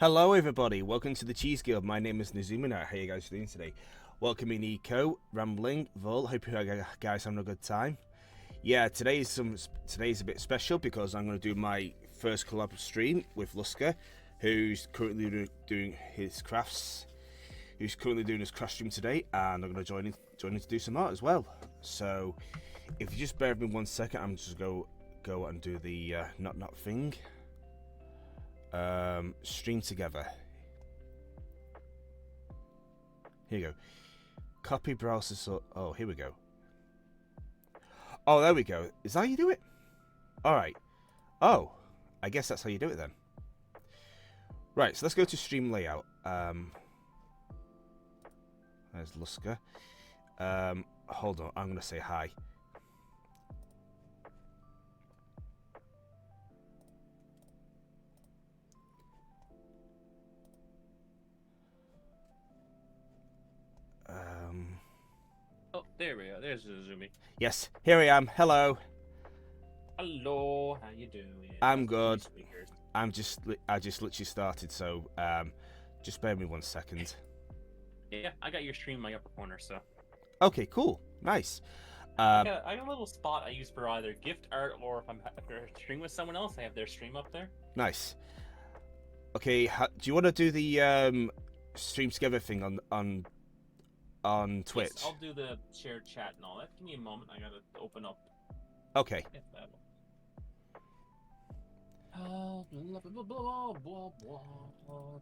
Hello everybody, welcome to the Cheese Guild. My name is Nazumina. How you guys doing today? Welcome in Eco, Rambling, Vol. Hope you guys having a good time. Yeah, today's a bit special because I'm going to do my first collab stream with Lusker, who's currently doing his crafts. Who's currently doing his craft stream today, and I'm going to join in to do some art as well. So, if you just bear with me 1 second, I'm just go and do the not thing. Stream together. Here you go. Copy browser. Oh, here we go. Oh, there we go. Is that how you do it? All right. Oh, I guess that's how you do it then. Right. So let's go to stream layout. There's Lusker. Hold on. I'm gonna say hi. Oh, there we go. There's Zuzumi. Yes, here I am. Hello. Hello, how you doing? I'm good. I just literally started, so just bear with me 1 second. Yeah, I got your stream in my upper corner, so. Okay, cool, nice. I got a little spot I use for either gift art or if I'm streaming with someone else, I have their stream up there. Nice. Okay, do you want to do the stream together thing on Twitch? Yes, I'll do the shared chat and all that. Give me a moment. I gotta open up. Okay.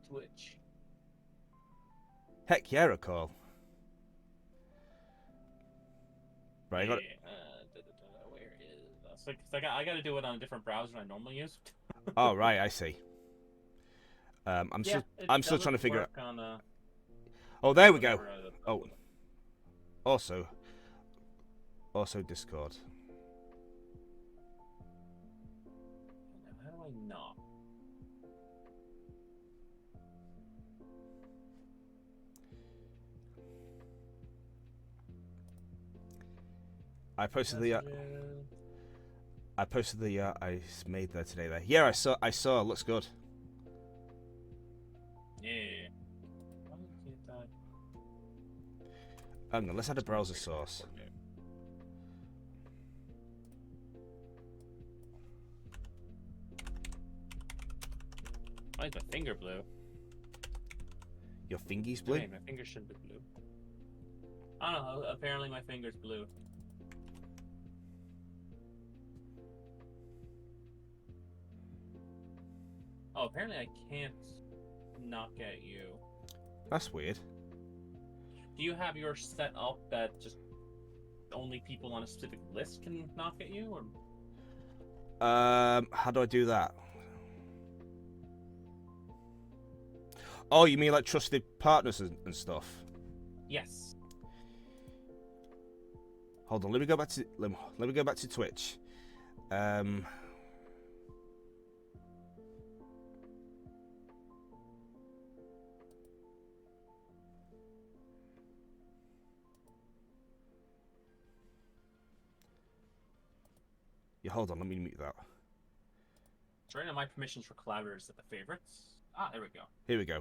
Twitch. Heck yeah, a call. Right, Where is that? I gotta do it on a different browser than I normally use. Oh right, I see. I'm still trying to figure out. On, oh, there we go. Oh, also Discord. How do I not? I posted the I made there today. There, yeah, I saw. It looks good. Yeah. Hang on, let's add a browser source. Why is my finger blue? Your fingies blue? Hey, my finger should be blue. I don't know. Apparently, my finger's blue. Oh, apparently I can't knock at you. That's weird. Do you have yours set up that just only people on a specific list can knock at you, or? How do I do that? Oh, you mean like trusted partners and stuff? Yes. Hold on, let me go back to Twitch. Yeah, hold on, let me mute that. So right now my permissions for collaborators at the favorites. Ah, there we go. Here we go.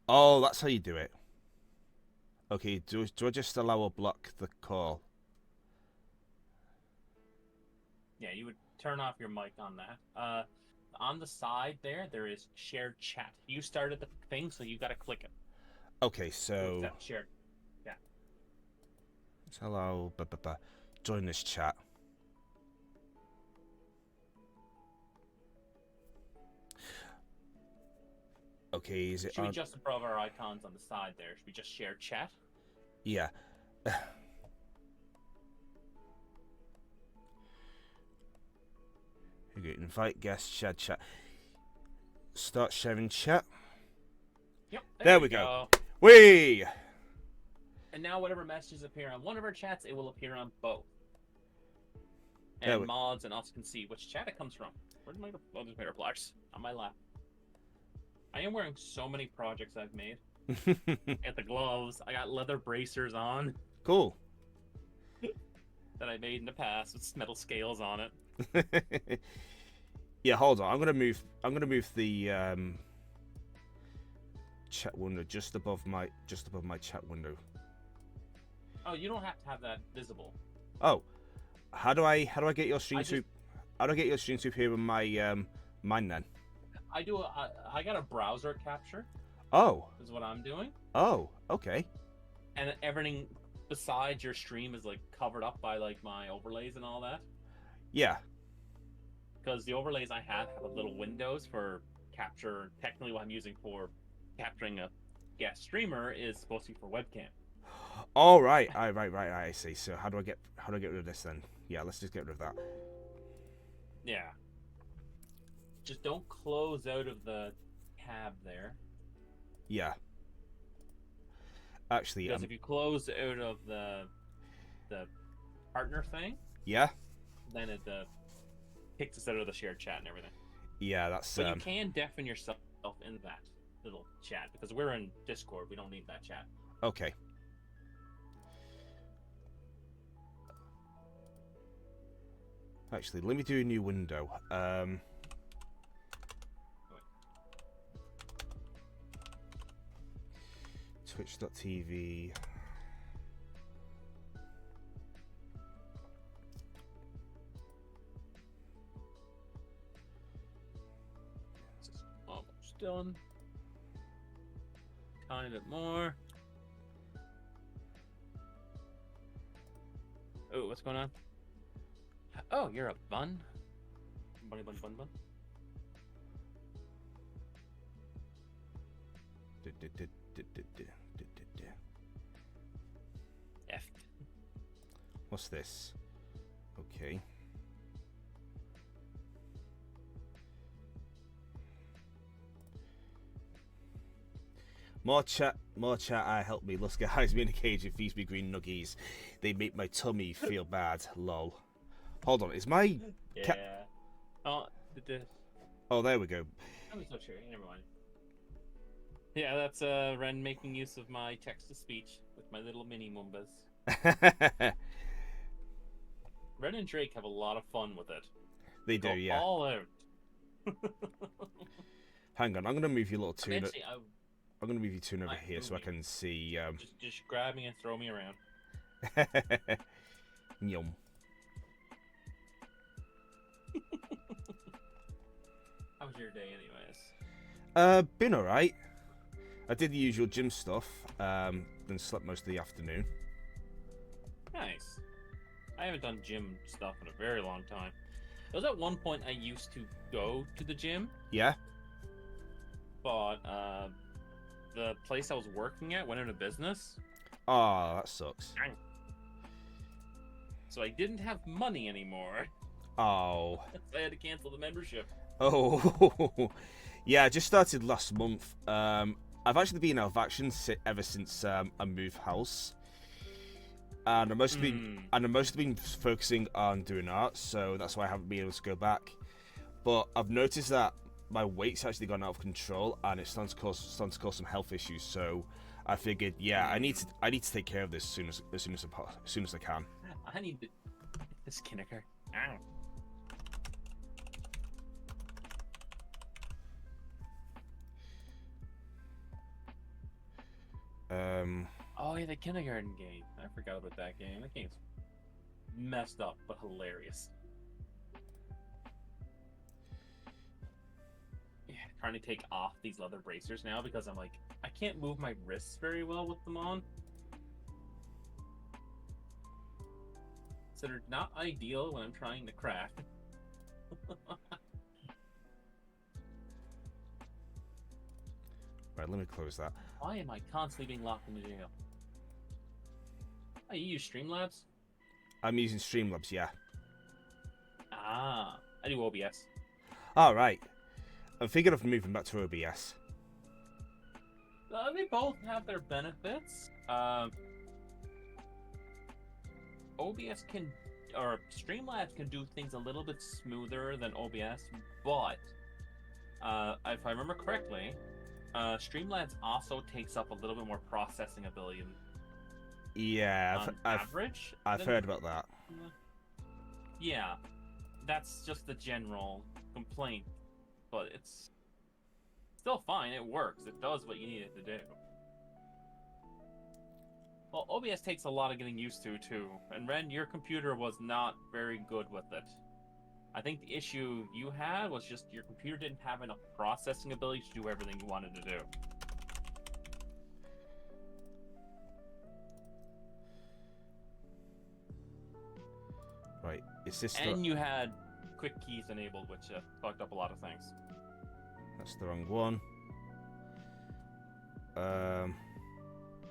Oh, that's how you do it. Okay, do I just allow or block the call? Yeah, you would turn off your mic on that. On the side there is shared chat. You started the thing, so you gotta click it. Okay, so shared. Yeah. Hello, join this chat. Okay, is it should be just above our icons on the side there? Should be just shared chat? Yeah. Okay, invite guests, share chat. Start sharing chat. Yep. There we go. Whee! And now whatever messages appear on one of our chats, it will appear on both. And mods and us can see which chat it comes from. Where did my replies? On my lap. I am wearing so many projects I've made. At the gloves, I got leather bracers on. Cool. That I made in the past with metal scales on it. Yeah, hold on. I'm gonna move the chat window just above my chat window. Oh, you don't have to have that visible. Oh, how do I get your stream to? How do I get your stream to appear in my mine then? I got a browser capture. Oh. Is what I'm doing. Oh, okay. And everything besides your stream is like covered up by like my overlays and all that. Yeah. Because the overlays I have a little windows for capture. Technically, what I'm using for capturing a guest streamer is supposed to be for webcam. Oh right, right. I see. So how do I get rid of this then? Yeah, let's just get rid of that. Yeah. Just don't close out of the tab there. Yeah. Actually, because if you close out of the partner thing, yeah, then it kicks us out of the shared chat and everything. Yeah, that's. But you can deafen yourself in that little chat because we're in Discord. We don't need that chat. Okay. Actually, let me do a new window. Twitch.tv. Almost done. Tiny bit more. Oh, what's going on? Oh, you're a bun? Bunny bun bun bun? F. What's this? Okay. More chat, help me. Look, guys, me in a cage and feeds me green nuggies. They make my tummy feel bad. Lol. Hold on, is my Oh, oh, there we go. I'm so sure. Never mind. Yeah, that's Ren making use of my text-to-speech with my little mini Moombas. Ren and Drake have a lot of fun with it. They do, yeah. All out. Hang on, I'm gonna move your little tune. Eventually, I'm gonna move your tune over here so I can see. Just grab me and throw me around. Yum. How was your day, anyways? Been alright. I did the usual gym stuff. Then slept most of the afternoon. Nice. I haven't done gym stuff in a very long time. There was at one point I used to go to the gym. Yeah. But the place I was working at went into business. Oh, that sucks. So I didn't have money anymore. Oh. So I had to cancel the membership. Oh. Yeah, I just started last month. I've actually been out of action ever since I moved house. And I've mostly been focusing on doing art, so that's why I haven't been able to go back. But I've noticed that my weight's actually gone out of control, and it's starting to cause some health issues. So I figured, yeah, I need to take care of this as soon as I can. I need to this kinnicker. Ow. Oh yeah, the kindergarten game. I forgot about that game. That game's messed up but hilarious. Yeah, trying to take off these leather bracers now because I'm like, I can't move my wrists very well with them on. So they're not ideal when I'm trying to craft. Right, let me close that. Why am I constantly being locked in the jail? Oh, you use Streamlabs? I'm using Streamlabs, yeah. Ah, I do OBS. All right. I'm thinking of moving back to OBS. They both have their benefits. OBS can, or Streamlabs can do things a little bit smoother than OBS, but if I remember correctly, Streamlabs also takes up a little bit more processing ability. Yeah, I've heard about that. Yeah, that's just the general complaint, but it's still fine. It works. It does what you need it to do. Well, OBS takes a lot of getting used to, too. And Ren, your computer was not very good with it. I think the issue you had was just your computer didn't have enough processing ability to do everything you wanted to do. Right, is this And you had quick keys enabled, which fucked up a lot of things. That's the wrong one. And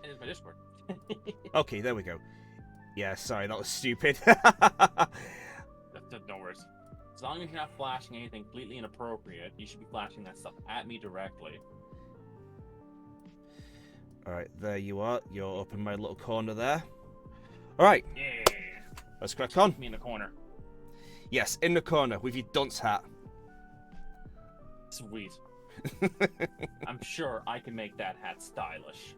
it's my Discord. Okay, there we go. Yeah, sorry, that was stupid. No worries. As long as you're not flashing anything completely inappropriate, you should be flashing that stuff at me directly. Alright, there you are. You're up in my little corner there. Alright, Yeah. let's crack on. Me in the corner. Yes, in the corner with your dunce hat. Sweet. I'm sure I can make that hat stylish.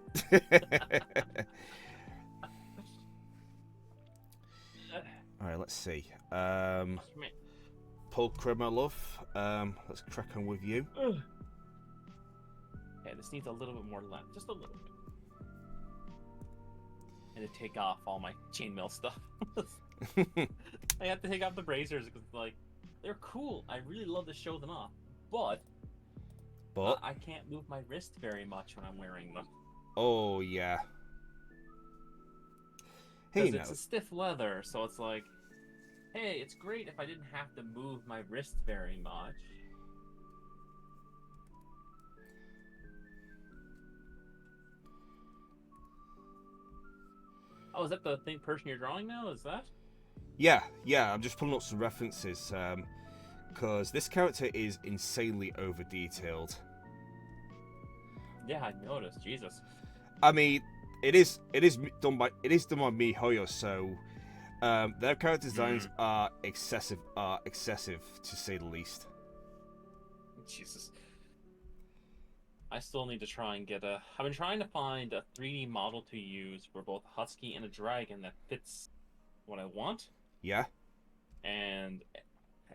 Alright, let's see. Pulchra, my love. Let's crack on with you. Yeah, this needs a little bit more length. Just a little bit. And to take off all my chainmail stuff. I have to take off the bracers because, like, they're cool. I really love to show them off. But I can't move my wrist very much when I'm wearing them. Oh, yeah. Because it's a stiff leather, so it's like, hey, it's great if I didn't have to move my wrist very much. Oh, is that the person you're drawing now? Is that? Yeah, I'm just pulling up some references, because this character is insanely over-detailed. Yeah, I noticed. Jesus. I mean, it is done by MiHoYo, so their character designs are excessive to say the least. Jesus. I still need to try and get a... I've been trying to find a 3D model to use for both a husky and a dragon that fits what I want. Yeah? And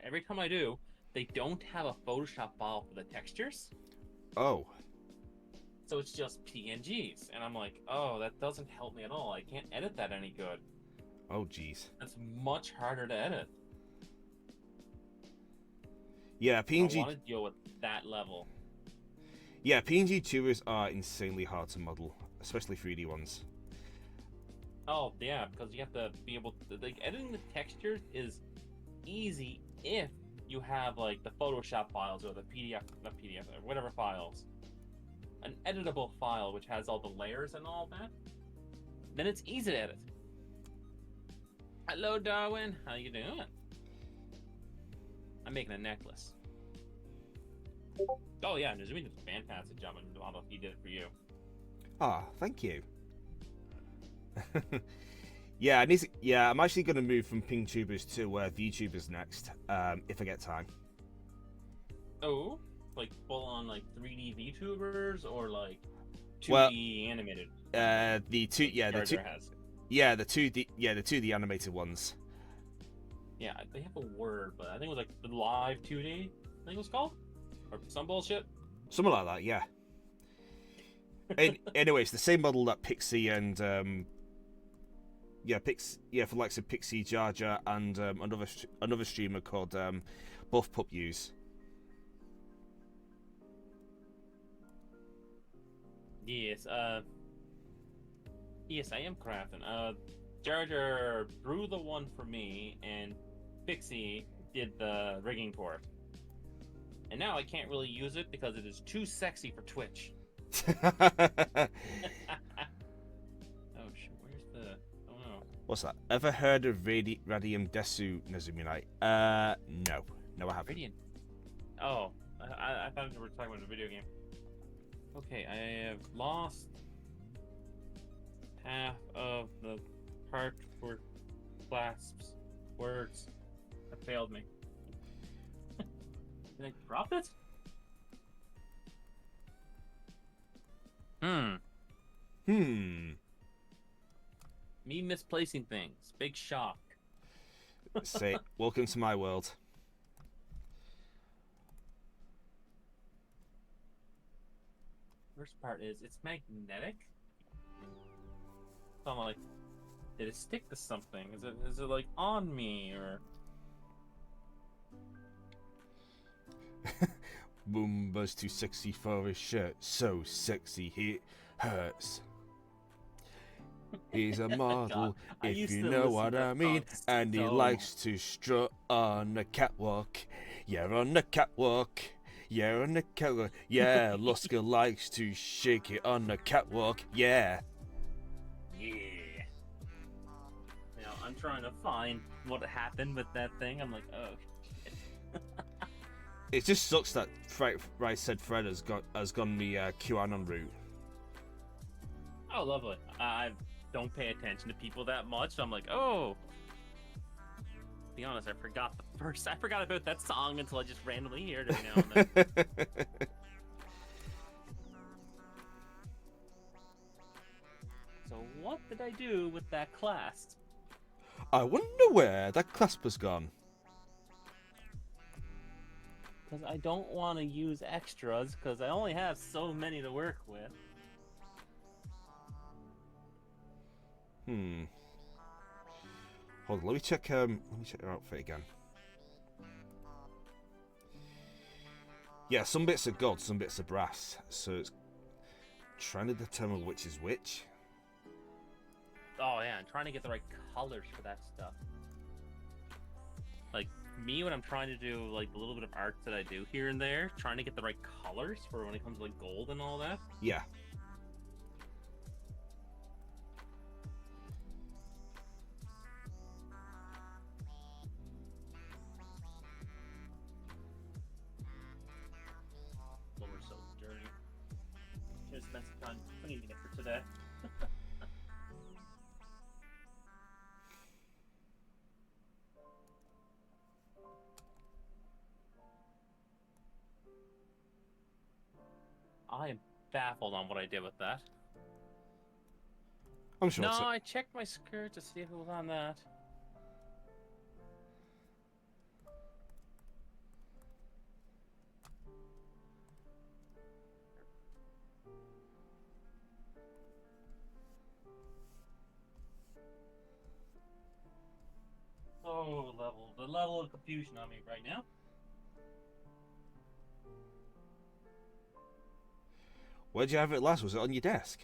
every time I do, they don't have a Photoshop file for the textures. Oh. So it's just PNGs. And I'm like, oh, that doesn't help me at all. I can't edit that any good. Oh, jeez. That's much harder to edit. Yeah, PNG... I want to deal with that level. Yeah, PNGtubers are insanely hard to model, especially 3D ones. Oh, yeah, because you have to be able to... Like, editing the textures is easy if you have, like, the Photoshop files or the PDF... Not PDF, or whatever files. An editable file which has all the layers and all that. Then it's easy to edit. Hello, Darwin. How you doing? I'm making a necklace. Oh, yeah, Nezumi did a fantastic job on the model. He did it for you. Ah, thank you. Yeah, I'm actually going to move from PNGtubers to VTubers next, if I get time. Oh, like full on like 3D VTubers or like 2D animated? The 2D animated ones. Yeah, they have a word, but I think it was like the live 2D. I think it was called, or some bullshit. Something like that, yeah. Anyway, it's the same model that Pixie and for likes of Pixie, Jar Jar, and another streamer called Buff Pup use. Yes, yes, I am crafting. Jar Jar drew the one for me, and Pixie did the rigging for it. And now I can't really use it because it is too sexy for Twitch. Oh shit, where's the... Oh no. What's that? Ever heard of Radium Desu, Nezuminite? No. No, I haven't. Radiant. Oh, I thought we were talking about a video game. Okay, I have lost half of the part for clasps words. That failed me. Did I drop it? Me misplacing things. Big shock. Say, welcome to my world. worst part is it's magnetic. So I'm like, did it stick to something? Is it like on me or? Mumba's too sexy for his shirt. So sexy it hurts. He's a model, if you know what I mean, and he likes to strut on the catwalk. Yeah, on the catwalk. Yeah, on the catwalk. Yeah, Lusker likes to shake it on the catwalk. Yeah. Yeah. You know, I'm trying to find what happened with that thing. I'm like, oh shit. It just sucks that Right Said Fred has gone the QAnon route. Oh, lovely. I don't pay attention to people that much. So I'm like, oh. To be honest, I forgot about that song until I just randomly hear it every now and then. So what did I do with that clasp? I wonder where that clasp has gone. Because I don't want to use extras, because I only have so many to work with. Hold on, let me check her outfit again. Yeah, some bits are gold, some bits are brass. So it's trying to determine which is which. Oh yeah, I'm trying to get the right colors for that stuff. Like me, when I'm trying to do like the little bit of art that I do here and there, trying to get the right colors for when it comes to like gold and all that. Yeah. Floor's so dirty. Should have spent some time cleaning it for today. I am baffled on what I did with that. I'm sure. No, I checked my skirt to see if it was on that. Oh, the level of confusion on me right now. Where'd you have it last? Was it on your desk?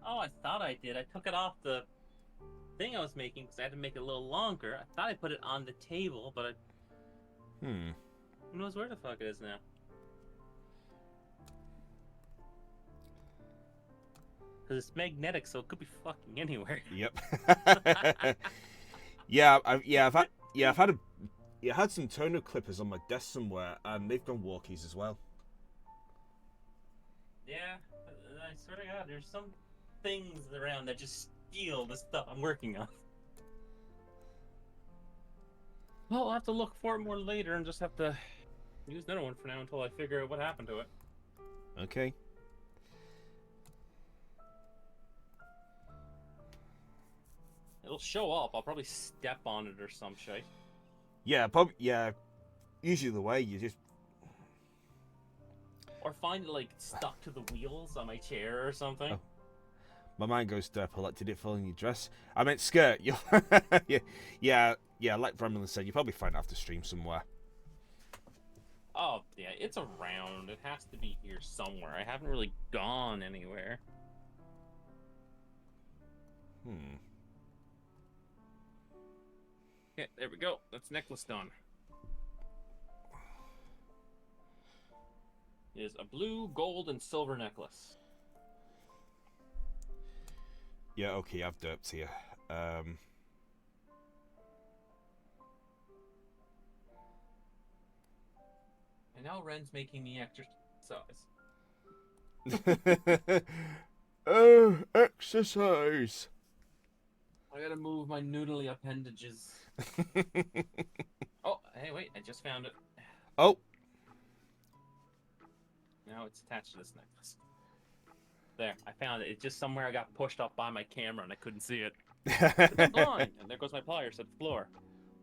Oh, I thought I did. I took it off the thing I was making because I had to make it a little longer. I thought I put it on the table, but who knows where the fuck it is now? Because it's magnetic, so it could be fucking anywhere. Yep. I've had some toner clippers on my desk somewhere, and they've gone walkies as well. Yeah, I swear to God, there's some things around that just steal the stuff I'm working on. Well, I'll have to look for it more later and just have to use another one for now until I figure out what happened to it. Okay. It'll show up. I'll probably step on it or some shit. Yeah, usually the way you just... Or find it, like, stuck to the wheels on my chair or something. Oh. My mind goes to did it fall in your dress? I meant skirt. yeah, like Bremlin said, you'll probably find it after stream somewhere. Oh, yeah, it's around. It has to be here somewhere. I haven't really gone anywhere. Okay, there we go. That's necklace done. It is a blue, gold, and silver necklace. Yeah, okay, I've derped here. And now Ren's making me exercise. Oh, exercise. I gotta move my noodly appendages. Oh, hey, wait, I just found it. Oh. Now it's attached to this necklace. There, I found it. It's just somewhere I got pushed up by my camera and I couldn't see it. I'm blind, and there goes my pliers at the floor.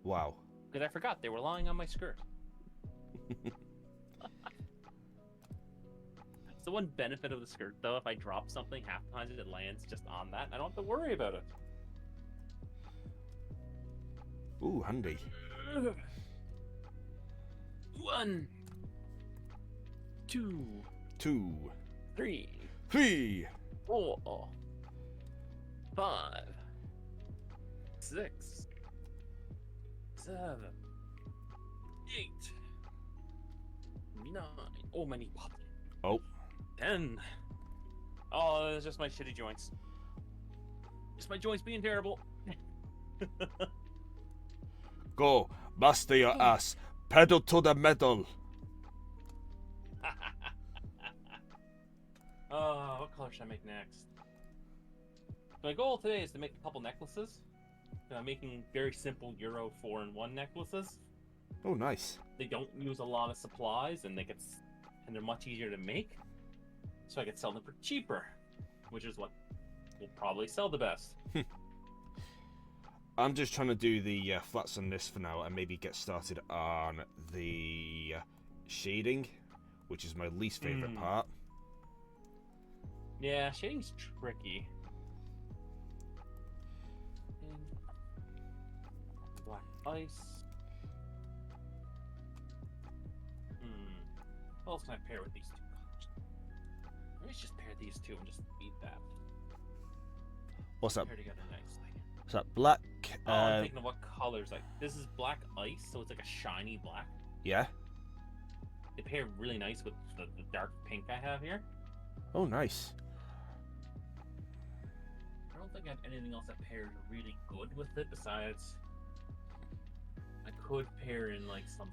Wow. Because I forgot they were lying on my skirt. the one benefit of the skirt, though. If I drop something, half the times it lands just on that. I don't have to worry about it. Ooh, handy. 1, 2, 2, 3, 3. 4, 5, 6, 7, 8, 9. Oh, many popped. Oh. 10. Oh, it's just my shitty joints. Just my joints being terrible. Go, master your ass. Pedal to the metal. What color should I make next? My goal today is to make a couple necklaces. I'm making very simple Euro 4-in-1 necklaces. Oh, nice. They don't use a lot of supplies, and they're much easier to make. So I could sell them for cheaper, which is what will probably sell the best. I'm just trying to do the flats on this for now and maybe get started on the shading, which is my least favorite part. Yeah, shading's tricky. Black ice. What else can I pair with these two colors? Let's just pair these two and just beat that. What's that? Pair together nicely. What's that? Black. I'm thinking of what colors. Like this is black ice, so it's like a shiny black. Yeah. They pair really nice with the dark pink I have here. Oh, nice. I don't think I have anything else that pairs really good with it besides I could pair in like some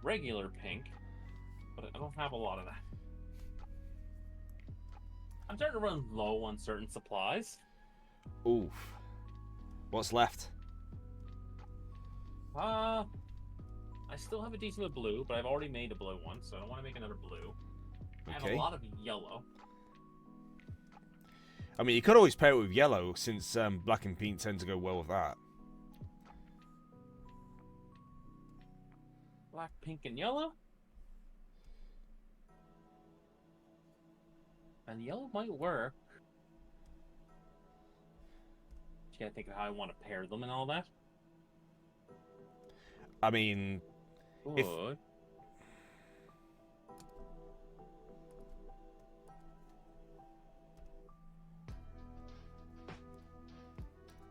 regular pink, but I don't have a lot of that. I'm starting to run low on certain supplies. Oof. What's left? I still have a decent with blue, but I've already made a blue one, so I don't want to make another blue. I have a lot of yellow. I mean, you could always pair it with yellow, since black and pink tend to go well with that. Black, pink, and yellow? And yellow might work. Just gotta think of how I want to pair them and all that. I mean, Good.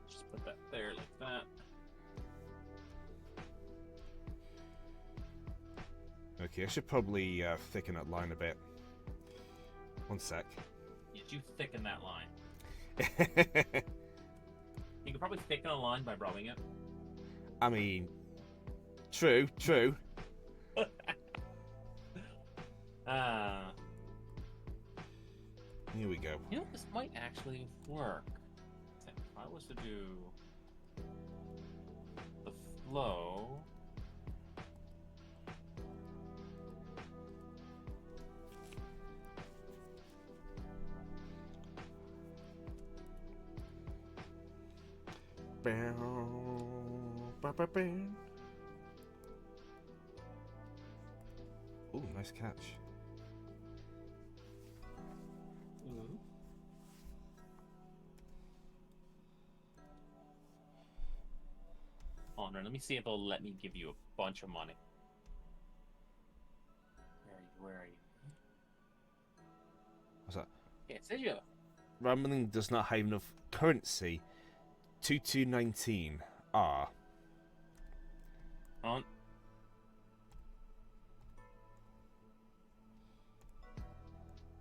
Just put that there like that. Okay, I should probably thicken that line a bit. One sec. Did you thicken that line? You could probably thicken a line by rubbing it. I mean, true. Here we go. You know, this might actually work. If I was to do the flow. Ooh, nice catch. Honor, let me see if it'll let me give you a bunch of money. Where are you? What's that? Yeah, it says you. Rambling does not have enough currency. 2219. Ah. On.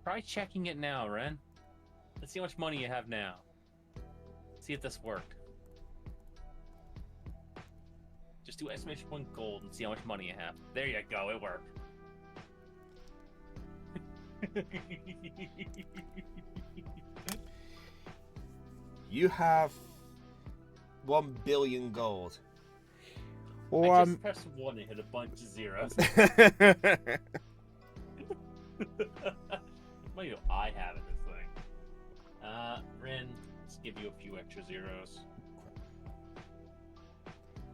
Try checking it now, Ren. Let's see how much money you have now. See if this worked. Just do exclamation point gold and see how much money you have. There you go, it worked. You have 1 billion gold. I just pressed 1 and hit a bunch of zeros. What do I have in this thing? Ren, let's give you a few extra zeros.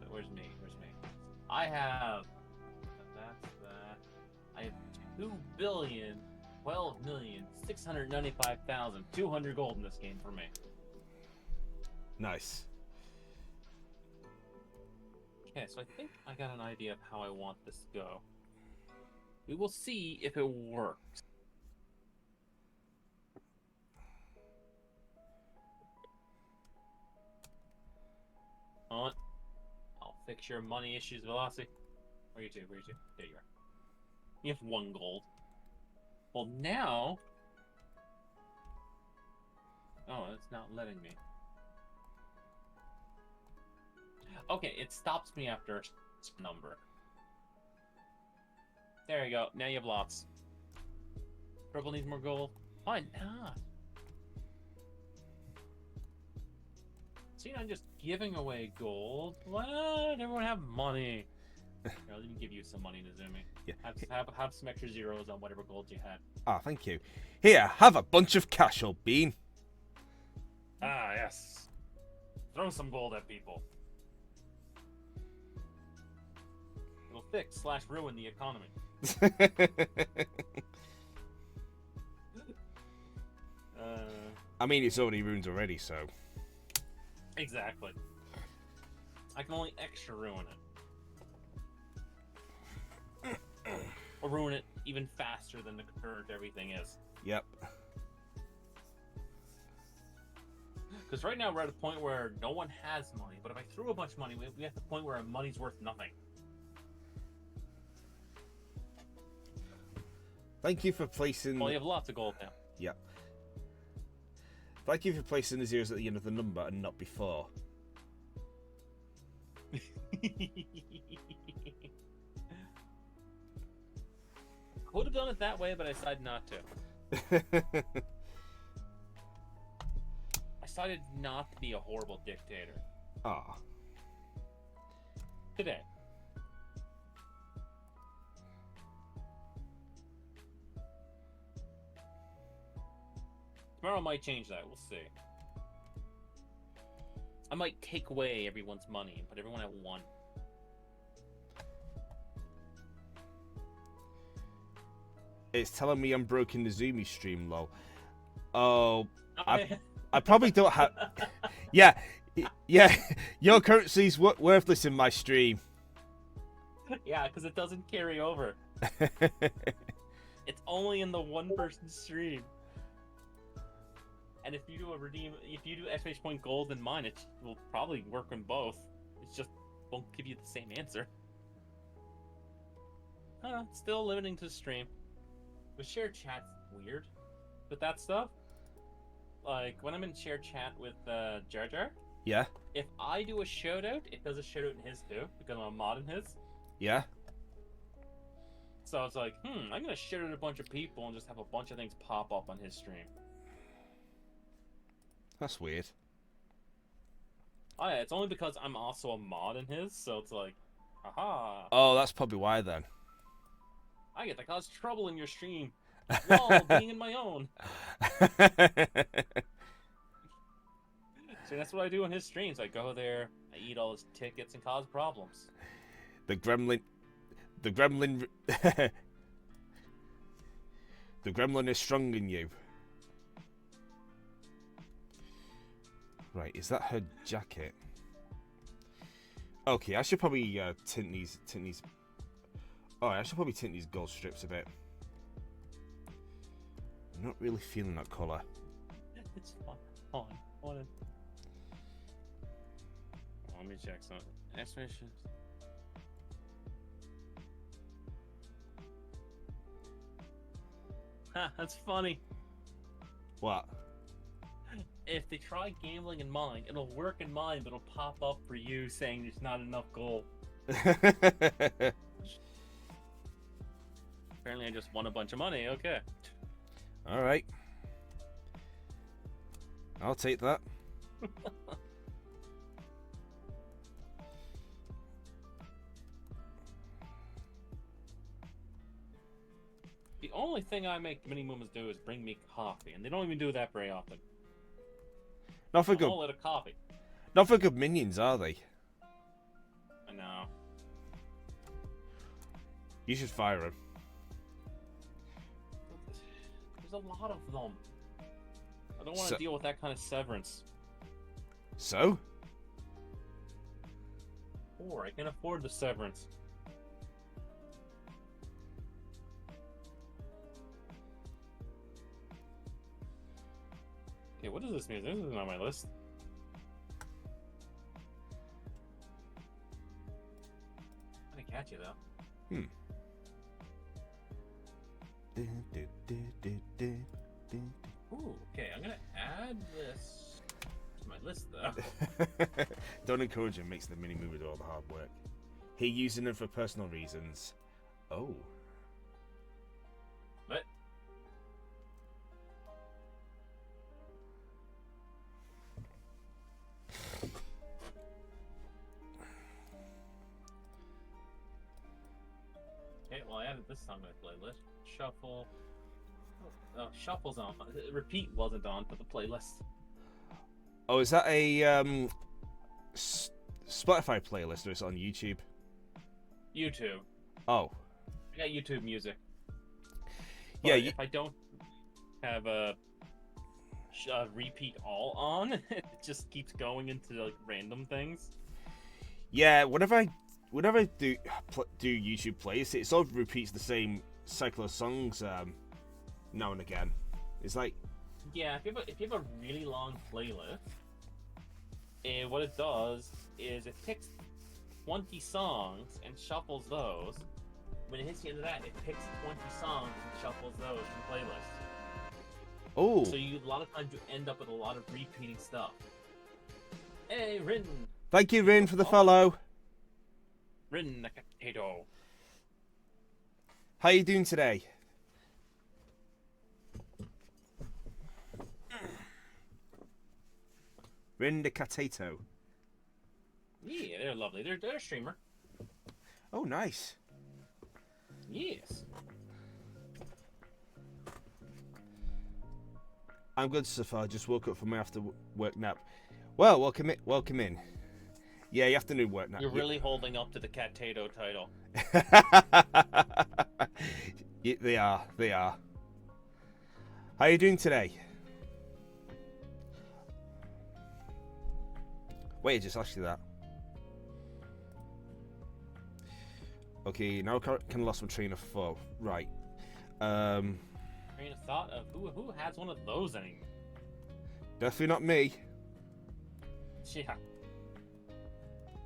Where's me? I have... That's that. I have 2 billion 12,695,200 gold in this game for me. Nice. Okay, so I think I got an idea of how I want this to go. We will see if it works. On. I'll fix your money issues, Velocity. Where are you two? Where are you two? There you are. You have 1 gold. Well, now... Oh, it's not letting me. Okay, it stops me after a number. There you go. Now you have lots. Purple needs more gold. Why not? See, I'm just giving away gold. What? Everyone have money. Here, let me give you some money, Nezumi. Yeah. Have some extra zeros on whatever gold you had. Ah, thank you. Here, have a bunch of cash, old bean. Ah, yes. Throw some gold at people. It'll fix/ruin the economy. I mean, it's already ruined already, so... Exactly. I can only extra ruin it. Or ruin it even faster than the current everything is. Yep. Because right now we're at a point where no one has money, but if I threw a bunch of money, we have the point where our money's worth nothing. Thank you for placing... Well, you have lots of gold now. Yep. Thank you for placing the zeros at the end of the number and not before. Could have done it that way, but I decided not to. I decided not to be a horrible dictator. Ah. Today. Tomorrow might change that. We'll see. I might take away everyone's money and put everyone at 1. It's telling me I'm broke in the Zoomy stream, lol. Oh, I probably don't have... Yeah, your currency's worthless in my stream. Yeah, because it doesn't carry over. It's only in the one person stream. And if you do exclamation point gold in mine, it will probably work in both. It just won't give you the same answer. Still limiting to stream. But shared chat's weird with that stuff. Like when I'm in shared chat with Jar Jar. Yeah. If I do a shout out, it does a shout out in his too, because I'm a mod in his. Yeah. So it's like, I'm gonna shout out a bunch of people and just have a bunch of things pop up on his stream. That's weird. Oh yeah, it's only because I'm also a mod in his, so it's like, aha. Oh, that's probably why then. I get to cause trouble in your stream while being in my own. See, that's what I do in his streams. I go there, I eat all his tickets and cause problems. The gremlin the gremlin is strong in you. Right, is that her jacket? Okay, I should probably tint these. Oh, I should probably tint these gold strips a bit. I'm not really feeling that colour. It's fun. Hold on. Let me check something. Explanations. Ha, that's funny. What? If they try gambling in mine, it'll work in mine, but it'll pop up for you saying there's not enough gold. Apparently I just won a bunch of money, okay. Alright. I'll take that. The only thing I make mini moomas do is bring me coffee, and they don't even do that very often. Not for A good. whole lot of coffee. Not for good minions, are they? I know. You should fire him. a lot of them. I don't want to deal with that kind of severance. So? Or I can afford the severance. Okay, what is this music? This isn't on my list. I didn't catch you though. Ooh, okay, I'm gonna add this to my list though. Don't encourage him, makes the mini movie do all the hard work. He using them for personal reasons. Oh. What? Okay, well I added this song to my playlist. Shuffle. Oh, Shuffle's on. Repeat wasn't on for the playlist. Oh, is that a Spotify playlist or is it on YouTube? YouTube. Oh. I got YouTube music. Yeah, if I don't have a repeat all on, it just keeps going into like random things. Yeah, whenever I do YouTube plays, it sort of repeats the same cycle of songs now and again. It's like, yeah, if you have a really long playlist, what it does is it picks 20 songs and shuffles those. When it hits the end of that, it picks 20 songs and shuffles those to the playlist. oh, So a lot of times you end up with a lot of repeating stuff. Hey, Rin! thank you, Rin, for the follow. Rin the potato. How you doing today? Rindicato. Yeah, they're lovely. They're a streamer. Oh, nice. Yes. I'm good so far. Just woke up from my after work nap. Well, welcome in. Yeah, your afternoon work nap. You're really holding up to the Catato title. Yeah, they are. How you doing today? Wait, I just asked you that. Okay, now I kind of lost my train of thought. Right. Train of thought of who has one of those anymore? Definitely not me. Yeah.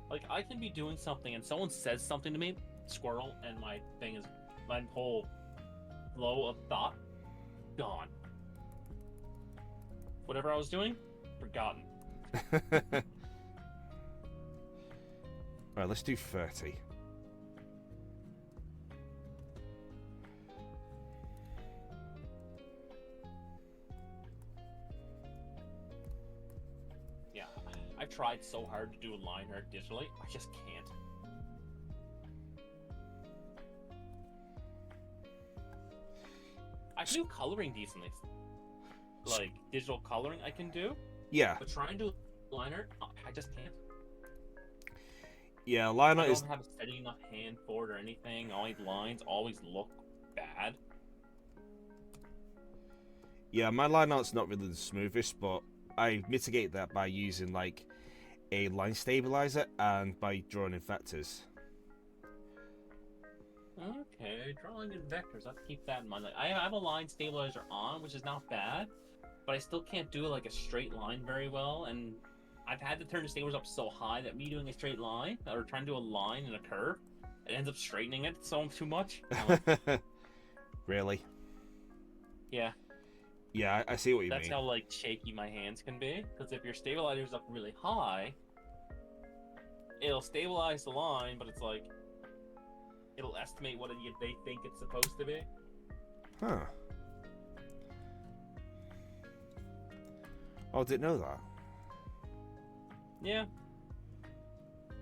Like, I can be doing something and someone says something to me, squirrel, and my whole flow of thought, gone. Whatever I was doing, forgotten. Right, let's do 30. Yeah, I've tried so hard to do a line art digitally, I just can't. I can do coloring decently. Like, digital coloring I can do. Yeah. But trying to do line art, I just can't. Yeah, line art I is... don't have a steady enough hand for it or anything. All my lines always look bad. Yeah, my line art's not really the smoothest, but I mitigate that by using, like, a line stabilizer and by drawing in vectors. Okay, drawing in vectors. I have to keep that in mind. Like, I have a line stabilizer on, which is not bad, but I still can't do like a straight line very well, and I've had to turn the stabilizer up so high that me doing a straight line, or trying to do a line and a curve, it ends up straightening it so too much. Really? Yeah. Yeah, I see what you mean. That's how like shaky my hands can be. Because if your stabilizer's up really high, it'll stabilize the line, but it's like it'll estimate what they think it's supposed to be. Huh. Oh, I didn't know that. Yeah.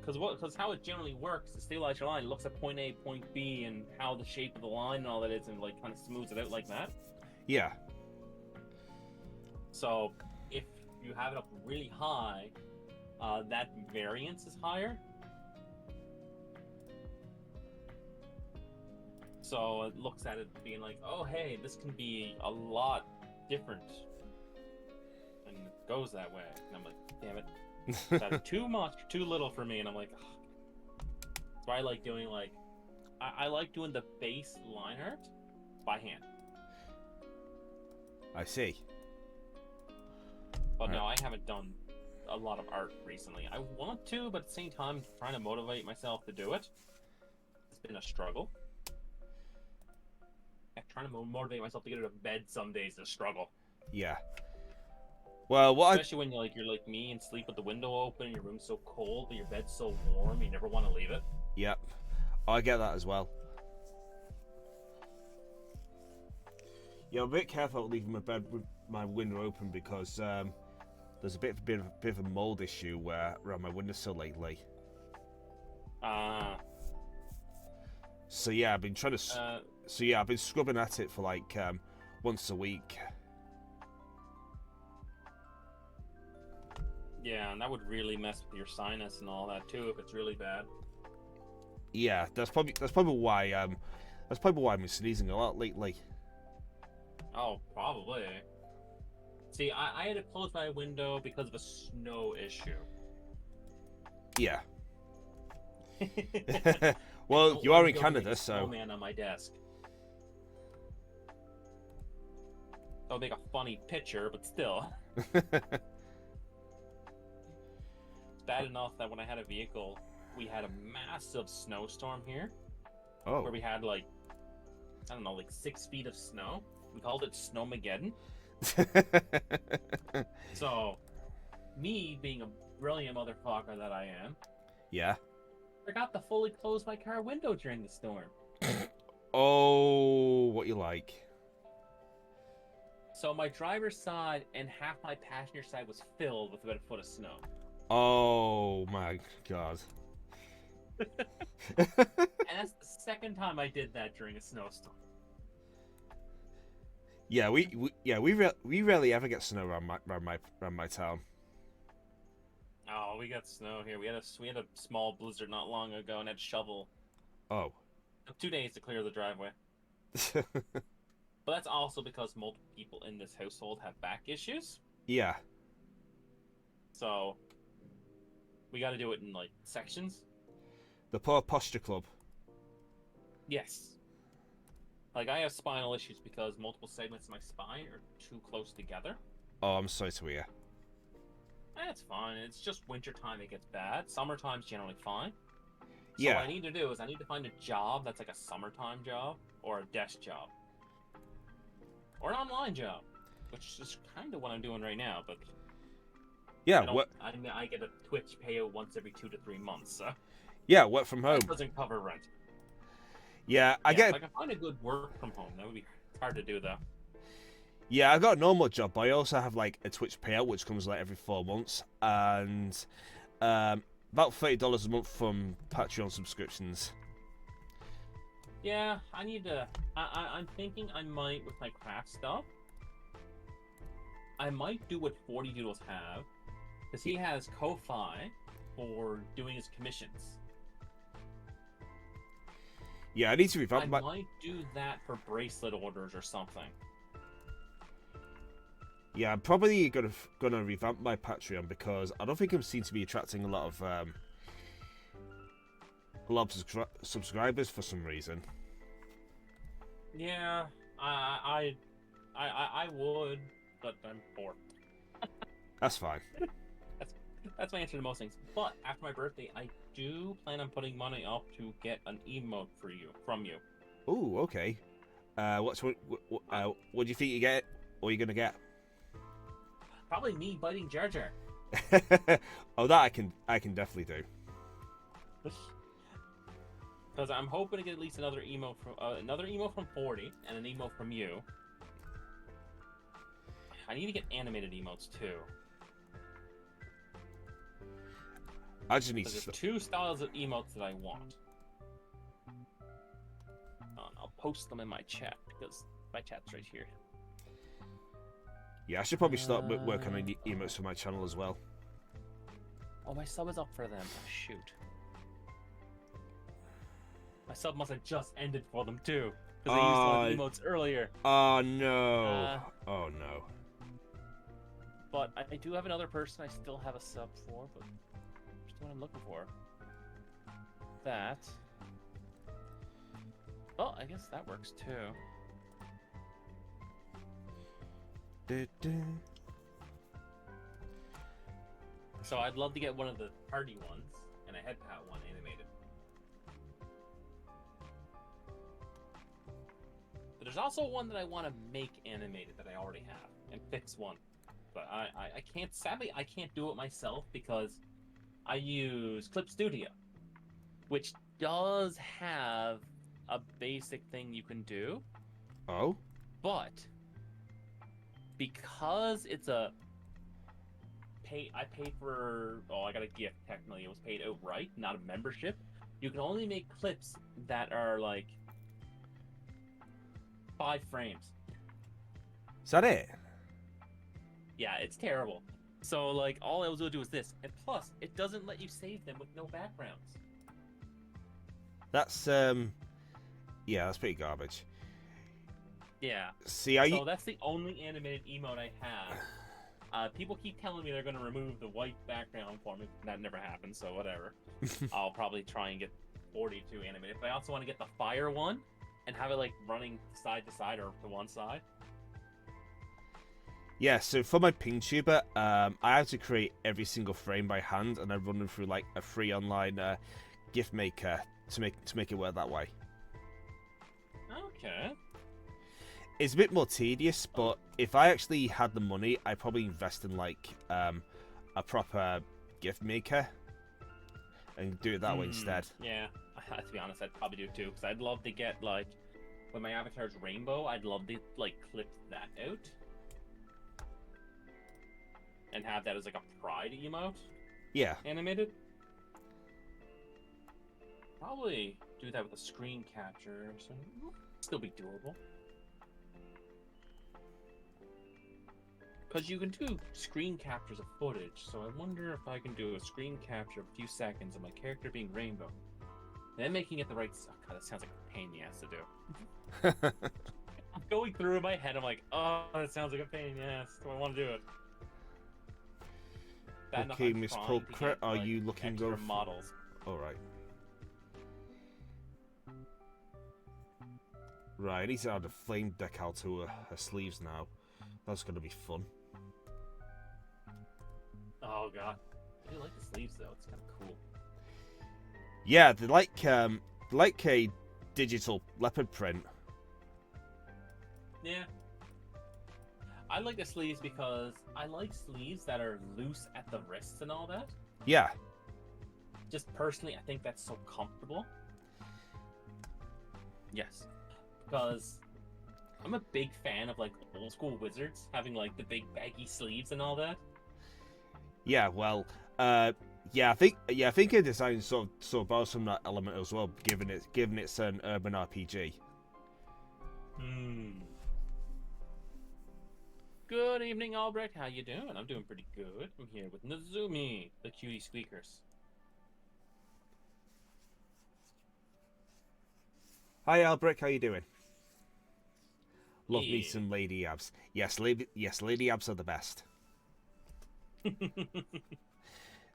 Because how it generally works, the stabilizer line looks at point A, point B, and how the shape of the line and all that is, and like kind of smooths it out like that. Yeah. So if you have it up really high, that variance is higher. So it looks at it being like, oh hey, this can be a lot different, and it goes that way. And I'm like, damn it, that's too much, too little for me. And I'm like, ugh. That's why I like doing like, I like doing the base line art by hand. I see. But no, I haven't done a lot of art recently. I want to, but at the same time, trying to motivate myself to do it, it's been a struggle. Trying to motivate myself to get out of bed some days is a struggle. Yeah. Well, what especially when you're like me and sleep with the window open and your room's so cold, but your bed's so warm, you never want to leave it. Yep. I get that as well. Yeah, I'm a bit careful leaving my bed with my window open because there's a bit of a mold issue around my windowsill lately. So yeah, I've been trying to. So yeah, I've been scrubbing at it for like once a week. Yeah, and that would really mess with your sinus and all that too if it's really bad. Yeah, that's probably why I'm sneezing a lot lately. Oh, probably. See, I had to close my window because of a snow issue. Yeah. Well, you are in Canada, so. Snowman on my desk. That would make a funny picture, but still. It's bad enough that when I had a vehicle, we had a massive snowstorm here. Oh. Where we had like, I don't know, like 6 feet of snow. We called it Snowmageddon. So, me being a brilliant motherfucker that I am. Yeah. Forgot to fully close my car window during the storm. Oh, what you like. So my driver's side and half my passenger side was filled with about a foot of snow. Oh my god. And that's the second time I did that during a snowstorm. Yeah, we rarely ever get snow around my town. Oh, we got snow here. We had a small blizzard not long ago and had to shovel. Oh. It took 2 days to clear the driveway. But that's also because multiple people in this household have back issues. Yeah. So we got to do it in like sections. The poor posture club. Yes. Like I have spinal issues because multiple segments of my spine are too close together. Oh, I'm sorry to hear. That's fine. It's just wintertime it gets bad. Summertime's generally fine. So Yeah. what I need to do is I need to find a job that's like a summertime job or a desk job. Or an online job. Which is kind of what I'm doing right now, but Yeah, I get a Twitch payout once every 2 to 3 months, so yeah, work from home. that doesn't cover rent. Yeah, I get. If I can find a good work from home, that would be hard to do though. Yeah, I got a normal job, but I also have like a Twitch payout which comes like every 4 months, and about $30 a month from Patreon subscriptions. Yeah, I need to. I'm thinking I might with my craft stuff. I might do what 40 Doodles have, because he has Ko-Fi for doing his commissions. Yeah, I need to revamp I might do that for bracelet orders or something. Yeah, I'm probably gonna revamp my Patreon because I don't think I seem to be attracting a lot of subscribers for some reason. Yeah, I would, but I'm poor. That's fine. That's my answer to most things. But after my birthday, I do plan on putting money up to get an emote from you. Ooh, okay. What do you think you get? What are you gonna get? Probably me biting Jar Jar. Oh, that I can definitely do. Because I'm hoping to get at least another emote from 40 and an emote from you. I need to get animated emotes too. I just need There's 2 styles of emotes that I want. I'll post them in my chat because my chat's right here. Yeah, I should probably start working on emotes for my channel as well. Oh, my sub is up for them. Oh, shoot. My sub must have just ended for them too, because I used one of the emotes earlier. Oh no. Oh no. But I do have another person I still have a sub for, but just what I'm looking for. That. Well, I guess that works too. So I'd love to get one of the party ones and a head pat one animated. But there's also one that I want to make animated that I already have and fix one. But I can't, sadly, I can't do it myself because I use Clip Studio, which does have a basic thing you can do. Oh? But because it's a I pay for, I got a gift technically. It was paid outright, not a membership. You can only make clips that are like 5 frames. Is that it? Yeah, it's terrible. So like all I was able to do is this, and plus it doesn't let you save them with no backgrounds. That's yeah, that's pretty garbage. Yeah. See, so that's the only animated emote I have. People keep telling me they're going to remove the white background for me. That never happens, so whatever. I'll probably try and get 42 animated. But I also want to get the fire one and have it like running side to side or to one side. Yeah, so for my PNGtuber, I have to create every single frame by hand, and I run them through like a free online GIF maker to make it work that way. Okay. It's a bit more tedious, but if I actually had the money, I'd probably invest in like a proper GIF maker and do it that way instead. Yeah, to be honest, I'd probably do it too, because I'd love to get like when my avatar's rainbow, I'd love to like clip that out and have that as like a pride emote. Yeah. Animated. Probably do that with a screen capture or something. Still be doable. Because you can do screen captures of footage, so I wonder if I can do a screen capture of a few seconds of my character being rainbow. And then making it the right... Oh, God, that sounds like a pain in the ass to do. I'm going through in my head, I'm like, oh, that sounds like a pain in the ass. Do I want to do it? Okay, Miss Pulchra, are you looking for over models? Alright. Right, I need to add a flame decal to her sleeves now. That's going to be fun. Oh god, I do like the sleeves though. It's kind of cool. Yeah, they're like a digital leopard print. Yeah, I like the sleeves because I like sleeves that are loose at the wrists and all that. Yeah. Just personally, I think that's so comfortable. Yes, because I'm a big fan of like old school wizards having like the big baggy sleeves and all that. Yeah, well, yeah, I think her design sort of borrows from that element as well, given it's an urban RPG. Good evening, Albrecht. How you doing? I'm doing pretty good. I'm here with Nezumi, the cutie squeakers. Hi, Albrecht. How you doing? Love Yeah. me some lady abs. Yes, lady abs are the best.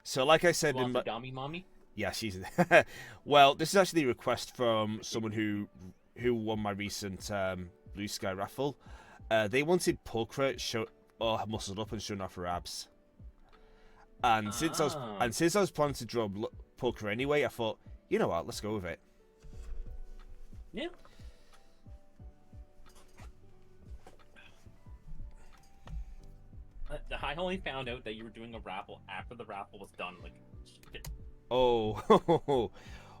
So, like I said in my mommy. yeah, she's well. This is actually a request from someone who won my recent Blue Sky raffle. They wanted Pulchra muscled up and showing off her abs. And since I was planning to draw Pulchra anyway, I thought, you know what, let's go with it. Yeah. I only found out that you were doing a raffle after the raffle was done. Like, shit. Oh,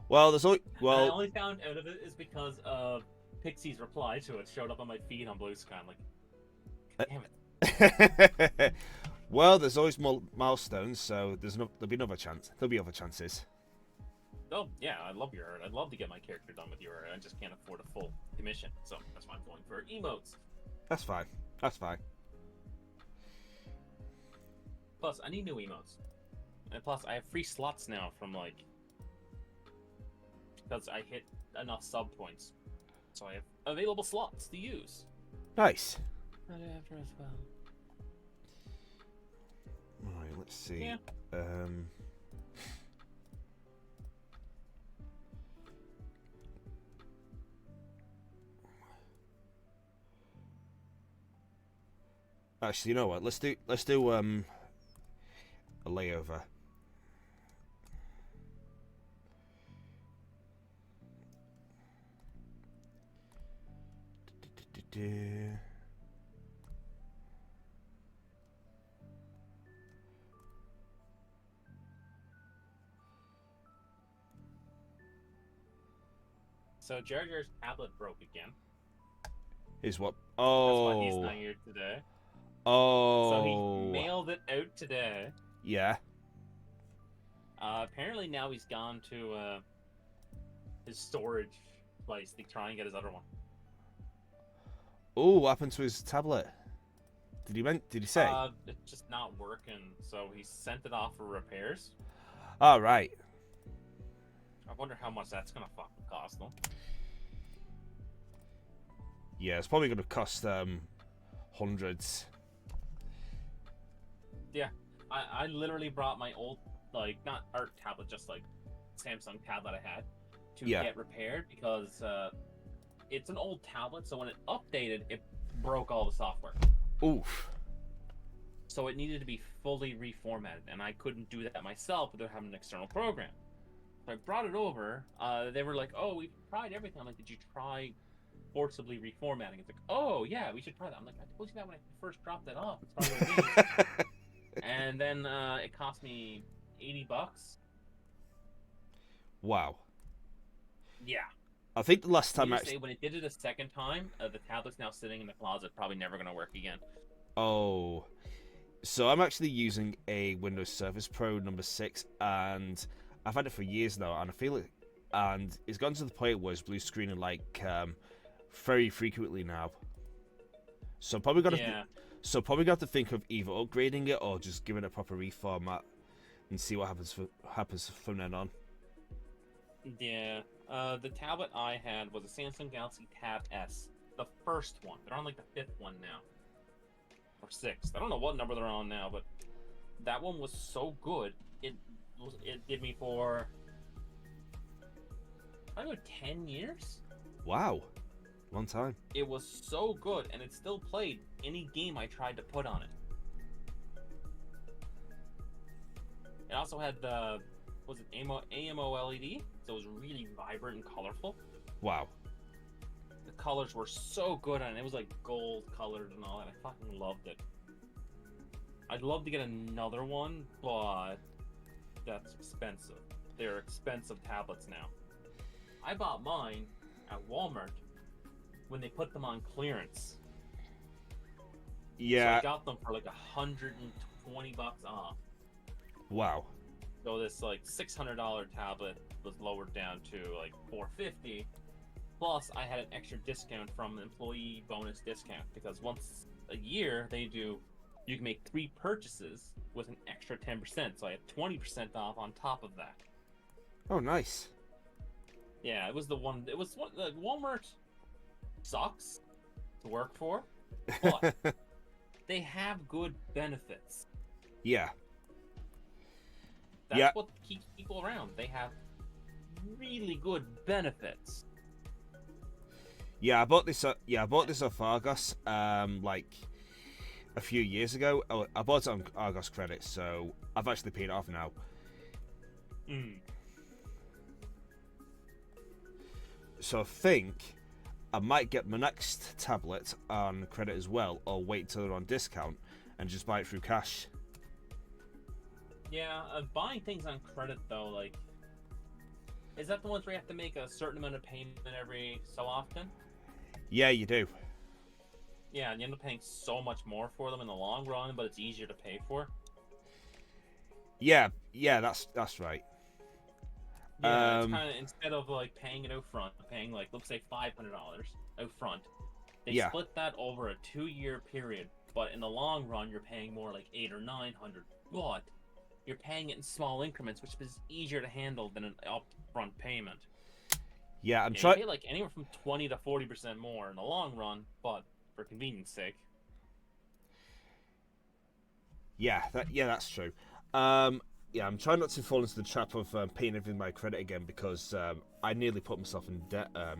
well, there's always, well. And I only found out of it is because of Pixie's reply to it showed up on my feed on Blue Sky. I'm like, damn it. Well, there's always more milestones, so there'll be another chance. There'll be other chances. Oh yeah, I love your art. I'd love to get my character done with your art. I just can't afford a full commission, so that's why I'm going for emotes. That's fine. That's fine. Plus, I need new emotes. And plus, I have free slots now from, like... Because enough sub points, so I have available slots to use. Nice. After as well. Right, let's see. Yeah. Actually, you know what? Let's do a layover. So Jar Jar's tablet broke again. Is what? That's why he's Oh. not here today. Oh. So he mailed it out today. Yeah. Apparently now he's gone to his storage place to try and get his other one. Oh, what happened to his tablet? Did he say? It's just not working, so he sent it off for repairs. Oh, right. I wonder how much that's gonna fucking cost them. Yeah, it's probably gonna cost hundreds. Yeah, I literally brought my old, like, not art tablet, just like Samsung tablet I had to get repaired because it's an old tablet, so when it updated, it broke all the software. Oof. So it needed to be fully reformatted, and I couldn't do that myself without having an external program. So I brought it over. They were like, "Oh, we've tried everything." I'm like, "Did you try forcibly reformatting?" It's like, "Oh yeah, we should try that." I'm like, "I told you that when I first dropped it off." It's probably what it is." And then it cost me $80. Wow. Yeah. I think the last time Say, when it did it a second time, the tablet's now sitting in the closet, probably never gonna work again. Oh. So I'm actually using a Windows Surface Pro number 6, and I've had it for years now, and I feel it, and it's gotten to the point where it's blue screening like very frequently now. So probably got to think of either upgrading it or just giving it a proper reformat and see what happens from then on. Yeah. The tablet I had was a Samsung Galaxy Tab S, the first one. They're on like the 5th one now, or 6th. I don't know what number they're on now, but that one was so good. It did me for I don't know 10 years. Wow, long time. It was so good, and it still played any game I tried to put on it. It also had the AMO LED, so it was really vibrant and colorful. Wow. The colors were so good, and it was like gold colored and all that. I fucking loved it. I'd love to get another one, but that's expensive. They're expensive tablets now. I bought mine at Walmart when they put them on clearance. Yeah. So I got them for like $120 off. Wow. So this like $600 tablet was lowered down to like $450. Plus, I had an extra discount from an employee bonus discount because once a year you can make 3 purchases with an extra 10%. So I had 20% off on top of that. Oh, nice. Yeah, it was one. Like, Walmart sucks to work for, but they have good benefits. Yeah. That's what keeps people around. They have really good benefits. Yeah, I bought this off Argos, like a few years ago. Oh, I bought it on Argos credit, so I've actually paid it off now. So I think I might get my next tablet on credit as well, or wait till they're on discount and just buy it through cash. Yeah, buying things on credit though, like, is that the ones where you have to make a certain amount of payment every so often? Yeah, you do. Yeah, and you end up paying so much more for them in the long run, but it's easier to pay for. Yeah, that's right. Yeah, it's kind of, instead of like paying it out front, paying like, let's say $500 out front, they split that over a 2-year period. But in the long run, you're paying more, like $800 or $900. But you're paying it in small increments, which is easier to handle than an upfront payment. Yeah, I'm Yeah, you trying. pay like anywhere from 20 to 40% more in the long run, but for convenience sake. Yeah, that's true. Yeah, I'm trying not to fall into the trap of paying everything by credit again because I nearly put myself in debt a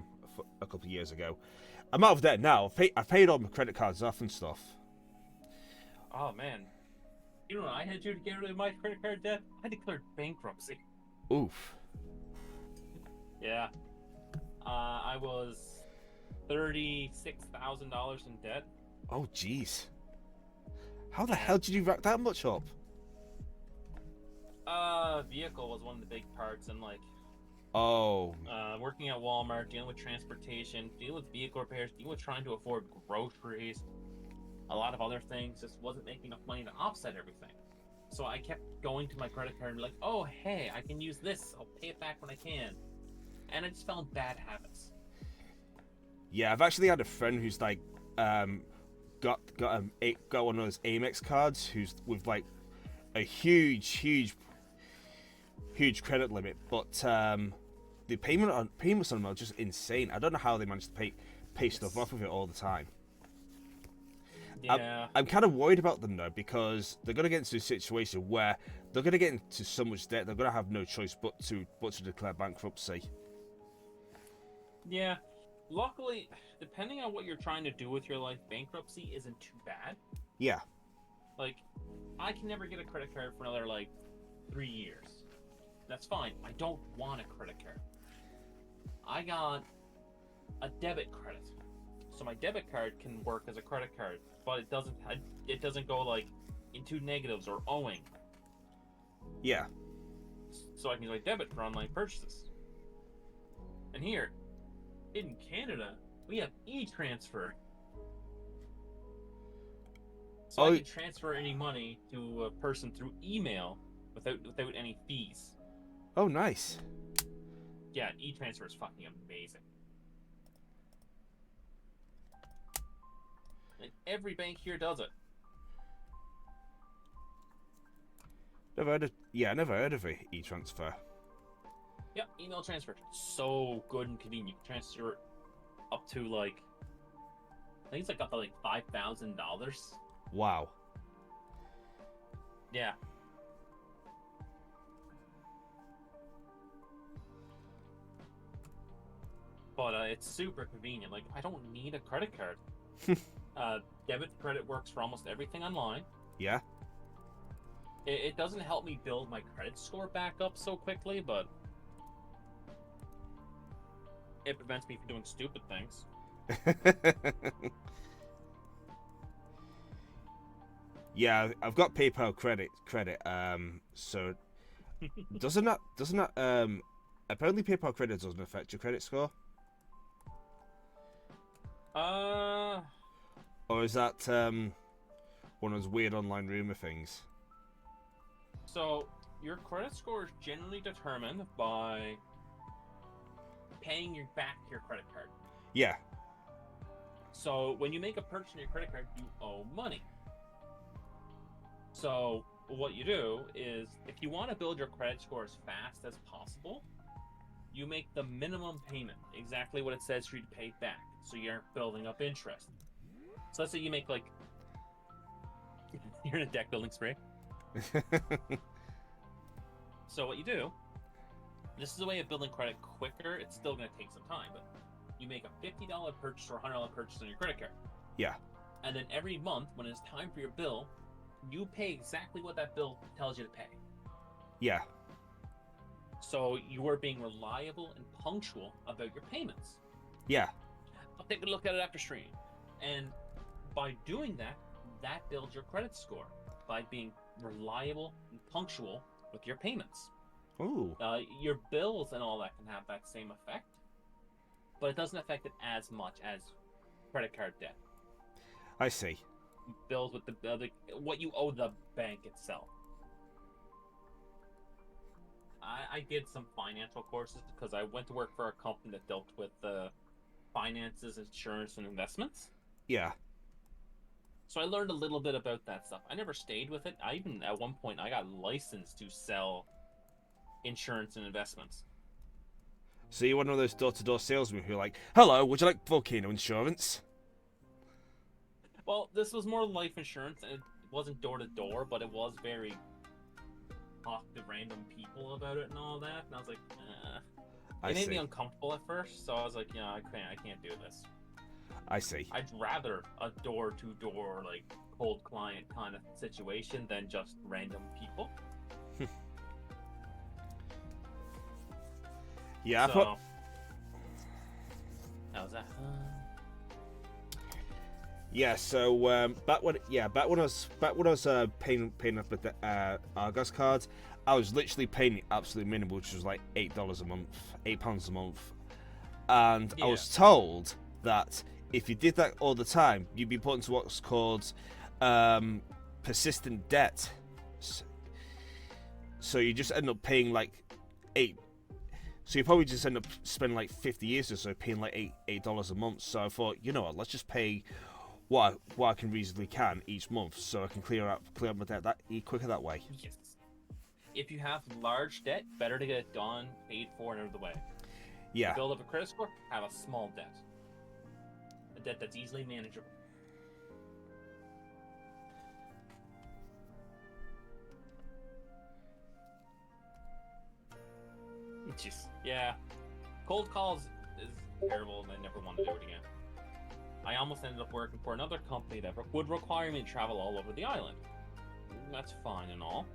couple of years ago. I'm out of debt now. I've paid all my credit cards off and stuff. Oh man, you know what I had to do to get rid of my credit card debt? I declared bankruptcy. Oof. Yeah, I was $36,000 in debt. Oh, jeez. How the And hell did you rack that much up? vehicle was one of the big parts, and like Oh, working at Walmart, dealing with transportation, dealing with vehicle repairs, dealing with trying to afford groceries, a lot of other things, just wasn't making enough money to offset everything. So I kept going to my credit card and like, oh hey, I can use this. I'll pay it back when I can. And I just fell in bad habits. yeah. I've actually had a friend who's like, got one of those Amex cards, who's with like a huge credit limit, but the payments on them are just insane. I don't know how they manage to pay stuff off of it all the time. Yeah. I'm kind of worried about them though because they're gonna get into a situation where they're gonna get into so much debt they're gonna have no choice but to declare bankruptcy. Yeah. Luckily, depending on what you're trying to do with your life, bankruptcy isn't too bad. Yeah, Like, I can never get a credit card for another like 3 years. That's fine. I don't want a credit card. I got a debit credit. So my debit card can work as a credit card, but it doesn't go like into negatives or owing. yeah. So I can use my debit for online purchases. And here in Canada, we have e-transfer. So Oh, I can transfer any money to a person through email without any fees. oh, nice. Yeah, e-transfer is fucking amazing. And every bank here does it. I never heard of a e-transfer. Yep, email transfer. So good and convenient. You can transfer up to like, I think it's like up to like $5,000. Wow. Yeah. But it's super convenient. Like, I don't need a credit card. Debit credit works for almost everything online. Yeah. It doesn't help me build my credit score back up so quickly, but it prevents me from doing stupid things. Yeah, I've got PayPal credit. So doesn't that apparently PayPal credit doesn't affect your credit score, Uh, or is that one of those weird online rumor things? so your credit score is generally determined by paying back your credit card. Yeah, So when you make a purchase on your credit card, you owe money. So what you do is, if you want to build your credit score as fast as possible, you make the minimum payment, exactly what it says for you to pay back, so you aren't building up interest. So let's say you make like, you're in a deck building spree. So what you do, this is a way of building credit quicker. It's still going to take some time, but you make a $50 purchase or $100 purchase on your credit card. yeah, And then every month, when it's time for your bill, you pay exactly what that bill tells you to pay. yeah, So you are being reliable and punctual about your payments. yeah, I'll take a look at it after stream. And by doing that, that builds your credit score by being reliable and punctual with your payments. ooh, Your bills and all that can have that same effect, but it doesn't affect it as much as credit card debt. I see. Bills with the what you owe the bank itself. I did some financial courses because I went to work for a company that dealt with finances, insurance, and investments. Yeah, So I learned a little bit about that stuff. I never stayed with it. I even at one point I got licensed to sell insurance and investments. So you're one of those door-to-door salesmen who are like, "Hello, would you like volcano insurance?" Well, this was more life insurance, and it wasn't door to door, but it was very talk to random people about it and all that. And I was like, I it made see. me uncomfortable at first, so I was like, I can't do this. I see. I'd rather a door to door, like cold client kind of situation than just random people. Yeah, I So, thought. how's that? Yeah, so back when I was paying up with the Argos cards, I was literally paying the absolute minimum, which was like £8 a month, £8 a month, and I Yeah. was told that if you did that all the time, you'd be put into what's called persistent debt. So you just end up paying like eight. So you probably just end up spending like 50 years or so paying like $8 a month. So I thought, you know what, let's just pay what I can reasonably can each month, so I can clear up my debt that quicker that way. Yes. If you have large debt, better to get it done, paid for, and out of the way. Yeah. Build up a credit score, have a small debt. A debt that's easily manageable. Just, yeah. Cold calls is terrible, and I never want to do it again. I almost ended up working for another company that would require me to travel all over the island. That's fine and all.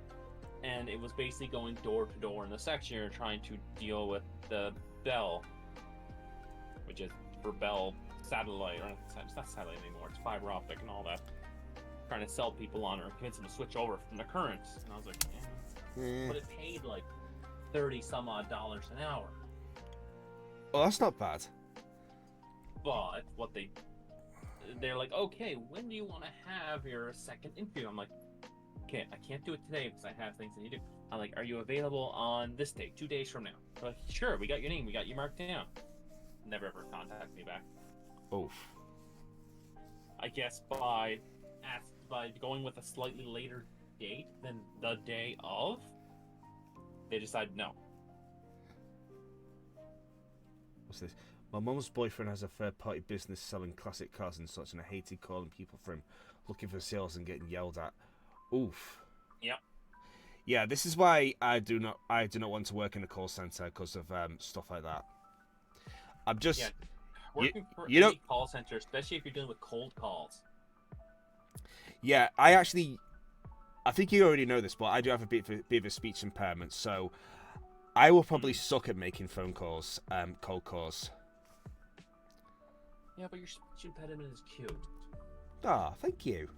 And it was basically going door to door in the section area trying to deal with the Bell, which is for Bell satellite, or it's not satellite anymore, it's fiber optic and all that. Trying to sell people on or convince them to switch over from the current. And I was like, but it paid like 30 some odd dollars an hour. Well, that's not bad. But they're like, okay, when do you want to have your second interview? I'm like, okay, I can't do it today because I have things I need to do. I'm like, are you available on this day, 2 days from now? They're like, sure, we got your name, we got you marked down. Never ever contact me back. Oof. I guess by going with a slightly later date than the day of, they decided no. What's this? My mum's boyfriend has a third-party business selling classic cars and such, and I hated calling people for him, looking for sales and getting yelled at. Oof. Yep. Yeah, this is why I do not want to work in a call center because of stuff like that. I'm just working for any call center, especially if you're dealing with cold calls. Yeah, I think you already know this, but I do have a bit of a speech impairment, so I will probably suck at making phone calls, cold calls. Yeah, but your speech impediment is cute. Ah, thank you.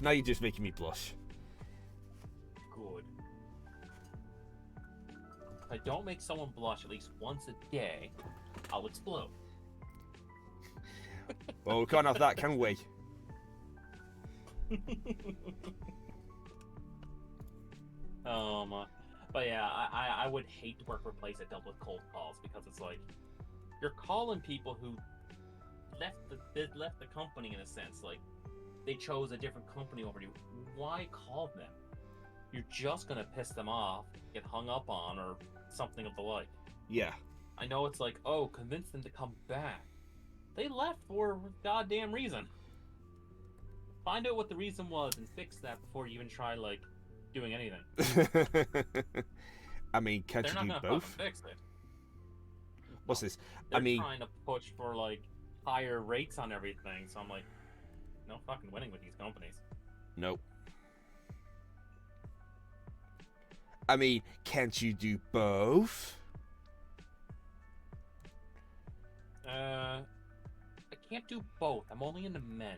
Now you're just making me blush. Good. If I don't make someone blush at least once a day, I'll explode. Well, we can't have that, can we? But yeah, I would hate to work for a place that dealt with cold calls because it's like you're calling people who left the company in a sense. Like they chose a different company over you. Why call them? You're just gonna piss them off, get hung up on, or something of the like. Yeah. I know it's like, oh, convince them to come back. They left for a goddamn reason. Find out what the reason was and fix that before you even try, like, doing anything. I mean, can't They're you not do gonna both? fucking fix it. What's this? They're I mean, trying to push for, like, higher rates on everything, so I'm like, no fucking winning with these companies. nope. I mean, can't you do both? I can't do both. I'm only into men.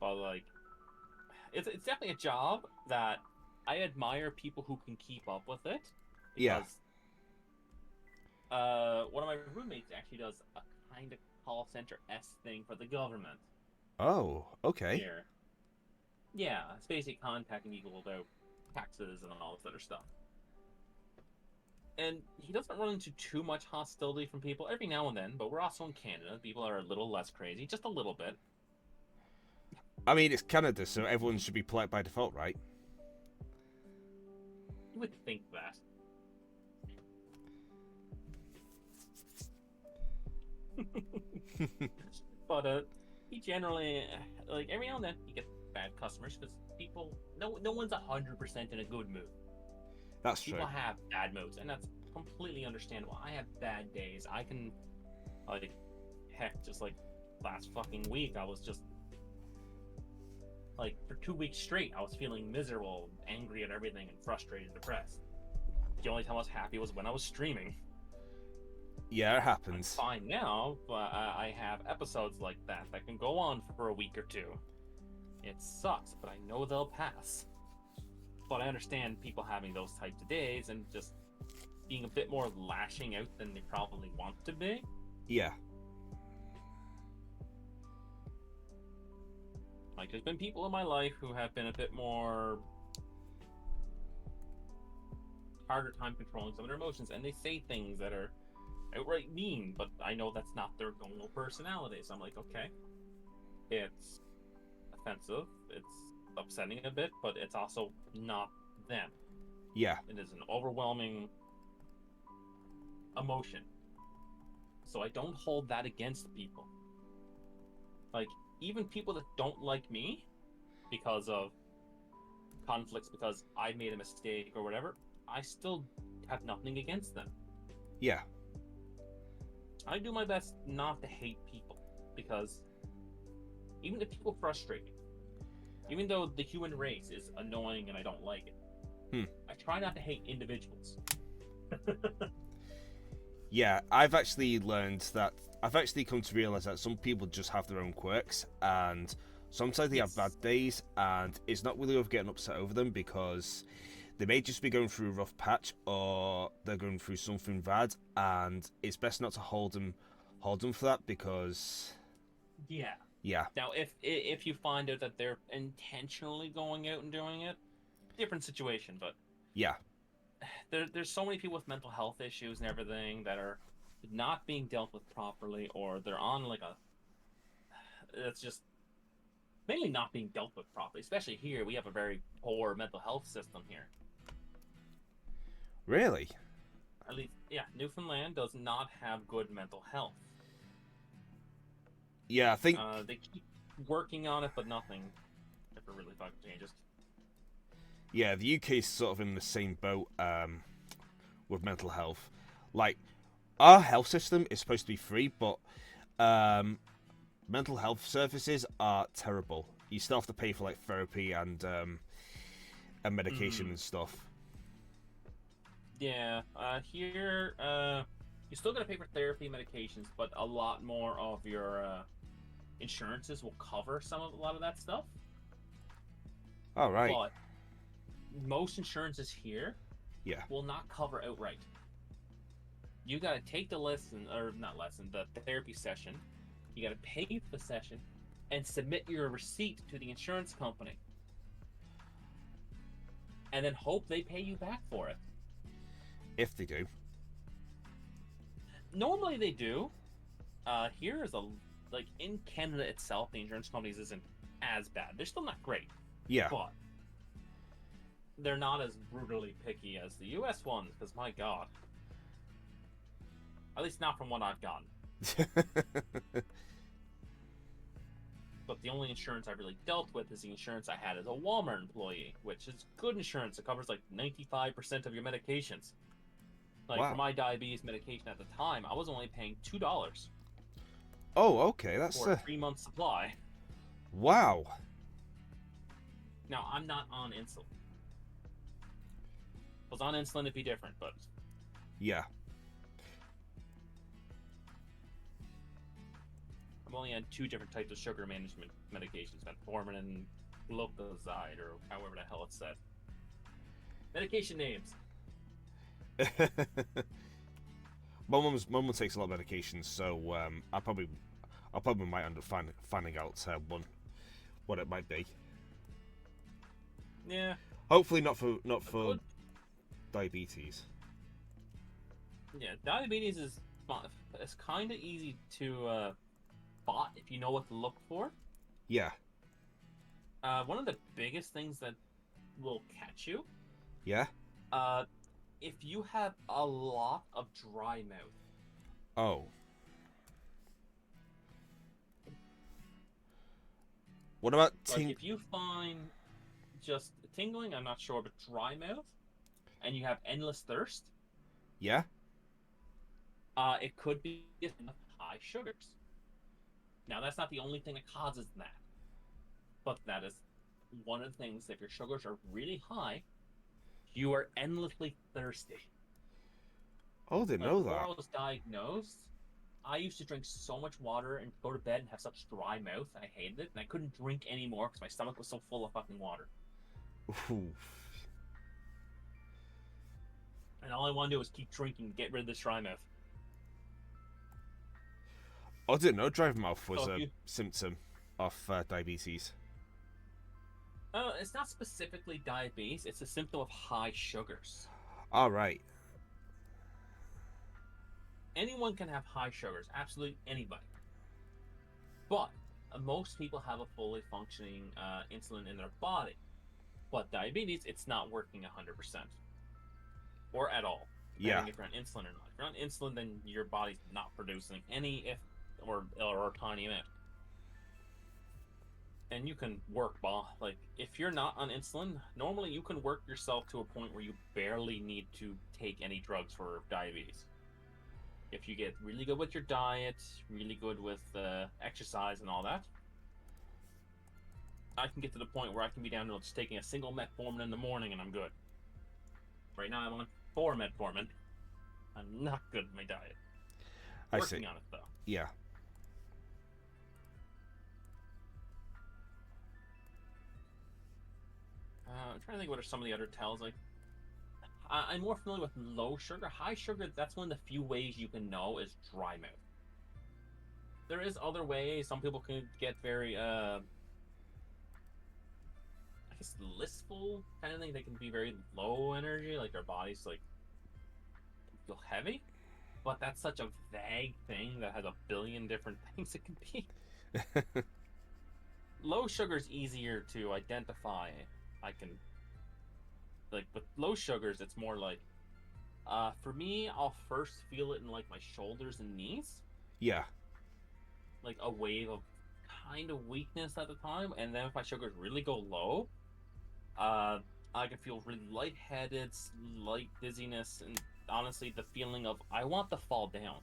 But like, it's definitely a job that I admire people who can keep up with it. Yeah. One of my roommates actually does a kind of call center-esque thing for the government. Oh, okay. Here. Yeah, it's basically contacting people about taxes and all this other stuff. And he doesn't run into too much hostility from people every now and then, but we're also in Canada. People are a little less crazy, just a little bit. I mean, it's Canada, so everyone should be polite by default, right? You would think that. But he generally, like, every now and then you get bad customers because people, no one's 100% in a good mood. That's true. People have bad moods, and that's completely understandable. I have bad days. I can, like, heck, just like last fucking week, I was just like, for 2 weeks straight, I was feeling miserable, angry at everything, and frustrated, depressed. The only time I was happy was when I was streaming. Yeah, it happens. I'm fine now, but I have episodes like that can go on for a week or two. It sucks, but I know they'll pass. But I understand people having those types of days and just being a bit more lashing out than they probably want to be. Yeah. Like, there's been people in my life who have been a bit more harder time controlling some of their emotions, and they say things that are outright mean, but I know that's not their normal personality. So I'm like, okay, it's offensive, it's upsetting a bit, but it's also not them. Yeah. It is an overwhelming emotion. So I don't hold that against people. Like, even people that don't like me because of conflicts, because I made a mistake or whatever, I still have nothing against them. Yeah. I do my best not to hate people, because even if people frustrate me, even though the human race is annoying and I don't like it, I try not to hate individuals. Yeah, I've actually come to realize that some people just have their own quirks, and sometimes they have bad days, and it's not really worth getting upset over them, because they may just be going through a rough patch, or they're going through something bad, and it's best not to hold them for that, because yeah. Now, if you find out that they're intentionally going out and doing it, different situation. But yeah, there's so many people with mental health issues and everything that are not being dealt with properly, or they're on like it's just mainly not being dealt with properly. Especially here, we have a very poor mental health system here. Really? At least, yeah, Newfoundland does not have good mental health. Yeah, I think they keep working on it, but nothing ever really fucking changes. Yeah, the UK is sort of in the same boat with mental health. Like, our health system is supposed to be free, but mental health services are terrible. You still have to pay for like therapy and medication and stuff. Yeah, here you still gotta pay for therapy, medications, but a lot more of your insurances will cover a lot of that stuff. All right. But most insurances here will not cover outright. You gotta take the the therapy session. You gotta pay for the session and submit your receipt to the insurance company. And then hope they pay you back for it. If they do. Normally they do. Here is like in Canada itself, the insurance companies isn't as bad. They're still not great. Yeah. But they're not as brutally picky as the US ones, because my god. At least not from what I've gotten. But the only insurance I really dealt with is the insurance I had as a Walmart employee, which is good insurance. It covers like 95% of your medications. Like, for my diabetes medication at the time, I was only paying $2. Oh, okay, that's for a 3-month supply. Wow. Now, I'm not on insulin. If I was on insulin, it'd be different, but yeah. I've only had 2 different types of sugar management medications, metformin and glucoside, or however the hell it's said. Medication names. My mum takes a lot of medications, so I probably might end up finding out what it might be. Yeah. Hopefully not for diabetes. Yeah, diabetes is it's kind of easy to spot if you know what to look for. Yeah. One of the biggest things that will catch you, Yeah. uh, if you have a lot of dry mouth. Oh. What about Like if you find just tingling, I'm not sure, but dry mouth, and you have endless thirst, Yeah. it could be high sugars. Now that's not the only thing that causes that, but that is one of the things. If your sugars are really high, you are endlessly thirsty. Oh, didn't Like know before I that. was diagnosed, I used to drink so much water and go to bed and have such dry mouth. I hated it, and I couldn't drink anymore because my stomach was so full of fucking water. Ooh. And all I want to do is keep drinking to get rid of this dry mouth. I didn't know dry mouth So was if a you, symptom of diabetes. it's not specifically diabetes; it's a symptom of high sugars. All right. Anyone can have high sugars, absolutely anybody. But most people have a fully functioning insulin in their body. But diabetes, it's not working 100% or at all, Yeah. depending if you're on insulin or not. If you're on insulin, then your body's not producing any if or a tiny amount. And you can work like if you're not on insulin, normally you can work yourself to a point where you barely need to take any drugs for diabetes. If you get really good with your diet, really good with exercise and all that, I can get to the point where I can be down to just taking a single metformin in the morning and I'm good. Right now I'm on 4 metformin. I'm not good with my diet. I see. Working on it though. Yeah. I'm trying to think what are some of the other tells. Like I'm more familiar with low sugar. High sugar, that's one of the few ways you can know is dry mouth. There is other ways. Some people can get very I guess listful kind of thing. They can be very low energy, like their body's like feel heavy. But that's such a vague thing that has a billion different things it can be. Low sugar is easier to identify. I can like with low sugars, it's more like for me, I'll first feel it in like my shoulders and knees, Yeah. like a wave of kind of weakness at the time, and then if my sugars really go low, uh, I can feel really lightheaded, light dizziness, and honestly, the feeling of I want to fall down.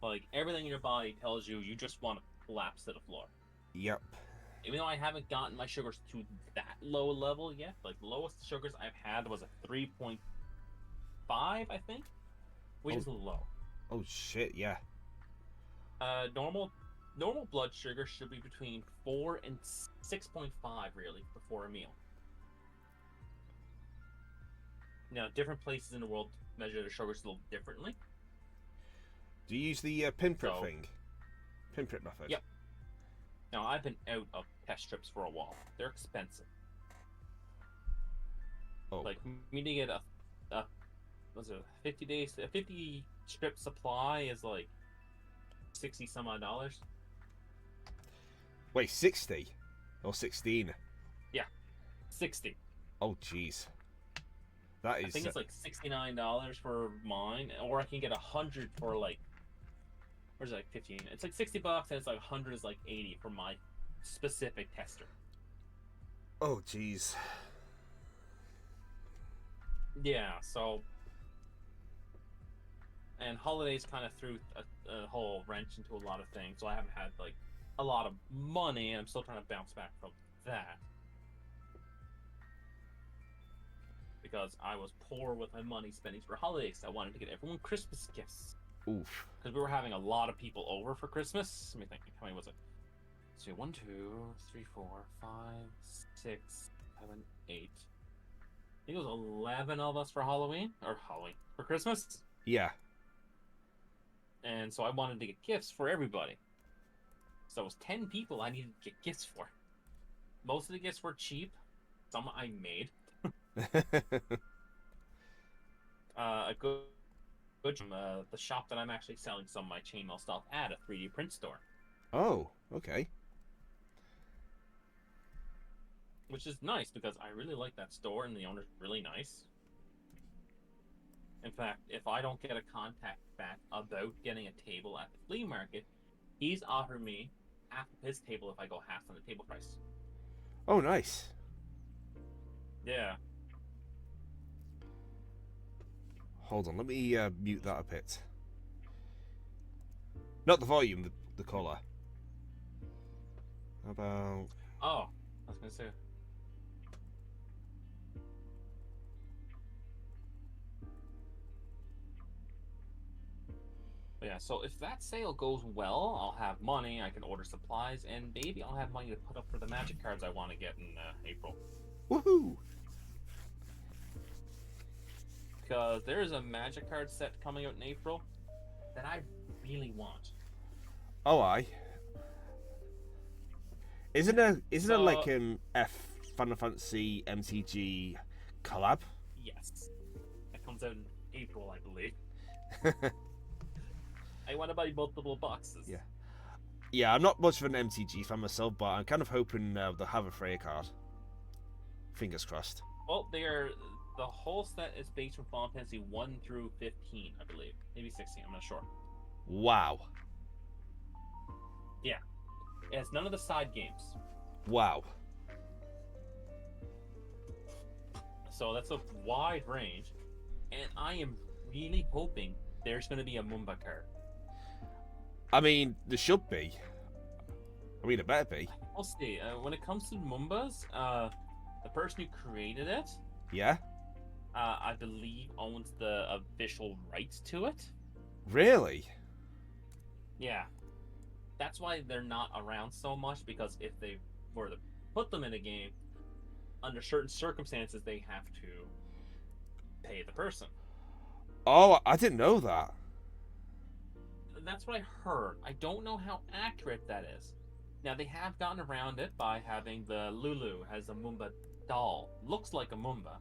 Like everything in your body tells you you just want to collapse to the floor. Yep. Even though I haven't gotten my sugars to that low level yet, like the lowest sugars I've had was a 3.5, I think, which is low. Oh shit. Yeah. Normal blood sugar should be between 4 and 6.5 really before a meal. Now, different places in the world measure their sugars a little differently. Do you use the pinprick So, thing? Pinprick method. yep. Now, I've been out of test strips for a while. They're expensive. Oh. Like me to get a was it 50 days? A 50 strip supply is like 60 some odd dollars. Wait, 60 or 16? Yeah, 60. Oh jeez. That is. I think it's like $69 for mine, or I can get 100 for like, or is it like 15? It's like $60, and it's like 100 is like 80 for my specific tester. Oh jeez. Yeah, so, and holidays kind of threw a whole wrench into a lot of things, so I haven't had like a lot of money, and I'm still trying to bounce back from that. Because I was poor with my money spending for holidays. I wanted to get everyone Christmas gifts. Oof. Because we were having a lot of people over for Christmas. Let me think. How many was it? So 1, 2, 3, 4, 5, 6, 7, 8. I think it was 11 of us for Halloween. Or Halloween. For Christmas. Yeah. And so I wanted to get gifts for everybody. So it was 10 people I needed to get gifts for. Most of the gifts were cheap. Some I made. a good the shop that I'm actually selling some of my chainmail stuff at, a 3D print store. Oh, okay. Which is nice because I really like that store and the owner's really nice. In fact, if I don't get a contact back about getting a table at the flea market, he's offered me half of his table if I go half on the table price. Oh, nice. Yeah. Hold on, let me mute that a bit. Not the volume, the colour. How about... Oh, I was gonna say. But yeah, so if that sale goes well, I'll have money, I can order supplies, and maybe I'll have money to put up for the magic cards I want to get in April. Woohoo! Because there's a magic card set coming out in April that I really want. Oh, aye. Isn't it like F Final Fantasy MTG collab? Yes. That comes out in April, I believe. I want to buy multiple boxes. Yeah. Yeah, I'm not much of an MTG fan myself, but I'm kind of hoping they'll have a Freya card. Fingers crossed. Well, the whole set is based from Final Fantasy 1 through 15, I believe. Maybe 16, I'm not sure. Wow. Yeah. It has none of the side games. Wow. So that's a wide range. And I am really hoping there's going to be a Mumba card. I mean, there should be. I mean, it better be. We'll see. When it comes to Mumbas, the person who created it, Yeah? I believe owns the official rights to it. Really? Yeah. That's why they're not around so much, because if they were to put them in a game, under certain circumstances, they have to pay the person. Oh, I didn't know that. That's what I heard. I don't know how accurate that is. Now, they have gotten around it by having the Lulu as a Moomba doll. Looks like a Moomba,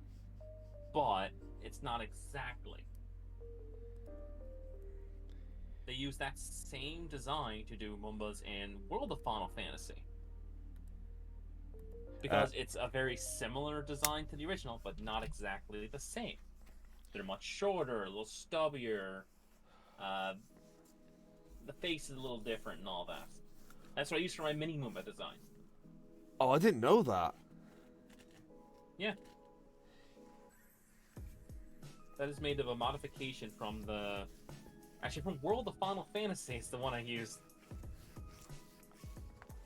but it's not exactly. They use that same design to do Moombas in World of Final Fantasy. Because it's a very similar design to the original, but not exactly the same. They're much shorter, a little stubbier. The face is a little different and all that. That's what I used for my mini Moomba design. Oh, I didn't know that. Yeah. That is made of a modification from the... Actually, from World of Final Fantasy is the one I used.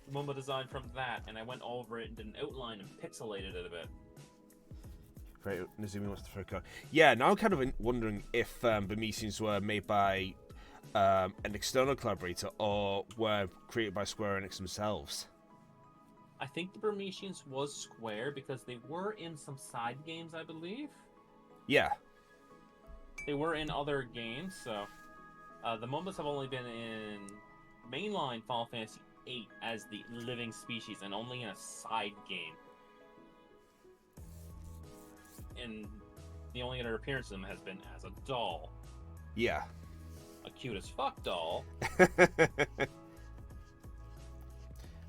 The Moomba design from that, and I went over it and did an outline and pixelated it a bit. Right, Nazumi wants to throw a card. Yeah, now I'm kind of wondering if Burmesians were made by an external collaborator or were created by Square Enix themselves. I think the Burmesians was Square because they were in some side games, I believe. Yeah. They were in other games, so... the Moombas have only been in mainline Final Fantasy VIII as the living species, and only in a side game. And the only other appearance of them has been as a doll. Yeah. A cute as fuck doll.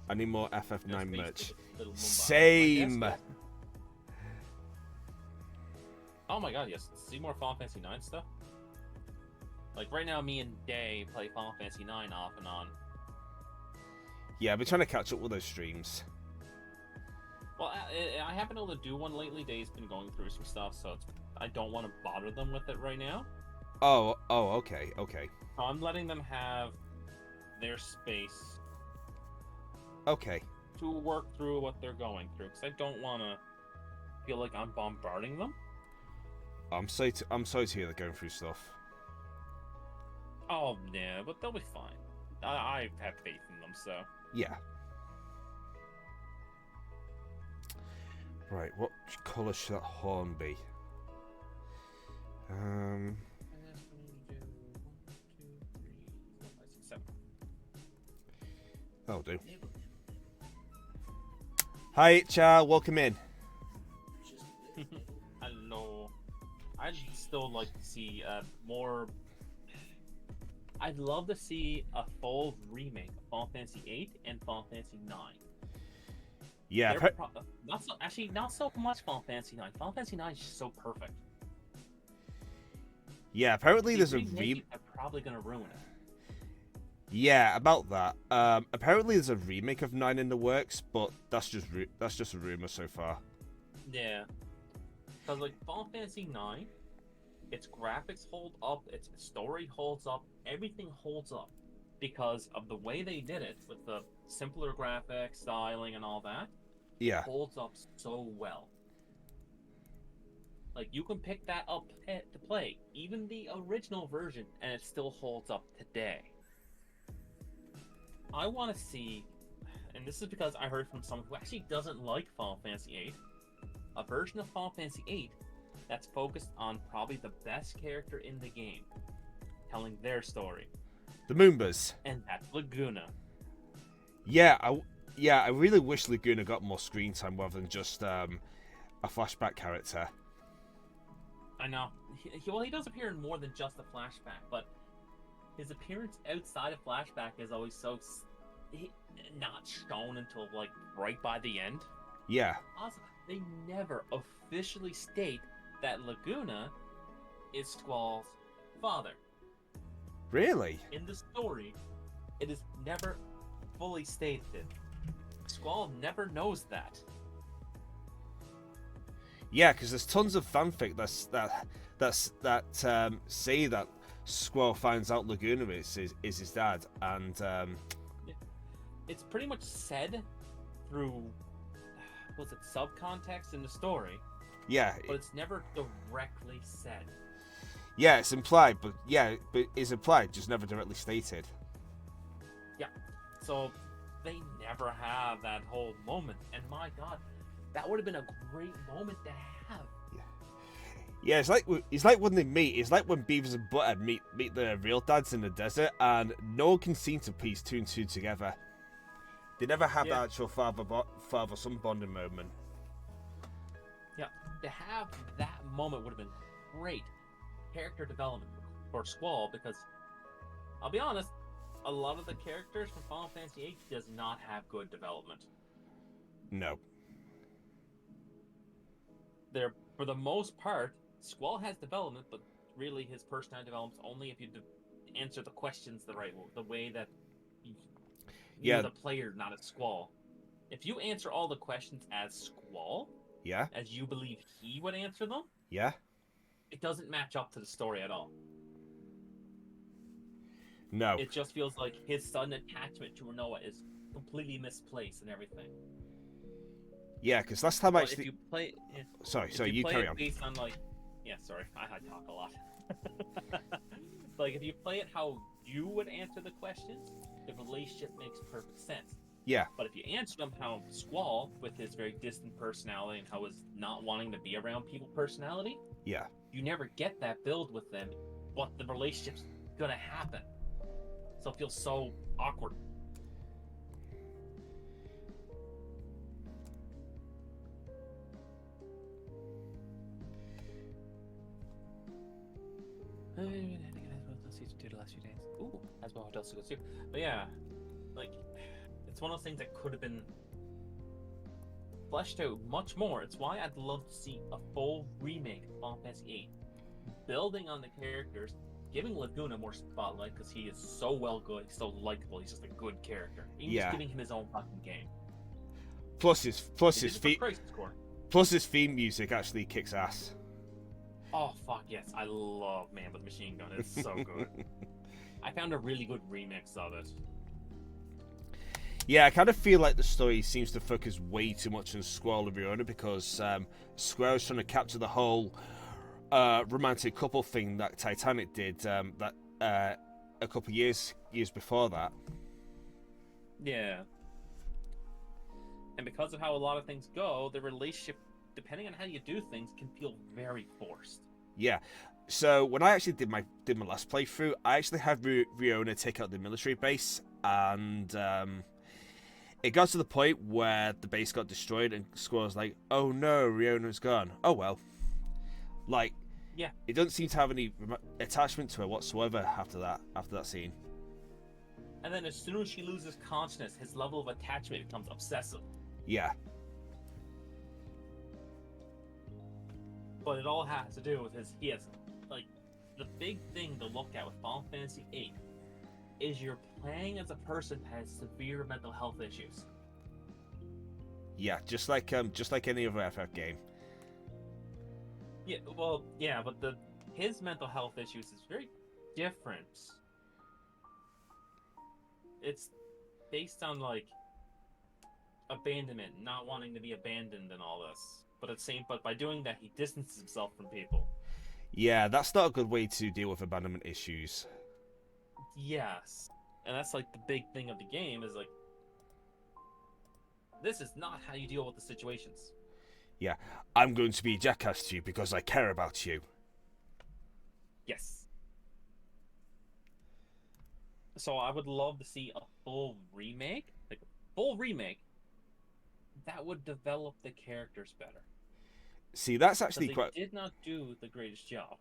I need more FF9 merch. Same! Same! Oh my god, yes. See more Final Fantasy IX stuff? Like, right now, me and Day play Final Fantasy IX off and on. Yeah, I've been trying to catch up with those streams. Well, I haven't been able to do one lately. Day's been going through some stuff, so I don't want to bother them with it right now. Oh, okay. So I'm letting them have their space. Okay. To work through what they're going through, because I don't want to feel like I'm bombarding them. I'm sorry to hear they're going through stuff. Oh, yeah, but they'll be fine. I have faith in them, so... Yeah. Right, what colour should that horn be? That'll do. Hi, Char, welcome in. Hello. I still still like to see more. I'd love to see a full remake of Final Fantasy VIII and Final Fantasy IX. Yeah, Not so much Final Fantasy IX. Final Fantasy IX is just so perfect. yeah. Apparently, there's a They're probably gonna ruin it. Yeah, about that. Apparently, there's a remake of 9 in the works, but that's just a rumor so far. Yeah, because like Final Fantasy IX, its graphics hold up, its story holds up, everything holds up because of the way they did it with the simpler graphics, styling, and all that. Yeah. It holds up so well. Like, you can pick that up to play, even the original version, and it still holds up today. I want to see, and this is because I heard from someone who actually doesn't like Final Fantasy VIII, a version of Final Fantasy VIII that's focused on probably the best character in the game, telling their story. The Moombas. And that's Laguna. Yeah, I really wish Laguna got more screen time rather than just a flashback character. I know. He does appear in more than just a flashback, but his appearance outside of flashback is always so not shown until like right by the end. Yeah. Also, they never officially state that Laguna is Squall's father. Really? In the story, it is never fully stated. Squall never knows that. Yeah, because there's tons of fanfic that say that Squall finds out Laguna is his dad, and it's pretty much said through subcontext in the story. Yeah, but it's never directly said. Yeah, it's implied, but it's implied, just never directly stated. Yeah, so they never have that whole moment, and my God, that would have been a great moment to have. Yeah, it's like when they meet. It's like when Beavis and Butthead meet their real dads in the desert, and no one can seem to piece 2 and 2 together. They never have the actual father-son bonding moment. Yeah, to have that moment would have been great character development for Squall, because I'll be honest, a lot of the characters from Final Fantasy VIII does not have good development. No. They're, for the most part, Squall has development, but really his personality develops only if you answer the questions the way that you're the player, not as Squall. If you answer all the questions as Squall, as you believe he would answer them, it doesn't match up to the story at all. No. It just feels like his sudden attachment to Rinoa is completely misplaced and everything. Yeah, because last time if you play, sorry, you carry on. Based on sorry, I talk a lot. Like, if you play it how you would answer the questions, the relationship makes perfect sense. Yeah. But if you answer them how Squall, with his very distant personality and how his not wanting to be around people personality, you never get that build with them, what the relationship's gonna happen. So it feels so awkward. The last few days. Ooh, as well Hotel Suicide too. But yeah, like, it's one of those things that could have been fleshed out much more. It's why I'd love to see a full remake of Final Fantasy VIII, building on the characters, giving Laguna more spotlight because he is so well good, he's so likable, he's just a good character. Even just giving him his own fucking game. Plus his theme music actually kicks ass. Oh fuck yes, I love Man with Machine Gun. It's so good. I found a really good remix of it. Yeah, I kind of feel like the story seems to focus way too much on Squall and Riona because Squall's trying to capture the whole romantic couple thing that Titanic did a couple years before that. Yeah. And because of how a lot of things go, the relationship, depending on how you do things, can feel very forced. Yeah. So when I actually did my last playthrough, I actually had Riona take out the military base, and it got to the point where the base got destroyed, and Squall's like, "Oh no, Riona's gone. Oh well." Like, Yeah. It doesn't seem to have any attachment to her whatsoever after that scene. And then as soon as she loses consciousness, his level of attachment becomes obsessive. Yeah. But it all has to do with he has, like, the big thing to look at with Final Fantasy VIII is you're playing as a person that has severe mental health issues. Yeah, just like any other FF game. Yeah, well, yeah, but his mental health issues is very different. It's based on, like, abandonment, not wanting to be abandoned and all this. But by doing that, he distances himself from people. Yeah, that's not a good way to deal with abandonment issues. Yes. And that's, like, the big thing of the game is, like, this is not how you deal with the situations. Yeah, I'm going to be a jackass to you because I care about you. Yes. So I would love to see a full remake, that would develop the characters better. See, that's actually They did not do the greatest job.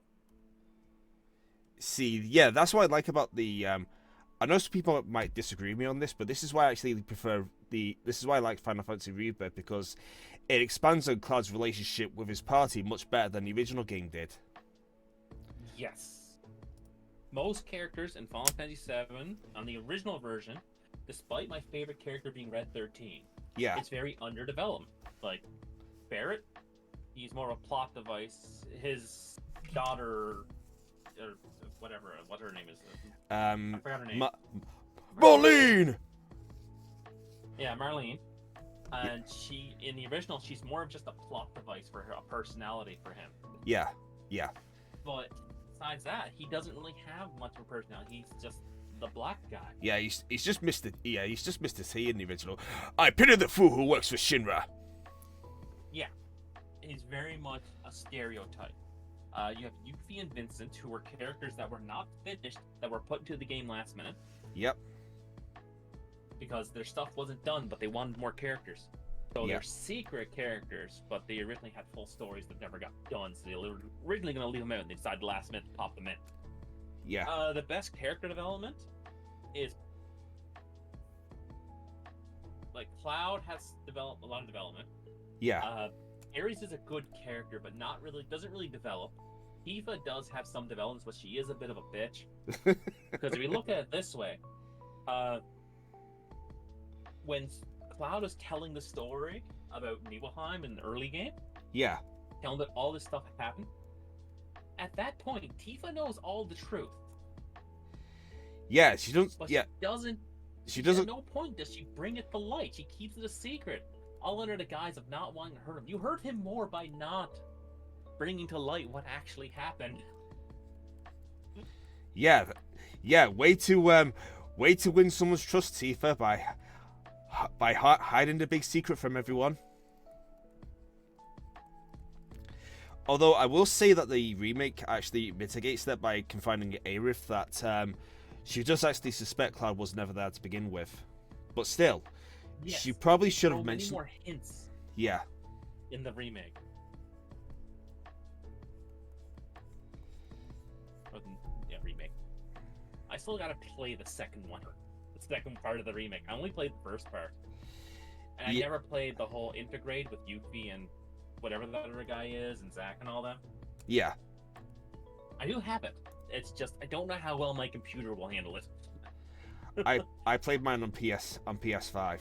See, yeah, that's what I like about the. I know some people might disagree with me on this, but this is why I actually prefer This is why I like Final Fantasy Rebirth, because it expands on Cloud's relationship with his party much better than the original game did. Yes. Most characters in Final Fantasy VII on the original version, despite my favorite character being Red 13, Yeah, it's very underdeveloped. Like Barrett, he's more of a plot device. His daughter, or whatever, what her name is. I forgot her name. Marlene. Yeah, Marlene. And she, in the original, she's more of just a plot device for her, a personality for him. Yeah, yeah. But besides that, he doesn't really have much of a personality. He's just the black guy. Yeah, he's just Mr. Yeah, he's just Mr. T in the original. I pity the fool who works for Shinra. Yeah, he's very much a stereotype. You have Yuffie and Vincent, who were characters that were not finished, that were put into the game last minute. Yep. Because their stuff wasn't done, but they wanted more characters. So they're secret characters, but they originally had full stories that never got done. So they were originally going to leave them out, and they decided last minute to pop them in. Yeah. The best character development is, like, Cloud has developed a lot of development. Yeah. Ares is a good character, but doesn't really develop. Tifa does have some developments, but she is a bit of a bitch. Because if you look at it this way, when Cloud is telling the story about Nibelheim in the early game, Yeah. telling that all this stuff happened, at that point, Tifa knows all the truth. Yeah, she doesn't. But Yeah. She doesn't. At no point does she bring it to light. She keeps it a secret, all under the guise of not wanting to hurt him. You hurt him more by not bringing to light what actually happened. Yeah. Yeah. Way to win someone's trust, Tifa, by hiding the big secret from everyone. Although I will say that the remake actually mitigates that by confining Aerith that she does actually suspect Cloud was never there to begin with. But still, Yes, she probably should have many mentioned. more hints Yeah. in the remake. Remake. I still gotta play the second one. The second part of the remake. I only played the first part. And I never played the whole integrate with Yuffie and whatever the other guy is, and Zack and all that. Yeah. I do have it. It's just I don't know how well my computer will handle it. I played mine on PS5.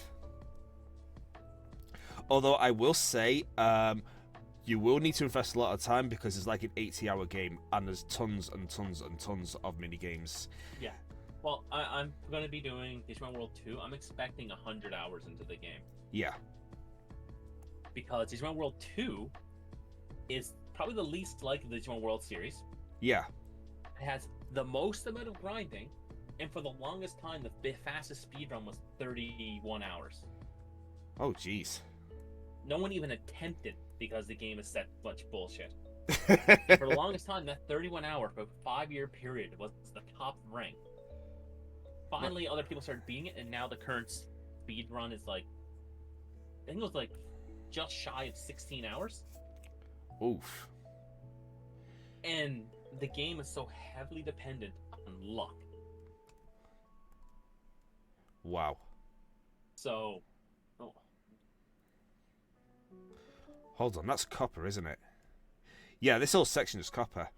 Although I will say, you will need to invest a lot of time because it's like an 80-hour game and there's tons and tons and tons of mini games. Yeah. Well, I'm going to be doing Digimon World 2. I'm expecting 100 hours into the game. Yeah. Because Digimon World 2 is probably the least like the Digimon World series. Yeah. It has the most amount of grinding, and for the longest time, the fastest speedrun was 31 hours. Oh, jeez. No one even attempted because the game is set much bullshit. For the longest time, that 31 hour for a 5-year period was the top rank. Finally, other people started beating it, and now the current speedrun is like, I think it was like just shy of 16 hours. Oof. And the game is so heavily dependent on luck. Wow. So, oh, Hold on, that's copper, isn't it? Yeah, this whole section is copper.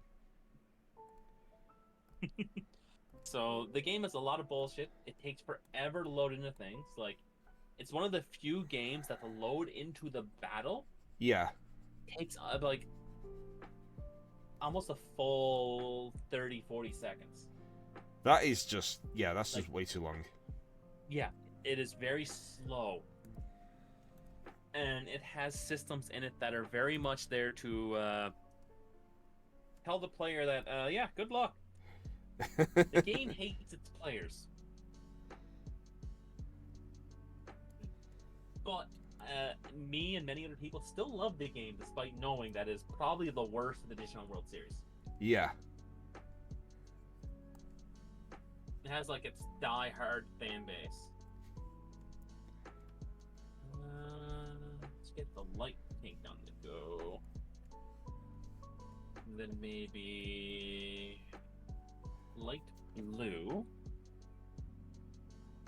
so the game is a lot of bullshit. It takes forever to load into things. Like, it's one of the few games that the load into the battle Yeah. takes like almost a full 30-40 seconds. That is just, yeah, that's just way too long. Yeah, it is very slow. And it has systems in it that are very much there to tell the player that, yeah, good luck. The game hates its players. But me and many other people still love the game despite knowing that it's probably the worst edition on World Series. Yeah. It has like its die-hard fan base. Let's get the light pink on the go. And then maybe light blue.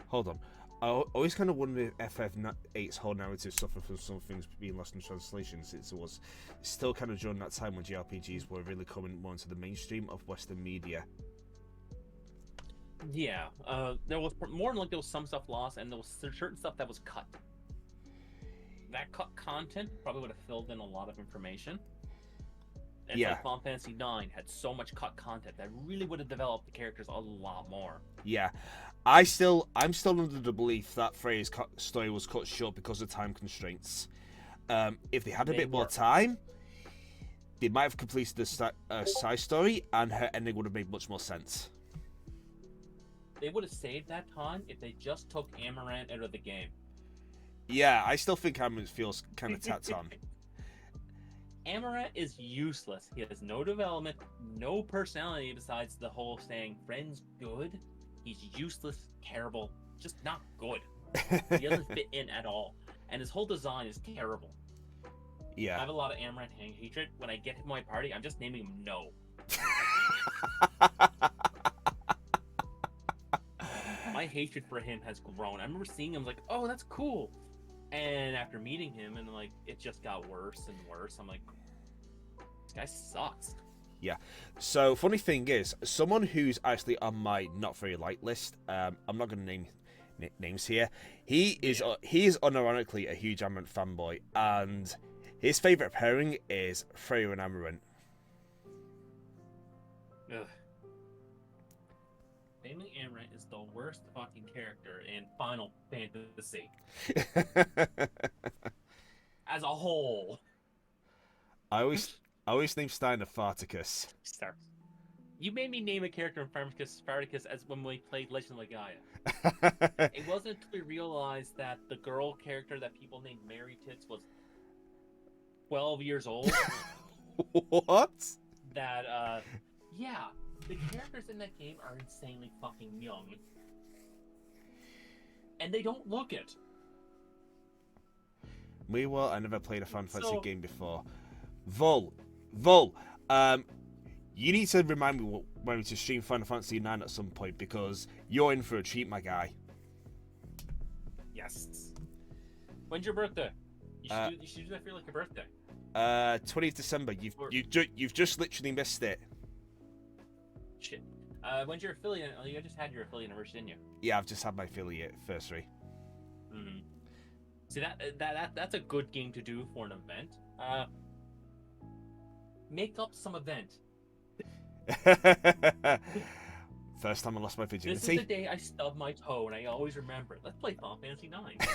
Hold on. I always kind of wondered if FF8's whole narrative suffered from some things being lost in translation, since it was still kind of during that time when JRPGs were really coming more into the mainstream of Western media. Yeah, there was more than like there was some stuff lost, and there was certain stuff that was cut. That cut content probably would have filled in a lot of information. And Yeah. like Final Fantasy IX had so much cut content that really would have developed the characters a lot more. Yeah. I'm still under the belief that Freya's story was cut short because of time constraints. If they had a bit more time, they might have completed the side story, and her ending would have made much more sense. They would have saved that time if they just took Amaranth out of the game. Yeah, I still think Amaranth feels kind of tacked on. Amaranth is useless. He has no development, no personality besides the whole saying, friends good. He's useless, terrible, just not good. He doesn't fit in at all. And his whole design is terrible. Yeah. I have a lot of Amaranth hatred. When I get him in my party, I'm just naming him No. My hatred for him has grown. I remember seeing him like, oh, that's cool. And after meeting him, and like it just got worse and worse. I'm like, this guy sucks. Yeah. So funny thing is, someone who's actually on my not very liked list. I'm not going to name names here. He is unironically a huge Amaranth fanboy, and his favorite pairing is Freya and Amaranth. Ugh. Naming Amaranth is the worst fucking character in Final Fantasy as a whole. I always name Steiner Farticus. Start. You made me name a character in Spartacus as when we played Legend of Legaia. It wasn't until we realized that the girl character that people named Mary Tits was 12 years old. What? That, yeah, the characters in that game are insanely fucking young. And they don't look it. Meanwhile, I never played a Final Fantasy game before. Vol, you need to remind me when to stream Final Fantasy IX at some point, because you're in for a treat, my guy. Yes. When's your birthday? You should do that for like your birthday. 20th December. You've just literally missed it. Shit. When's your affiliate? Oh, you just had your affiliate anniversary, didn't you? Yeah, I've just had my affiliate anniversary. Mm-hmm. See that's a good game to do for an event. Make up some event. First time I lost my virginity. This is the day I stubbed my toe, and I always remember it. Let's play Final Fantasy IX.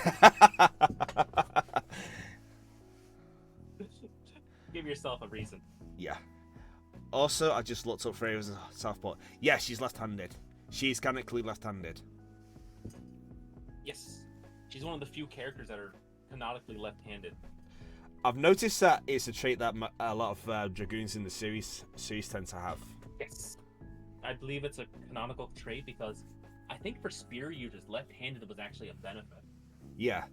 Give yourself a reason. Yeah. Also, I just looked up Freya's Southport. Yeah, she's left-handed. She's canonically left-handed. Yes. She's one of the few characters that are canonically left-handed. I've noticed that it's a trait that a lot of Dragoons in the series tend to have. Yes. I believe it's a canonical trait because I think for spear users, left-handed was actually a benefit. Yeah.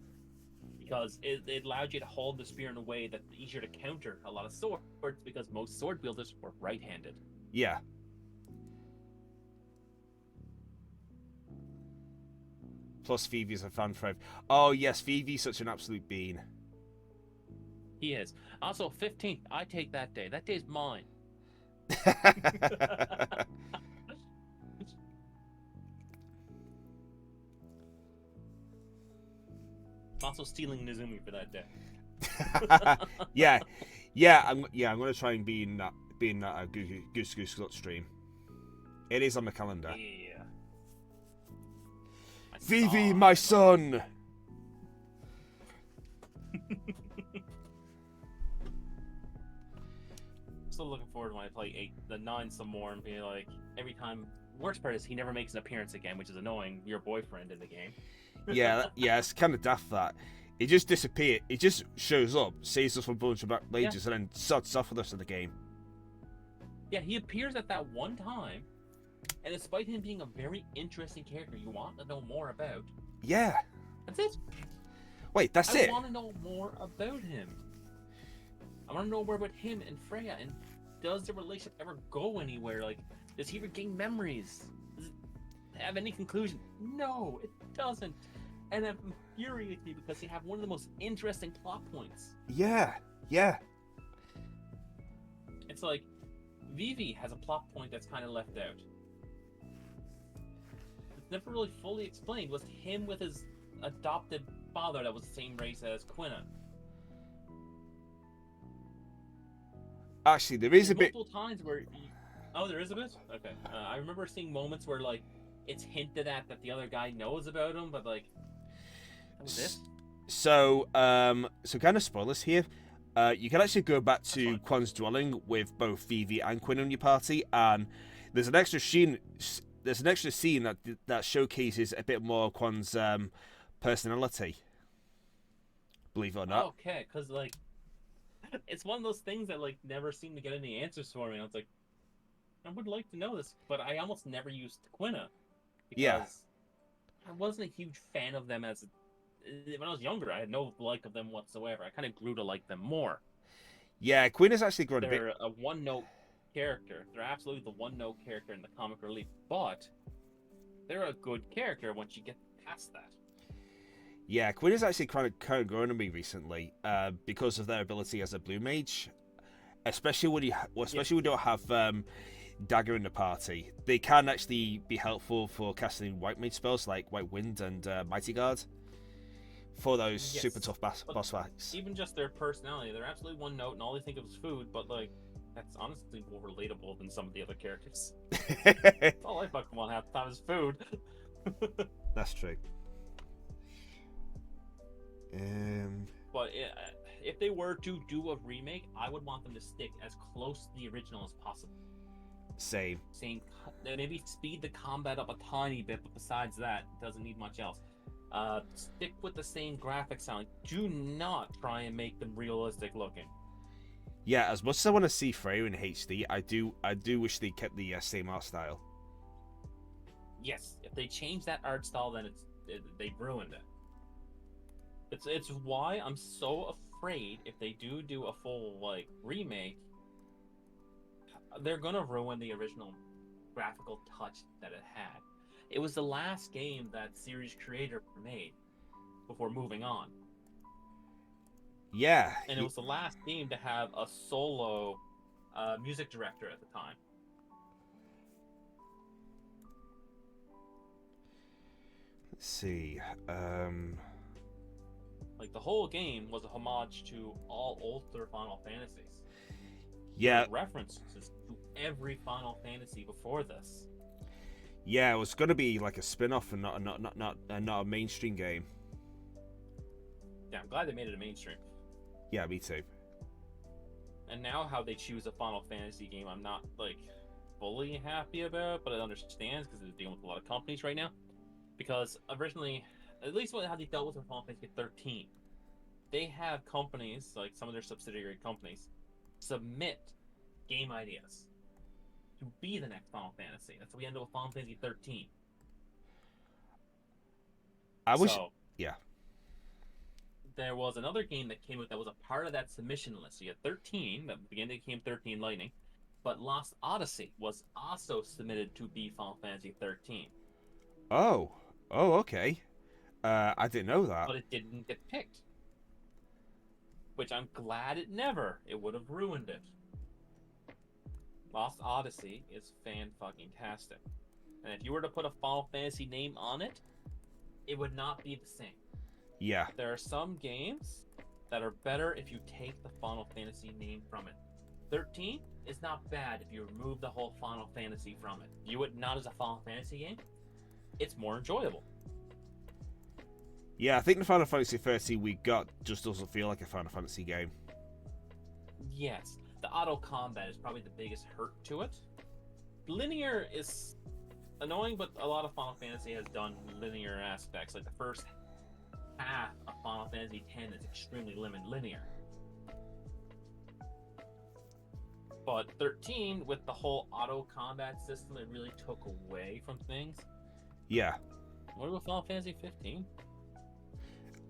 because it allowed you to hold the spear in a way that's easier to counter a lot of swords, because most sword wielders were right-handed. Yeah. Plus, Phoebe's a fan favorite. Oh yes, Phoebe's such an absolute bean. He is. Also, 15th, I take that day. That day's mine. I'm also stealing Nizumi for that day. yeah. I'm gonna try and be in that Goose Slut stream. It is on the calendar. Yeah. Vivi, my son. Still looking forward when I play 9 some more and be like, every time. Worst part is he never makes an appearance again, which is annoying. Your boyfriend in the game. Yeah, it's kind of daft that. It just disappears. It just shows up, saves us from a bunch of back pages, and then starts off with us in the game. Yeah, he appears at that one time, and despite him being a very interesting character you want to know more about. Yeah. That's it. Wait, that's it? I want to know more about him. I want to know more about him and Freya, and does the relationship ever go anywhere? Like, does he regain memories? Does it have any conclusion? No, it doesn't. And it infuriates me because they have one of the most interesting plot points. Yeah. It's like, Vivi has a plot point that's kind of left out. It's never really fully explained. Was him with his adopted father that was the same race as Quina? Actually, there is a bit. Multiple times where. Oh, there is a bit? Okay. I remember seeing moments where, like, it's hinted at that the other guy knows about him, but, like. What was this? So kind of spoilers here. You can actually go back to Quan's dwelling with both Vivi and Quinn on your party, and there's an extra scene. There's an extra scene that showcases a bit more of Quan's personality. Believe it or not. Okay, because like, it's one of those things that like never seem to get any answers for me. I was like, I would like to know this, but I almost never used Quina because I wasn't a huge fan of them as. When I was younger, I had no like of them whatsoever. I kind of grew to like them more. Yeah, Quinn has actually grown a bit. They're a one-note character. They're absolutely the one-note character in the comic relief, but they're a good character once you get past that. Yeah, Quinn has actually kind of grown on me recently because of their ability as a blue mage, especially when we don't have Dagger in the party. They can actually be helpful for casting white mage spells like White Wind and Mighty Guard. For those super tough boss fights. Even just their personality, they're absolutely one note and all they think of is food, but like, that's honestly more relatable than some of the other characters. All I fucking want half the time is food. That's true. But if they were to do a remake, I would want them to stick as close to the original as possible. Same. Maybe speed the combat up a tiny bit, but besides that, it doesn't need much else. Stick with the same graphic sound. Do not try and make them realistic looking. Yeah, as much as I want to see Freya in HD, I do wish they kept the same art style. Yes, if they change that art style, then they've ruined it. It's why I'm so afraid if they do a full like remake, they're gonna ruin the original graphical touch that it had. It was the last game that series creator made before moving on. Yeah. And it was the last game to have a solo music director at the time. Let's see. Like, the whole game was a homage to all older Final Fantasies. Yeah. References to every Final Fantasy before this. Yeah, it was going to be like a spin-off and not a mainstream game. Yeah, I'm glad they made it a mainstream. Yeah, me too. And now how they choose a Final Fantasy game, I'm not, like, fully happy about, but I understand because they're dealing with a lot of companies right now. Because originally, at least how they dealt with Final Fantasy 13, they have companies, like some of their subsidiary companies, submit game ideas to be the next Final Fantasy. That's how we end up with Final Fantasy 13. there was another game that came out that was a part of that submission list. So you had 13, the beginning came 13 Lightning, but Lost Odyssey was also submitted to be Final Fantasy 13. Oh, okay. I didn't know that. But it didn't get picked. Which I'm glad it never. It would have ruined it. Lost Odyssey is fan-fucking-tastic. And if you were to put a Final Fantasy name on it, it would not be the same. Yeah. There are some games that are better if you take the Final Fantasy name from it. 13 is not bad if you remove the whole Final Fantasy from it. View it not as a Final Fantasy game, it's more enjoyable. Yeah, I think the Final Fantasy 13 we got just doesn't feel like a Final Fantasy game. Yes, the auto combat is probably the biggest hurt to it. Linear is annoying, but a lot of Final Fantasy has done linear aspects. Like the first half of Final Fantasy X is extremely linear. But 13, with the whole auto combat system, it really took away from things. Yeah. What about Final Fantasy 15?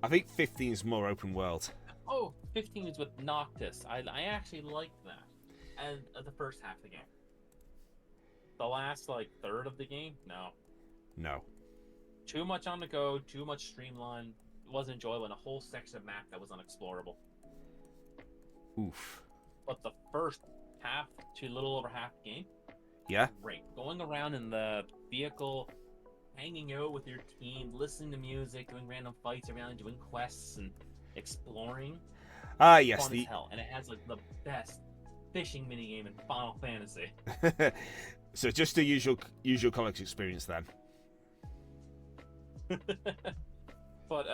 I think 15 is more open world. Oh, 15 is with Noctis. I actually liked that. And the first half of the game. The last, third of the game? No. No. Too much on the go, too much streamline. It wasn't enjoyable, and a whole section of map that was unexplorable. Oof. But the first half to a little over half the game, yeah, great. Going around in the vehicle, hanging out with your team, listening to music, doing random fights around, doing quests, and exploring. Yes, fun as hell, and it has the best fishing minigame in Final Fantasy. So just the usual comics experience then. But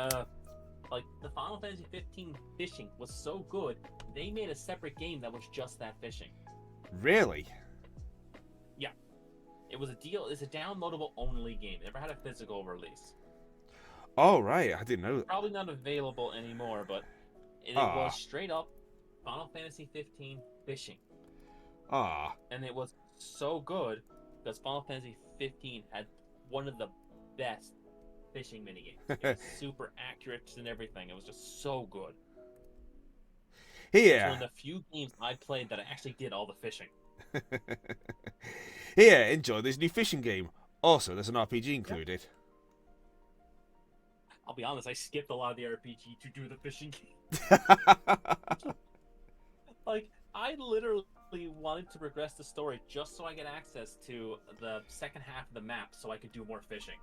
the Final Fantasy 15 fishing was so good, they made a separate game that was just that fishing. Really? Yeah. It was a deal. It's a downloadable only game. It never had a physical release. Oh, right. I didn't know that. Probably not available anymore, but it was straight up Final Fantasy 15 fishing. And it was so good because Final Fantasy 15 had one of the best fishing minigames. It was super accurate and everything. It was just so good. Yeah. It's one of the few games I played that I actually did all the fishing. Here, enjoy this new fishing game. Also, there's an RPG included. Yep. I'll be honest, I skipped a lot of the RPG to do the fishing game. I literally wanted to progress the story just so I get access to the second half of the map so I could do more fishing.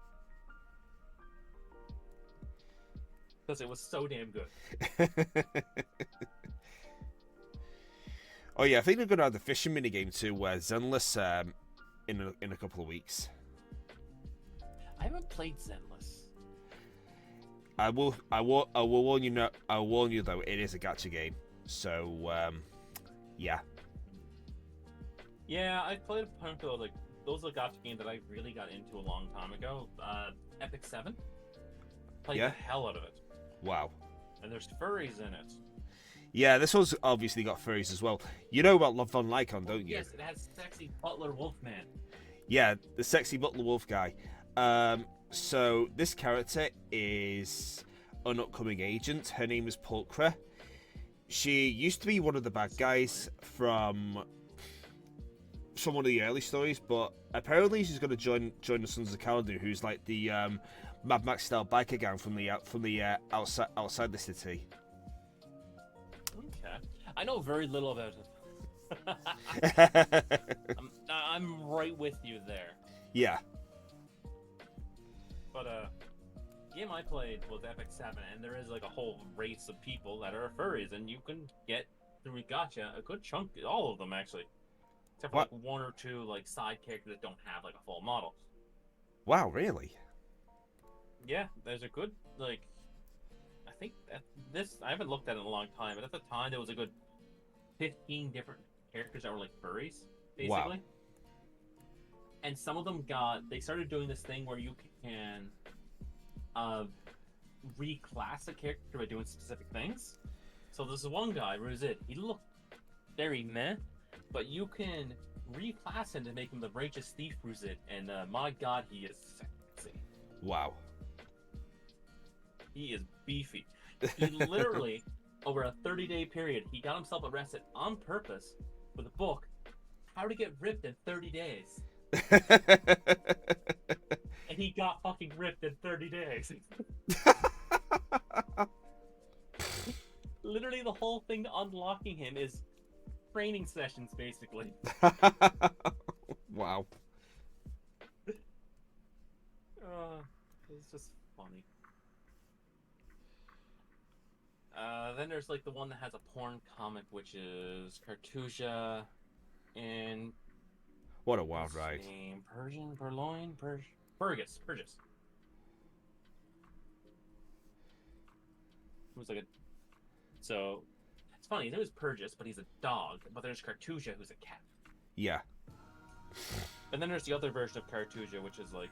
Because it was so damn good. Oh yeah, I think they're going to have the fishing minigame to Zenless in a couple of weeks. I haven't played Zenless. I will warn you. I'll warn you though. It is a gacha game, so yeah. Yeah, I played a bunch of those are gacha games that I really got into a long time ago. Epic 7. Played the hell out of it. Wow. And there's furries in it. Yeah, this one's obviously got furries as well. You know about Von Lycon, don't you? Yes, it has sexy butler wolfman. Yeah, the sexy butler wolf guy. So this character is an upcoming agent. Her name is Pulchra. She used to be one of the bad guys from one of the early stories, but apparently she's going to join the Sons of Kaladin, who's like the Mad Max style biker gang from the outside the city. Okay, I know very little about it. I'm right with you there. Yeah. But game I played was Epic 7, and there is a whole race of people that are furries, and you can get through gacha a good chunk, all of them actually, except for one or two side characters that don't have a full model. Wow, really? Yeah, there's a good I think that I haven't looked at it in a long time, but at the time there was a good 15 different characters that were furries, basically. Wow. And some of them they started doing this thing where you can reclass a character by doing specific things. So there's one guy, Ruzid. He looked very meh, but you can reclass him to make him the righteous thief Ruzid, and my god, he is sexy. Wow. He is beefy. He literally, over a 30-day period, he got himself arrested on purpose with a book, How to Get Ripped in 30 Days. And he got fucking ripped in 30 days. Literally, the whole thing to unlocking him is training sessions, basically. Wow. It's just funny. Then there's like the one that has a porn comic, which is Cartusia and What a wild ride. Persian, Purloin, Burgess. Who's like a... So, it's funny, there was Purgis, but he's a dog, but there's Cartusia, who's a cat. Yeah. And then there's the other version of Cartusia, which is like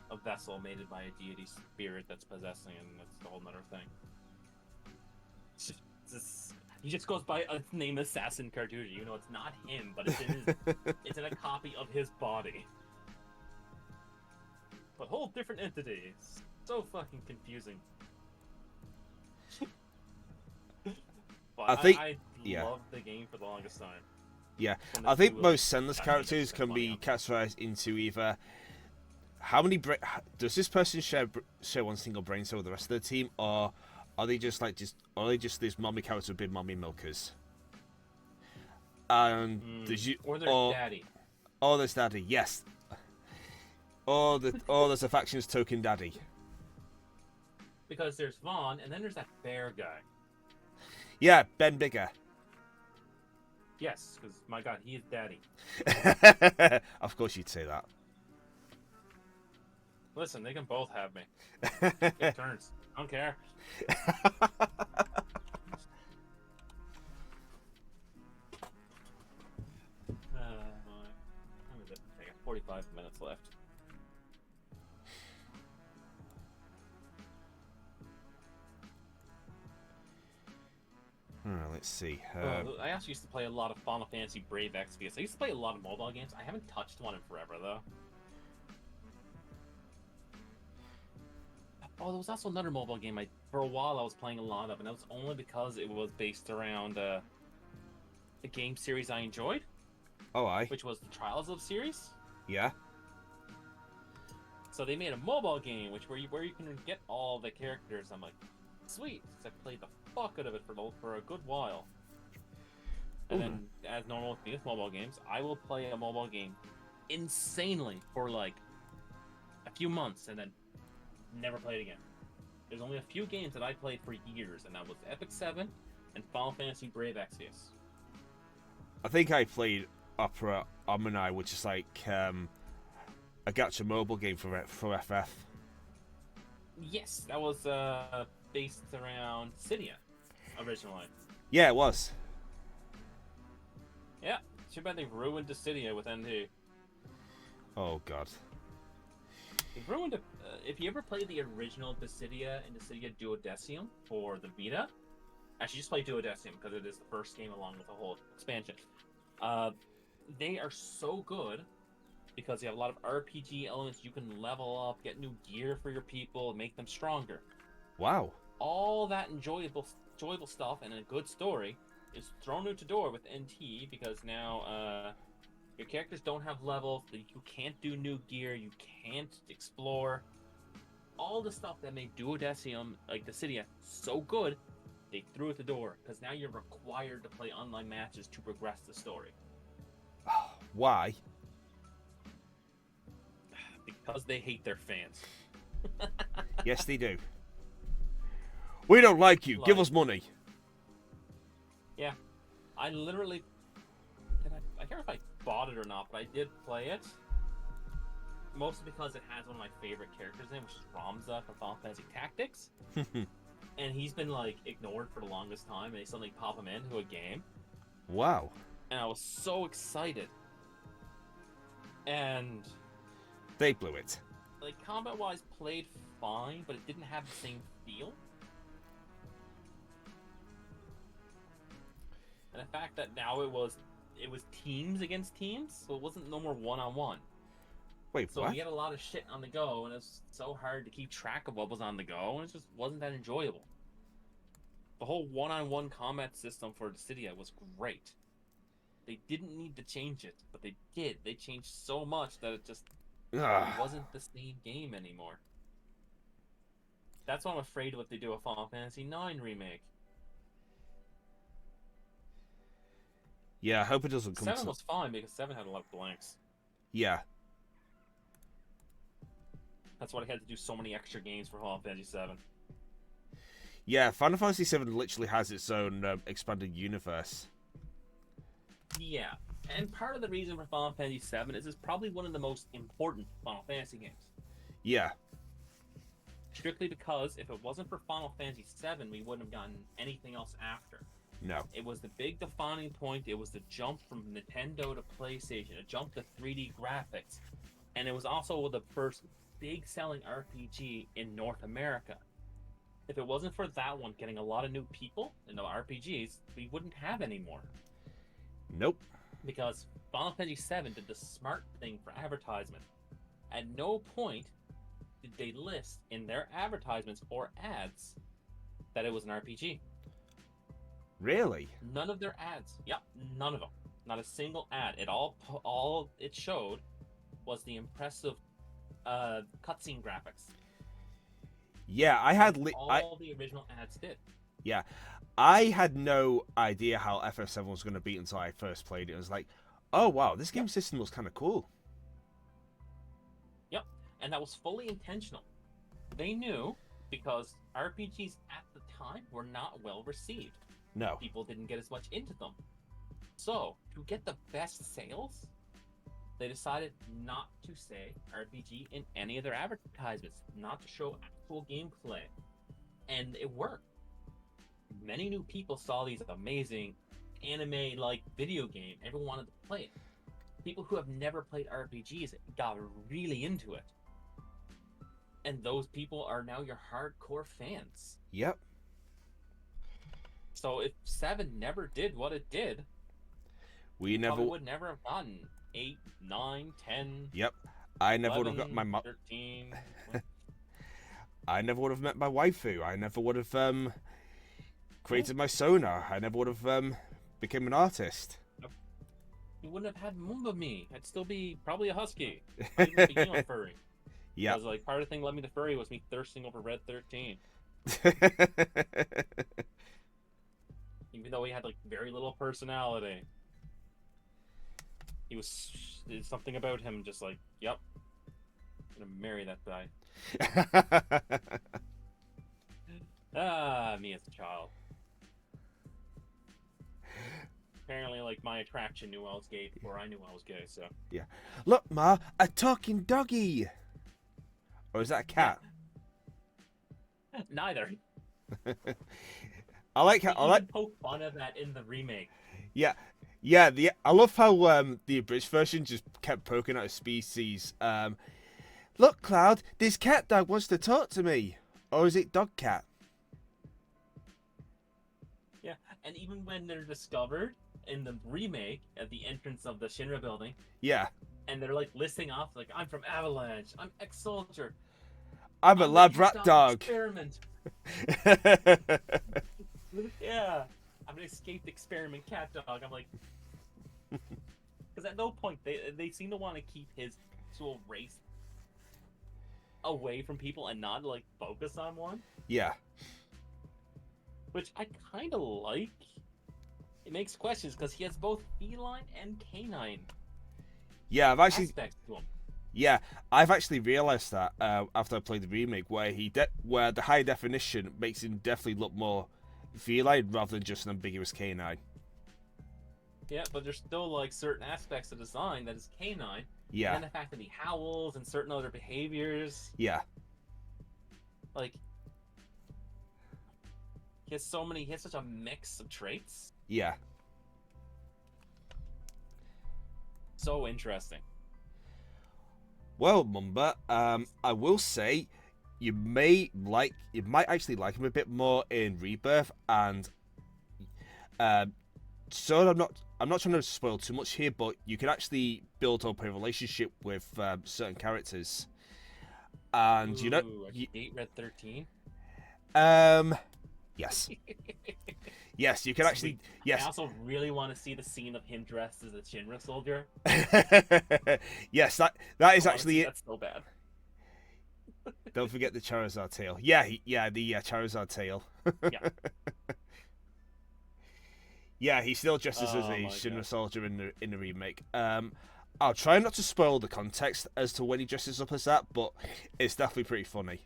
a vessel made by a deity spirit that's possessing, and that's a whole nother thing. He just goes by a name Assassin Cartusia. You know, it's not him, but it's in his, it's in a copy of his body. But whole different entity. It's so fucking confusing. But I think I loved the game for the longest time. Yeah, I think most Zenless characters can be categorized into either how many does this person share one single brain cell with the rest of the team, or are they just these mommy characters with big mommy milkers? And or there's daddy. Oh, there's daddy. Yes. Or there's a faction's token daddy. Because there's Vaughn, and then there's that bear guy. Yeah, Ben Bigger. Yes, because, my god, he is daddy. Of course you'd say that. Listen, they can both have me. Take turns. I don't care. How is it? I got 45 minutes left. Let's see. I actually used to play a lot of Final Fantasy Brave Exvius. I used to play a lot of mobile games. I haven't touched one in forever, though. Oh, there was also another mobile game for a while I was playing a lot of, and that was only because it was based around a game series I enjoyed. Oh, aye. Which was the Trials of series. Yeah. So they made a mobile game, where you can get all the characters. I'm like, sweet, because I played the fuck out of it for a good while. And then, as normal with me with mobile games, I will play a mobile game insanely for like a few months, and then never play it again. There's only a few games that I played for years, and that was Epic 7 and Final Fantasy Brave Exvius. I think I played Opera Omni, which is like a gacha mobile game for FF. Yes, that was based around Cydia originally. Yeah, it was. Yeah, too bad they ruined Dissidia with NT. Oh god. They ruined it. If you ever played the original Dissidia and Dissidia Duodecium for the Vita, actually just play Duodecium because it is the first game along with the whole expansion. They are so good because you have a lot of RPG elements. You can level up, get new gear for your people, and make them stronger. Wow. All that enjoyable stuff and a good story is thrown out the door with NT because now your characters don't have levels, you can't do new gear, you can't explore. All the stuff that made Duodecium, like Dissidia, so good, they threw it the door because now you're required to play online matches to progress the story. Why? Because they hate their fans. Yes, they do. We don't like you. Give us money. Yeah. I literally... I can't remember if I bought it or not, but I did play it. Mostly because it has one of my favorite characters in it, which is Ramza from Final Fantasy Tactics. And he's been, like, ignored for the longest time, and they suddenly pop him into a game. Wow. And I was so excited. And... they blew it. Like, combat-wise, played fine, but it didn't have the same feel. And the fact that now it was teams against teams, so it wasn't no more one-on-one. Wait, so what? we had a lot of shit on the go, and it's so hard to keep track of what was on the go, and it just wasn't that enjoyable. The whole one-on-one combat system for Dissidia was great. They didn't need to change it, but they did. They changed so much that it just Ugh. wasn't the same game anymore. That's what I'm afraid of what they do with Final Fantasy IX Remake. Yeah, I hope it doesn't come 7 to... was fine because 7 had a lot of blanks. Yeah. That's why I had to do so many extra games for Final Fantasy 7. Yeah, Final Fantasy VII literally has its own expanded universe. Yeah, and part of the reason for Final Fantasy 7 is it's probably one of the most important Final Fantasy games. Yeah. Strictly because if it wasn't for Final Fantasy 7, we wouldn't have gotten anything else after. No. It was the big defining point. It was the jump from Nintendo to PlayStation. A jump to 3D graphics. And it was also the first big selling RPG in North America. If it wasn't for that one getting a lot of new people into RPGs, we wouldn't have any more. Nope. Because Final Fantasy 7 did the smart thing for advertisement. At no point did they list in their advertisements or ads that it was an RPG. Really? None of their ads. Yep, none of them. Not a single ad. All it showed was the impressive cutscene graphics. Yeah, I had... all the original ads did. Yeah. I had no idea how FF7 was going to be until I first played it. It was like, oh, wow, this game system looks kind of cool. Yep, and that was fully intentional. They knew because RPGs at the time were not well received. No. People didn't get as much into them. So, to get the best sales, they decided not to say RPG in any of their advertisements, not to show actual gameplay. And it worked. Many new people saw these amazing anime-like video game. Everyone wanted to play it. People who have never played RPGs got really into it. And those people are now your hardcore fans. Yep. So if 7 never did what it did, we never would never have gotten 8, 9, 10. Yep. I never 11, would have got my 13. I never would have met my waifu. I never would have created my sonar. I never would have become an artist. You wouldn't have had Mumbami. I'd still be probably a husky. I'd even be a furry. Yeah. Because like part of the thing led me to furry was me thirsting over Red 13. Even though he had like very little personality. There's something about him just like, yep, I'm gonna marry that guy. Me as a child. Apparently, like, my attraction knew I was gay before I knew I was gay, so. Yeah. Look, Ma, a talking doggy. Or is that a cat? Neither. I like how I like poke fun of that in the remake. Yeah. Yeah, I love how the British version just kept poking at a species. Look, Cloud, this cat dog wants to talk to me. Or is it dog cat? Yeah, and even when they're discovered in the remake at the entrance of the Shinra building. Yeah. And they're like listing off like, I'm from Avalanche, I'm ex-soldier. I'm a lab rat dog. Experiment. Yeah. I'm an escaped experiment cat dog. I'm like, because at no point they seem to want to keep his actual race away from people and not like focus on one. Yeah. Which I kind of like. It makes questions because he has both feline and canine. Yeah, I've actually. Aspects to him. Yeah, I've actually realised that after I played the remake, where where the high definition makes him definitely look more feline rather than just an ambiguous canine. Yeah, but there's still like certain aspects of design that is canine. Yeah. And the fact that he howls and certain other behaviors. Yeah. Like he has such a mix of traits. Yeah. So interesting. Well, Mumba, I will say you might actually like him a bit more in Rebirth, and so I'm not trying to spoil too much here, but you can actually build up a relationship with certain characters, and Ooh, you know, I can date Red 13. Yes. Yes, you can actually. I Yes. also really want to see the scene of him dressed as a Shinra soldier. Yes, that is I wanna actually see it. that so bad. Don't forget the Charizard tail. Yeah, the Charizard tail. Yeah. Yeah, he still dresses as a Oh my Shinra god. soldier in the remake. I'll try not to spoil the context as to when he dresses up as that, but it's definitely pretty funny.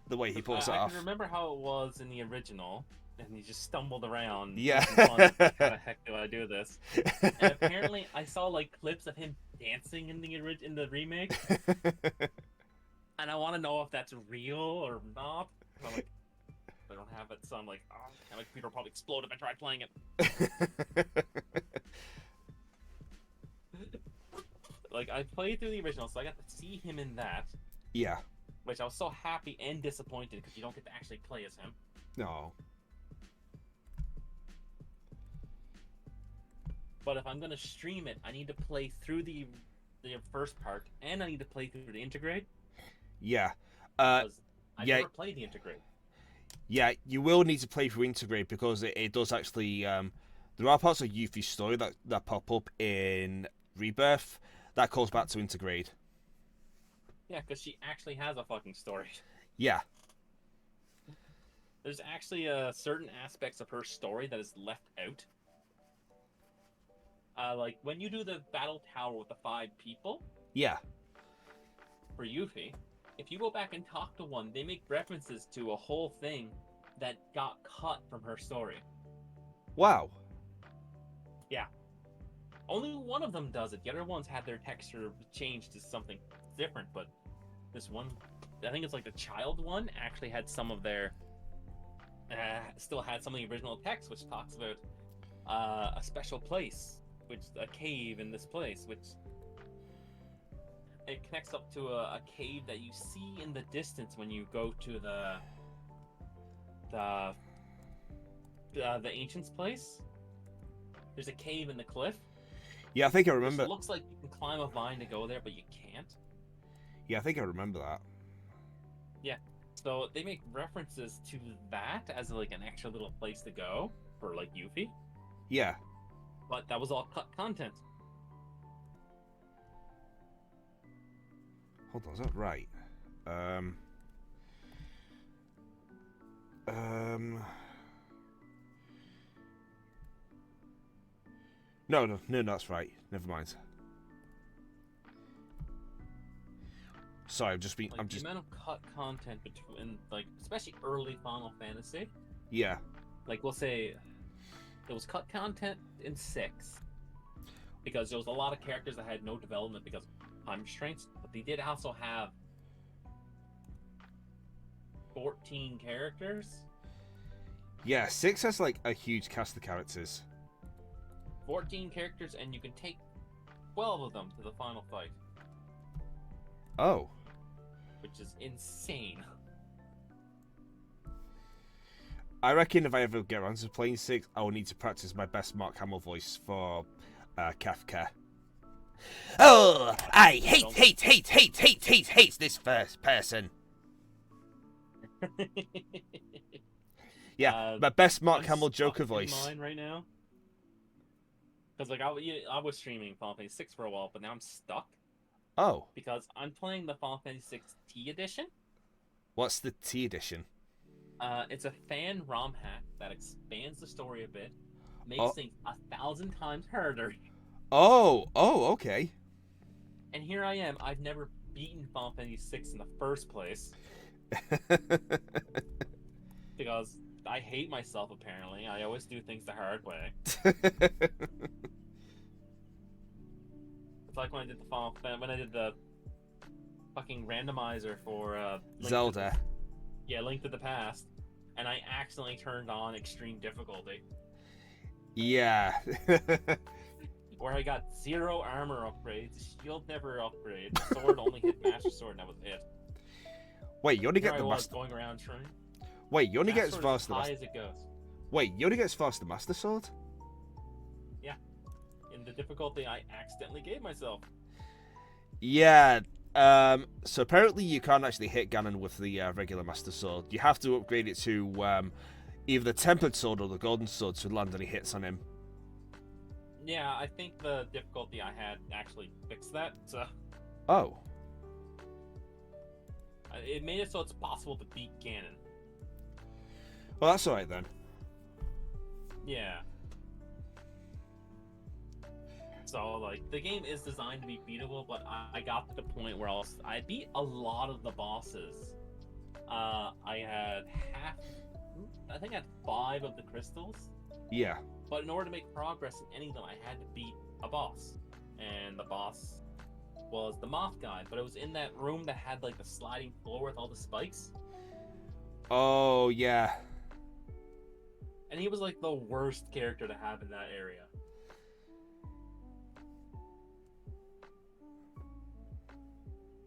The way he pulls it I off. can remember how it was in the original, and he just stumbled around Yeah. making fun of like, how the heck do I do this? And apparently, I saw like clips of him dancing in the remake, and I want to know if that's real or not. I'm like, I don't have it, so I'm like, oh, my computer will probably explode if I try playing it. Like, I played through the original, so I got to see him in that, Yeah. which I was so happy and disappointed because you don't get to actually play as him. No. But if I'm gonna stream it, I need to play through the first part, and I need to play through the integrate. Yeah. Because I yeah. never played the integrate. Yeah, you will need to play through integrate because it does actually. There are parts of Yuffie's story that pop up in Rebirth that calls back to integrate. Yeah, because she actually has a fucking story. Yeah. There's actually certain aspects of her story that is left out. Like when you do the battle tower with the 5 people. Yeah. For Yuffie, if you go back and talk to one, they make references to a whole thing that got cut from her story. Wow. Yeah. Only one of them does it. The other ones had their texture changed to something different, but this one, I think it's like the child one, actually had some of their... still had some of the original text, which talks about a special place, which a cave in this place, which... It connects up to a cave that you see in the distance when you go to the Ancient's place. There's a cave in the cliff. Yeah, I think I remember. It looks like you can climb a vine to go there, but you can't. Yeah, I think I remember that. Yeah. So they make references to that as like an extra little place to go for like Yuffie. Yeah. But that was all cut content. Hold on, is that right? No, that's right. Never mind. Sorry, Like, the amount of cut content between, like, especially early Final Fantasy. Yeah. Like, we'll say there was cut content in 6 because there was a lot of characters that had no development because of time restraints, but they did also have 14 characters. Yeah, 6 has like a huge cast of characters. 14 characters, and you can take 12 of them to the final fight. Oh. Which is insane. I reckon if I ever get around to playing 6, I will need to practice my best Mark Hamill voice for Kafka. Oh, I hate this first person. Yeah, my best Mark Hamill Joker voice. Mine right now. Because like I was streaming Final Fantasy 6 for a while, but now I'm stuck. Oh. Because I'm playing the Final Fantasy 6 T edition. What's the T edition? It's a fan ROM hack that expands the story a bit, makes things 1,000 times harder. Oh, okay. And here I am. I've never beaten Final Fantasy 6 in the first place. Because I hate myself, apparently. I always do things the hard way. It's like when I did the fucking randomizer for Zelda. Link to the Past, and I accidentally turned on extreme difficulty. Yeah. Where I got 0 armor upgrades, shield never upgrade, sword only hit Master Sword, and that was it. Wait, you only get the Master... going around trying. Wait, you only get as far as the high as it goes. Wait, you only get as far as the Master Sword? Yeah. In the difficulty I accidentally gave myself. Yeah, So apparently you can't actually hit Ganon with the regular Master Sword. You have to upgrade it to either the Tempered Sword or the Golden Sword to land any hits on him. Yeah, I think the difficulty I had actually fixed that. So Oh. it made it so it's possible to beat Ganon. Well, that's alright then. Yeah. So, like, the game is designed to be beatable, but I got to the point where I beat a lot of the bosses. I think I had 5 of the crystals. Yeah. But in order to make progress in any of them, I had to beat a boss. And the boss was the moth guy, but it was in that room that had, like, the sliding floor with all the spikes. Oh, yeah. And he was, like, the worst character to have in that area.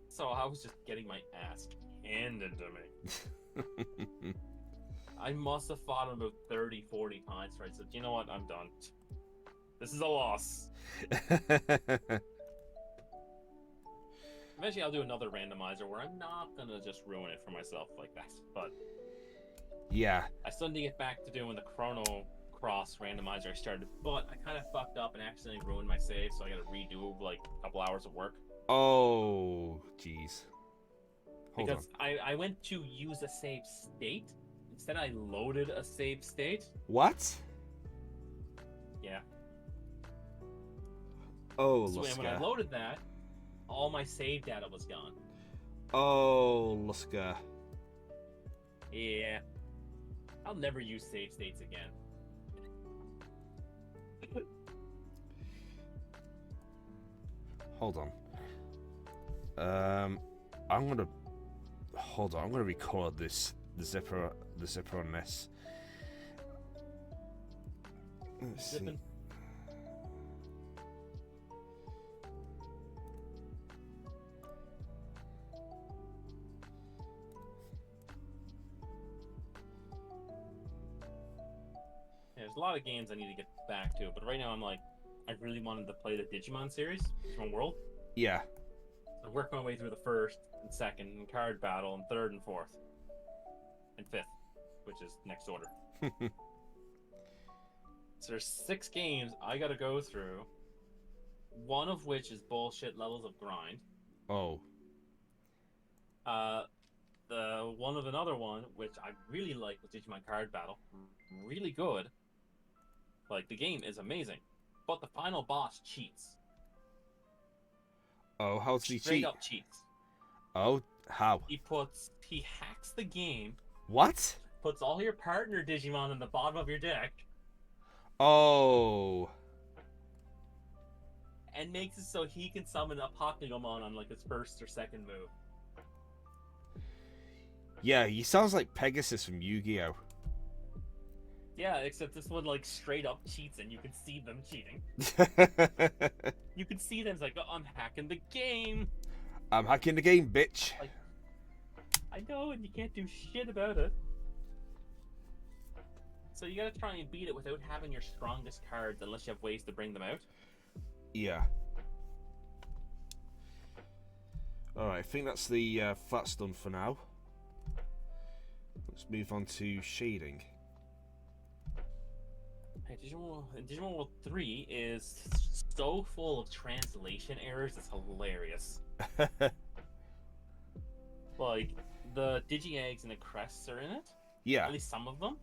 So I was just getting my ass handed to me. I must have fought him about 30, 40 times, right? So, you know what? I'm done. This is a loss. Eventually, I'll do another randomizer where I'm not gonna just ruin it for myself like that. But yeah. I still need to get back to doing the Chrono Cross randomizer I started, but I kind of fucked up and accidentally ruined my save, so I gotta redo like a couple hours of work. Oh, jeez. Because I went to use a save state. Instead, I loaded a save state. What? Yeah. Oh, so Luska. when I loaded that, all my save data was gone. Oh, Luska. Yeah. I'll never use save states again. Hold on. I'm gonna hold on. I'm gonna record the zipper on this. Let's see. Zipping. Yeah, there's a lot of games I need to get back to, but right now I'm like, I really wanted to play the Digimon series, Digimon World. Yeah. I worked my way through the first and second and card battle and third and fourth and fifth, which is next order. So there's 6 games I gotta go through, one of which is bullshit levels of grind. Oh. The one of another one, which I really like, was Digimon Card Battle. Really good. Like, the game is amazing. But the final boss cheats. Oh, how's he Straight cheat? up cheats. Oh, how? He hacks the game, What? puts all your partner Digimon in the bottom of your deck, Oh. and makes it so he can summon a Pokemon on like his first or second move. Yeah, he sounds like Pegasus from Yu-Gi-Oh. Yeah, except this one like straight up cheats and you can see them cheating. You can see them, it's like, oh, I'm hacking the game. I'm hacking the game, bitch. Like, I know, and you can't do shit about it. So you gotta try and beat it without having your strongest cards, unless you have ways to bring them out. Yeah. Alright, I think that's the that's done for now. Let's move on to shading. Hey, Digimon World 3 is so full of translation errors, it's hilarious. Like, the Digi-Eggs and the Crests are in it. Yeah. At least some of them.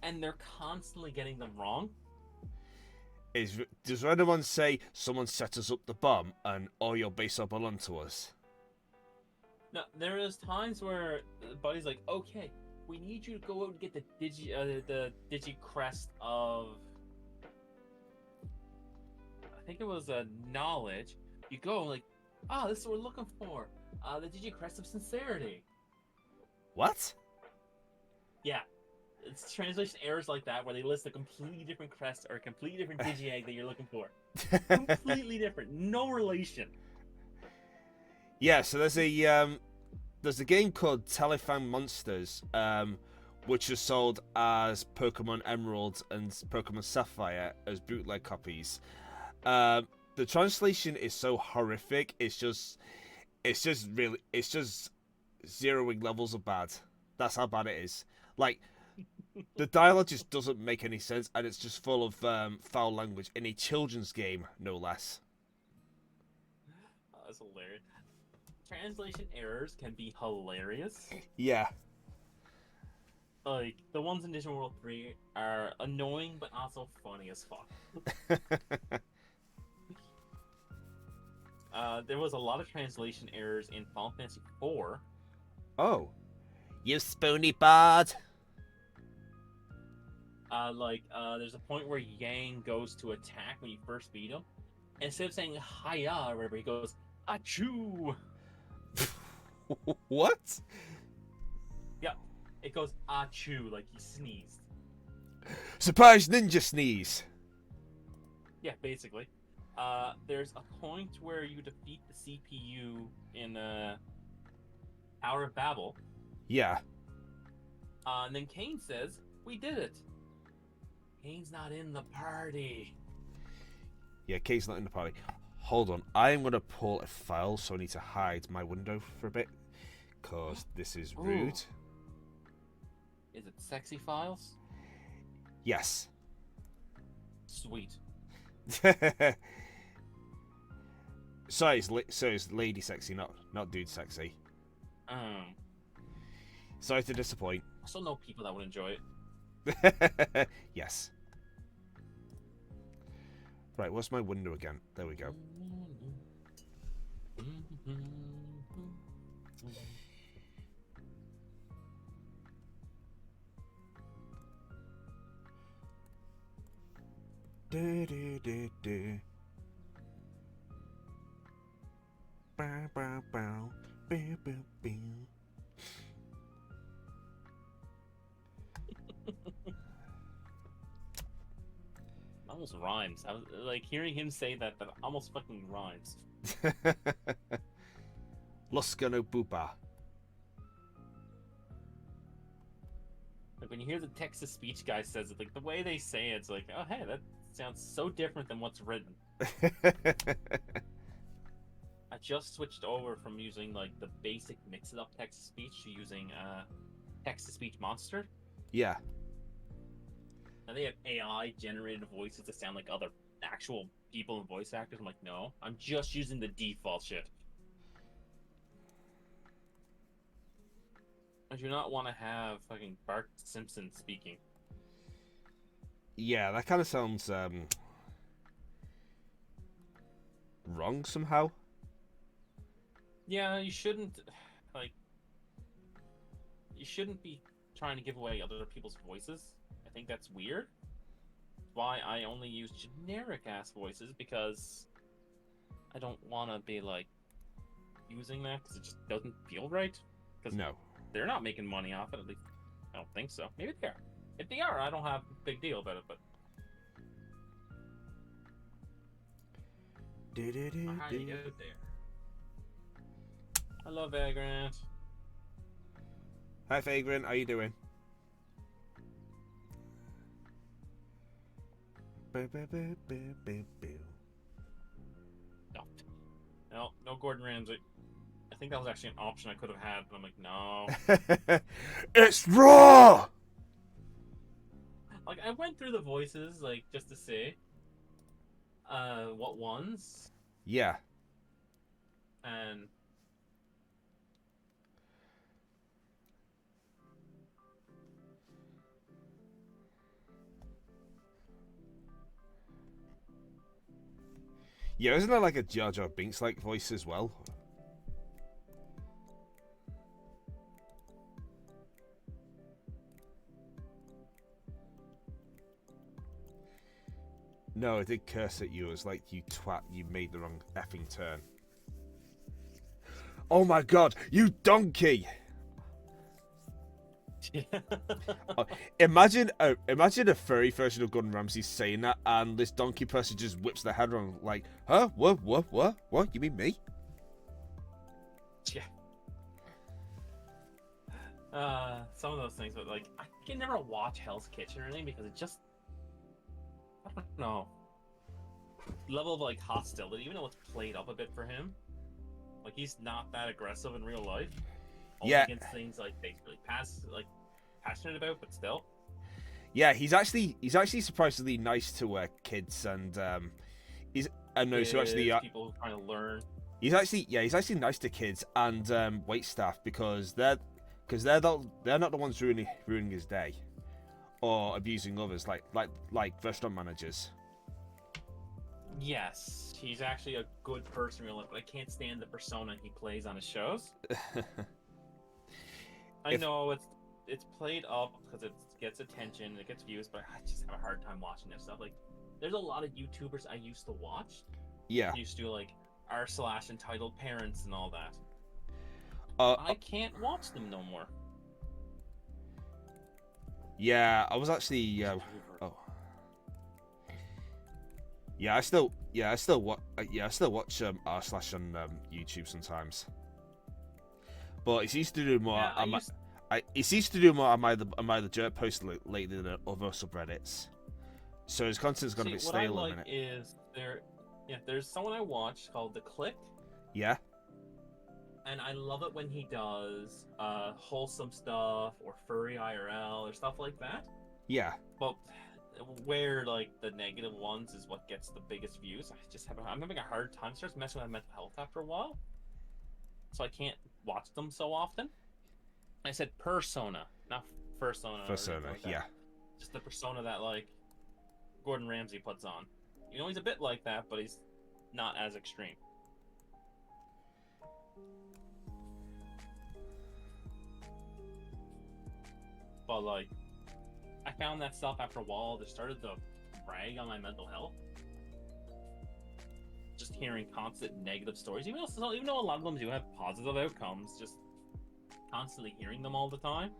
And they're constantly getting them wrong. Does anyone say someone set us up the bomb and all your base will belong to us? No, there is times where Buddy's like, okay, we need you to go out and get the Digi Crest of, I think it was a knowledge. You go like, oh, this is what we're looking for. The Digi Crest of Sincerity. What? Yeah. It's translation errors like that where they list a completely different crest or a completely different Digi-Egg that you're looking for. Completely different. No relation. Yeah, so there's a game called Telefang Monsters, which is sold as Pokemon Emerald and Pokemon Sapphire as bootleg copies. The translation is so horrific. It's just, it's just zeroing levels of bad. That's how bad it is. Like, the dialogue just doesn't make any sense, and it's just full of foul language in a children's game, no less. Oh, that's hilarious. Translation errors can be hilarious. Yeah. Like, the ones in Digital World 3 are annoying, but also funny as fuck. There was a lot of translation errors in Final Fantasy IV. Oh. You spoony bard. There's a point where Yang goes to attack when you first beat him. And instead of saying hiya or whatever, he goes, achoo! What? Yeah, it goes achoo, like he sneezed. Surprise ninja sneeze. Yeah, basically. There's a point where you defeat the CPU in Tower of Babel. Yeah. And then Kane says, we did it. Kane's not in the party. Yeah, Kate's not in the party. Hold on, I'm going to pull a file, so I need to hide my window for a bit. Because this is rude. Ooh. Is it sexy files? Yes. Sweet. So it's lady sexy, not dude sexy. Sorry to disappoint. I still know people that would enjoy it. Yes. Right, what's my window again? There we go. Do, do, do, do. Bow, bow, bow. Bow, bow, bow. Almost rhymes. I was like hearing him say that almost fucking rhymes. Loska no Boopa. Like when you hear the text-to-speech guy says it, like the way they say it's like, oh hey, that sounds so different than what's written. I just switched over from using like the basic mix-it-up text-to-speech to using text-to-speech monster. Yeah. And they have AI-generated voices that sound like other actual people and voice actors. I'm like, no, I'm just using the default shit. I do not want to have fucking Bart Simpson speaking. Yeah, that kind of sounds wrong somehow. Yeah, you shouldn't be trying to give away other people's voices. I think that's weird. Why I only use generic ass voices, because I don't want to be like using that because it just doesn't feel right. Because No. they're not making money off it, at least I don't think so. Maybe they are. If they are, I don't have a big deal about it, but how do you get there? Hello, Vagrant. Hi, Vagrant. How you doing? No Gordon Ramsay. I think that was actually an option I could have had, but I'm like, no. It's raw. Like, I went through the voices, like, just to see what ones, Yeah. and Yeah, isn't there like a Jar Jar Binks like voice as well? No, it did curse at you. It was like, you twat, you made the wrong effing turn. Oh my god, you donkey! Imagine a furry version of Gordon Ramsay saying that, and this donkey person just whips their head around like, huh? What? You mean me? yeah. Some of those things, but like, I can never watch Hell's Kitchen or anything because it just, I don't know, level of like hostility, even though it's played up a bit for him, Like he's not that aggressive in real life. Only Yeah. against things like basically passionate about, but still. Yeah, he's actually surprisingly nice to kids, and he's so actually People who are trying to learn. he's actually nice to kids and wait staff because they're not the ones ruining his day or abusing others like restaurant managers. Yes, he's actually a good person in real life, but I can't stand the persona he plays on his shows. I know it's played up because it gets attention, it gets views, but I just have a hard time watching this stuff. Like, there's a lot of YouTubers I used to watch. Yeah. I used to do like r/entitled parents and all that. I can't watch them no more. Yeah, I was actually I still watch r/ on YouTube sometimes. But it seems to do more. It seems to do more on my Jerk post lately than other subreddits. So his content's gonna be stale what I a like minute. is there's someone I watch called The Click. Yeah. And I love it when he does wholesome stuff or furry IRL or stuff like that. Yeah. But where like the negative ones is what gets the biggest views, I'm having a hard time. It starts messing with my mental health after a while, so I can't watch them so often. I said persona, not persona. Persona, like yeah. Just the persona that like Gordon Ramsay puts on. You know, he's a bit like that, but he's not as extreme. But like, I found that stuff after a while just started to brag on my mental health. Just hearing constant negative stories, even though a lot of them do have positive outcomes, just constantly hearing them all the time.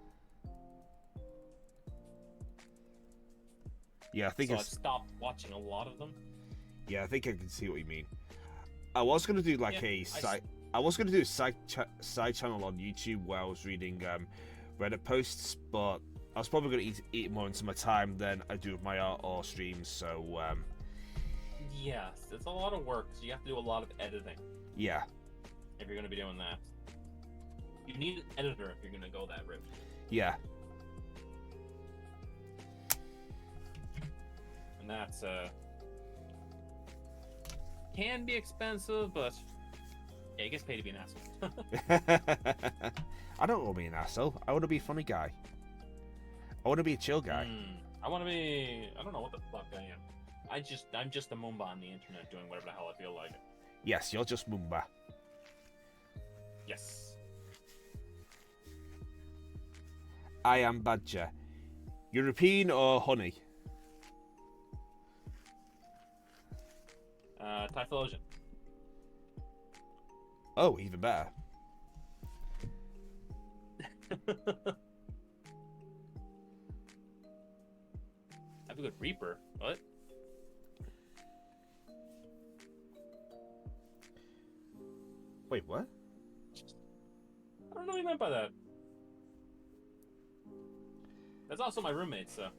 Yeah, I think I stopped watching a lot of them. Yeah, I think I can see what you mean. I was gonna do I was gonna do a side channel on YouTube where I was reading Reddit posts, but I was probably gonna eat more into my time than I do with my art or streams. So yes, it's a lot of work. So you have to do a lot of editing. Yeah. If you're gonna be doing that, you need an editor if you're gonna go that route. Yeah. And that's can be expensive, but yeah, it gets paid to be an asshole. I don't want to be an asshole. I want to be a funny guy. I want to be a chill guy. I want to be. I don't know what the fuck I am. I'm just a Moomba on the internet doing whatever the hell I feel like it. Yes, you're just Moomba. Yes. I am Badger. European or honey? Typhlosion. Oh, even better. Have a good Reaper. What? Wait, what? I don't know what you meant by that. That's also my roommate, so.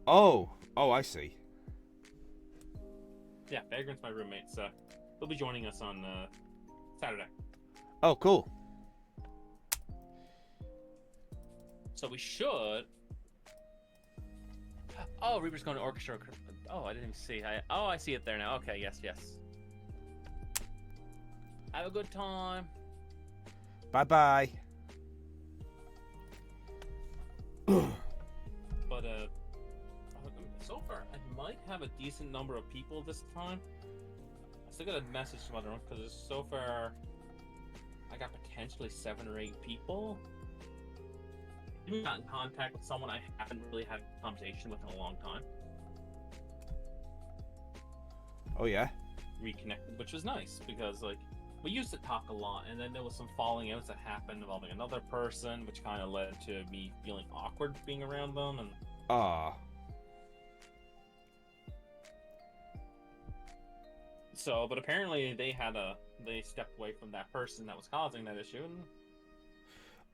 Oh, I see. Yeah, Vagrant's my roommate, so he'll be joining us on Saturday. Oh, cool. So we should. Oh, Reaper's going to orchestra. Oh, I didn't even see. I see it there now. Okay, yes. Have a good time. Bye-bye. But so far I might have a decent number of people this time. I still got a message from other because so far I got potentially 7 or 8 people. I got in contact with someone I haven't really had a conversation with in a long time. Oh yeah. Reconnected, which was nice because like we used to talk a lot, and then there was some falling outs that happened involving another person, which kind of led to me feeling awkward being around them. And so, but apparently they stepped away from that person that was causing that issue. And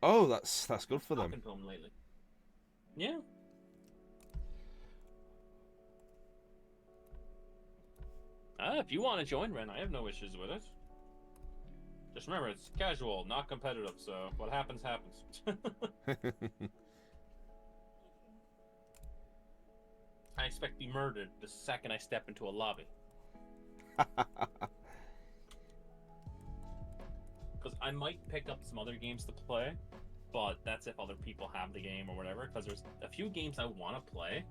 oh, that's good for them. Talking to them lately. Yeah. If you want to join, Ren, I have no issues with it. Just remember, it's casual, not competitive, so what happens, happens. I expect to be murdered the second I step into a lobby. Because I might pick up some other games to play, but that's if other people have the game or whatever, because there's a few games I want to play,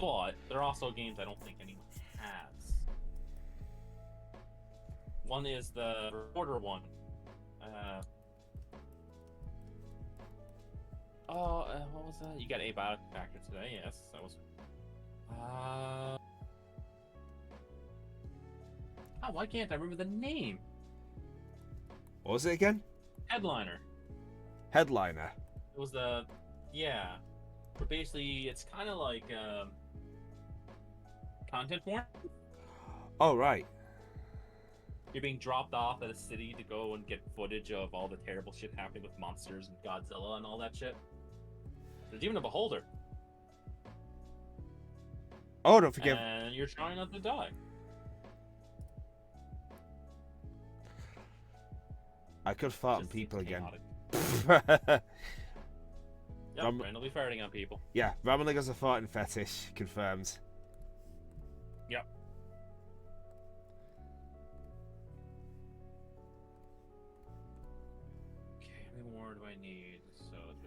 but there are also games I don't think anyone has. One is the reporter one. What was that? You got a Biotic Factor today, yes. That was... why can't I remember the name? What was it again? Headliner. Headliner. It was the... Yeah. But basically, it's kind of like... content porn. Oh, right. You're being dropped off at a city to go and get footage of all the terrible shit happening with monsters and Godzilla and all that shit. There's even a beholder. Oh, don't forget. And you're trying not to die. I could fart on Just people seems again. chaotic. Yep, randomly farting on people. Yeah, Rameling has a farting fetish. Confirmed. Yep. Okay, how many more do I need? So let's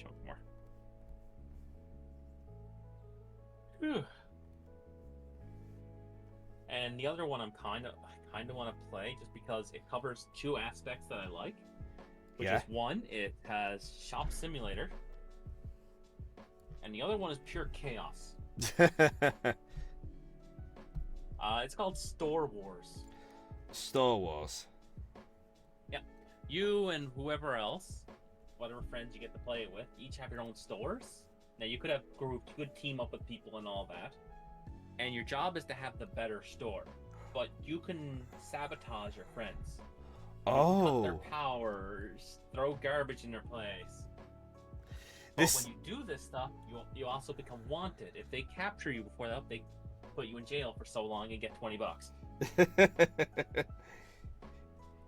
chunk more. Whew. And the other one I kind of want to play just because it covers two aspects that I like. Which is one, it has Shop Simulator. And the other one is pure chaos. It's called Store Wars. Store Wars. Yeah. You and whoever else, whatever friends you get to play it with, each have your own stores. Now you could have groups, you could team up with people and all that. And your job is to have the better store. But you can sabotage your friends. Cut their powers, throw garbage in their place. But when you do this stuff, you also become wanted. If they capture you before that, they put you in jail for so long and get $20.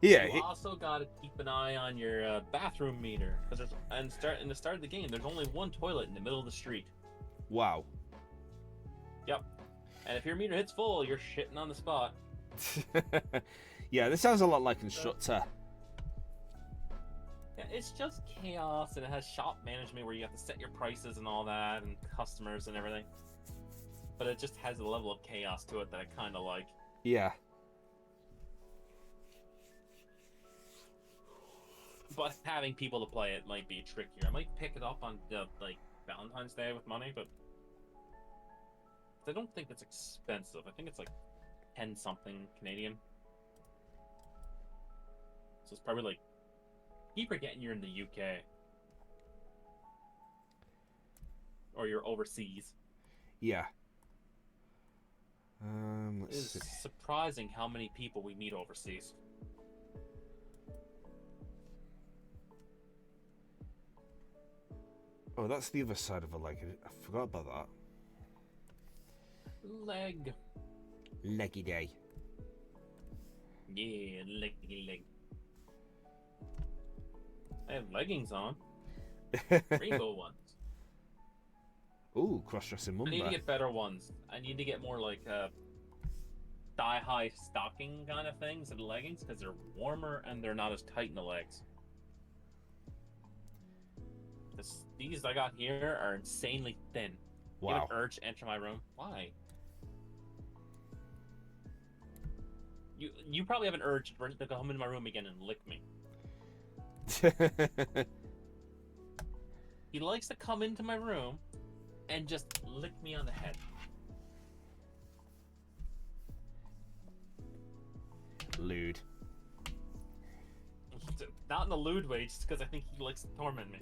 Yeah. You also got to keep an eye on your bathroom meter because in the start of the game, there's only one toilet in the middle of the street. Wow. Yep. And if your meter hits full, you're shitting on the spot. Yeah, this sounds a lot like Instructor. Yeah, it's just chaos, and it has shop management where you have to set your prices and all that, and customers and everything. But it just has a level of chaos to it that I kind of like. Yeah. But having people to play it might be trickier. I might pick it up on like Valentine's Day with money, but I don't think it's expensive. I think it's like 10 something Canadian. So it's probably like, keep forgetting you're in the UK. Or you're overseas. Yeah. It's surprising how many people we meet overseas. Oh, that's the other side of a leg. I forgot about that. Leg. Leggy day. Yeah, leg. I have leggings on. Rainbow ones. Ooh, cross-dressing mumba. I need to get better ones. I need to get more like thigh-high stocking kind of things and leggings because they're warmer and they're not as tight in the legs. These I got here are insanely thin. Wow. You have an urge to enter my room. Why? You probably have an urge to come into my room again and lick me. He likes to come into my room and just lick me on the head. Lewd. Not in a lewd way, just because I think he likes to torment me.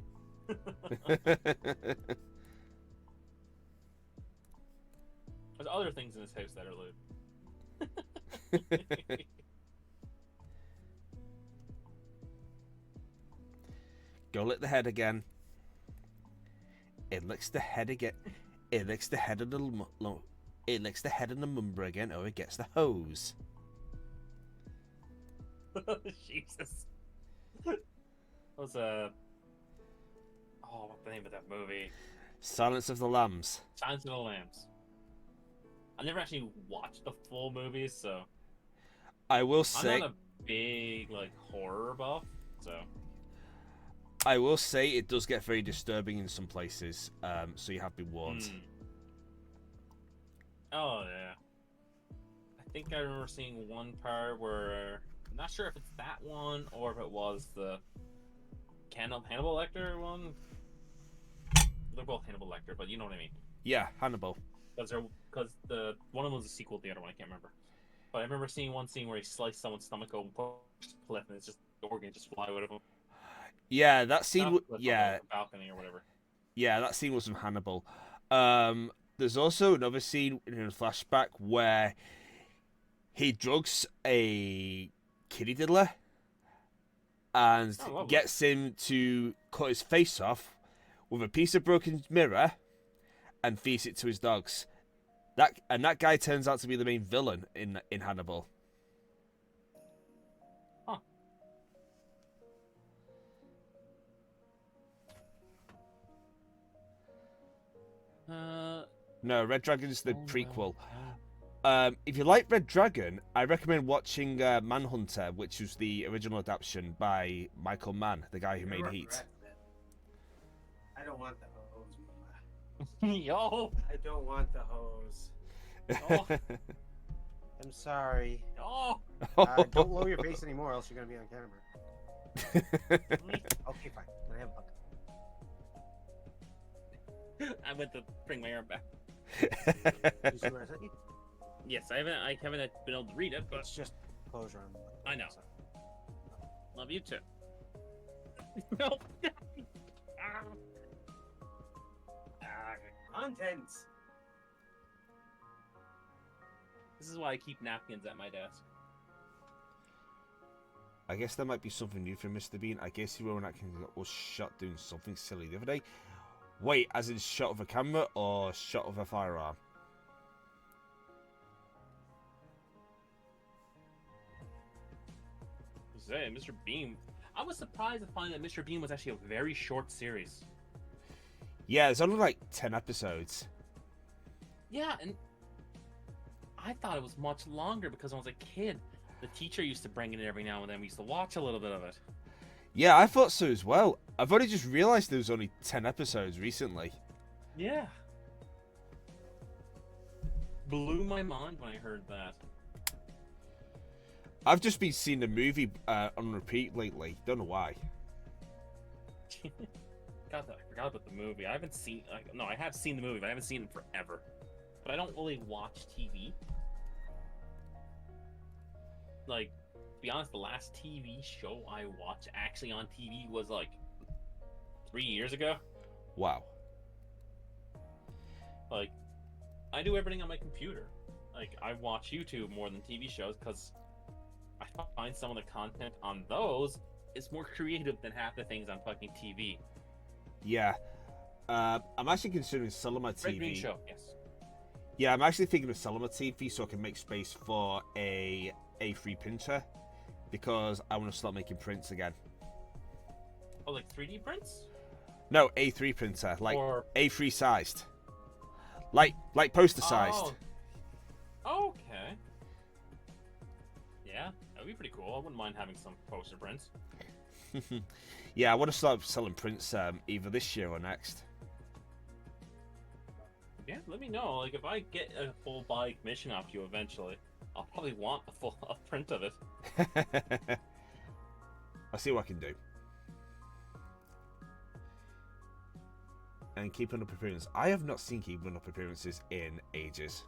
There's other things in this house that are lewd. Go lick the head again. It licks the head again. It licks the head of the it licks the head of the mumba again, or it gets the hose. Jesus. Was oh, what's the name of that movie? Silence of the Lambs. Silence of the Lambs. I never actually watched the full movie, so I will I'm say, not a big like horror buff, so it does get very disturbing in some places. So you have been warned. Oh yeah. I think I remember seeing one part where I'm not sure if it's that one or if it was the Hannibal Lecter one. They're both Hannibal Lecter, but you know what I mean. Yeah, Hannibal. Because the one of them was a sequel to the other one. I can't remember. But I remember seeing one scene where he sliced someone's stomach open, pushed the cliff, and it's just the organ just fly out of him. Yeah, that scene. Yeah, balcony or whatever. Yeah, that scene was from Hannibal. There's also another scene in a flashback where he drugs a kitty diddler and gets him to cut his face off with a piece of broken mirror and feeds it to his dogs. That guy turns out to be the main villain in Hannibal. Huh. No, Red Dragon's the prequel. If you like Red Dragon, I recommend watching Manhunter, which was the original adaptation by Michael Mann, the guy who made Heat. I don't want the hose, Mama. Yo! I don't want the hose. Oh. I'm sorry. Oh! Don't lower your face anymore, else you're gonna be on camera. Okay, fine. Can I have a bucket? I went to bring my arm back. You see where I sent you? Yes, I haven't been able to read it, but It's just closure on the bucket. I know. So. Love you too. No. Contents. This is why I keep napkins at my desk. I guess there might be something new from Mr. Bean. I guess he Rowan Atkins was shot doing something silly the other day. Wait, as in shot of a camera or shot of a firearm? Say, Mr. Bean. I was surprised to find that Mr. Bean was actually a very short series. Yeah, it's only like 10 episodes. Yeah, and I thought it was much longer because when I was a kid, the teacher used to bring it in every now and then. We used to watch a little bit of it. Yeah, I thought so as well. I've only just realised there was only 10 episodes recently. Yeah. Blew my mind when I heard that. I've just been seeing the movie on repeat lately. Don't know why. God, I forgot about the movie. I haven't seen. No, I have seen the movie, but I haven't seen it forever. But I don't really watch TV. Like, to be honest, the last TV show I watched actually on TV was like 3 years ago. Wow. Like, I do everything on my computer. Like, I watch YouTube more than TV shows because I find some of the content on those is more creative than half the things on fucking TV. Yeah. I'm actually considering selling my TV. Red Green Show, yes. Yeah, I'm actually thinking of selling my TV so I can make space for a A3 printer because I want to start making prints again. Oh, like 3D prints? No, A3 printer, like or... A3 sized, like poster sized. Oh. Okay. Yeah, that'd be pretty cool. I wouldn't mind having some poster prints. Yeah, I want to start selling prints either this year or next. Yeah, let me know. Like, if I get a full body commission off you eventually, I'll probably want a print of it. I'll see what I can do. And Keeping Up Appearances. I have not seen Keeping Up Appearances in ages.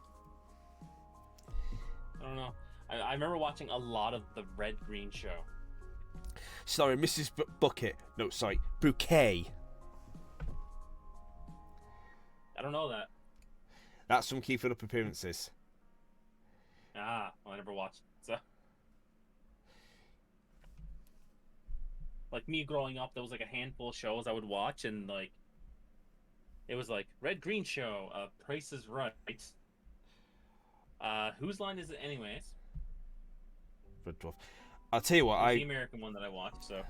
I don't know. I remember watching a lot of the Red Green Show. Sorry, Mrs. Bucket. No, sorry, Bouquet. I don't know that. That's from Keeping Up Appearances. Ah, well, I never watched. So, like me growing up, there was like a handful of shows I would watch, and like it was like Red Green Show, Price is Right. Whose line is it, anyways? Red Dwarf. I'll tell you what, It's the American one that I watched, so.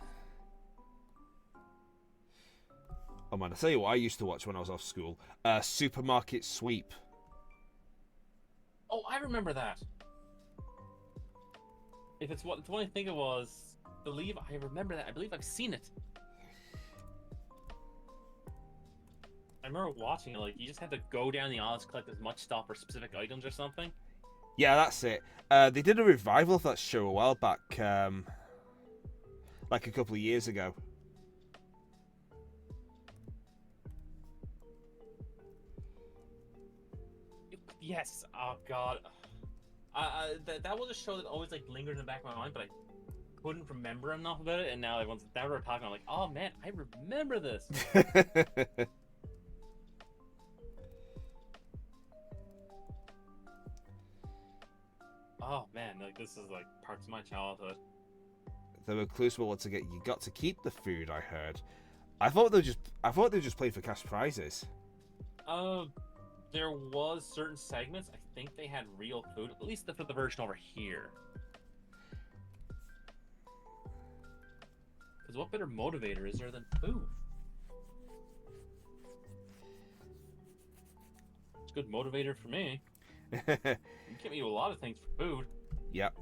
Oh man, I'll tell you what I used to watch when I was off school. Supermarket Sweep. Oh, I remember that. If it's what the one I think it was, I remember that. I believe I've seen it. I remember watching it. Like you just had to go down the aisles, collect as much stuff for specific items or something. Yeah, that's it. They did a revival of that show a while back, like a couple of years ago. Yes. Oh God. That was a show that always like lingered in the back of my mind, but I couldn't remember enough about it. And now now we're talking, I'm like, oh man, I remember this. Oh man, like this is like parts of my childhood. They were crucible once again. You got to keep the food. I heard. I thought they were just playing for cash prizes. There was certain segments. I think they had real food, at least for the version over here. Because what better motivator is there than food? It's a good motivator for me. You get me a lot of things for food. Yep.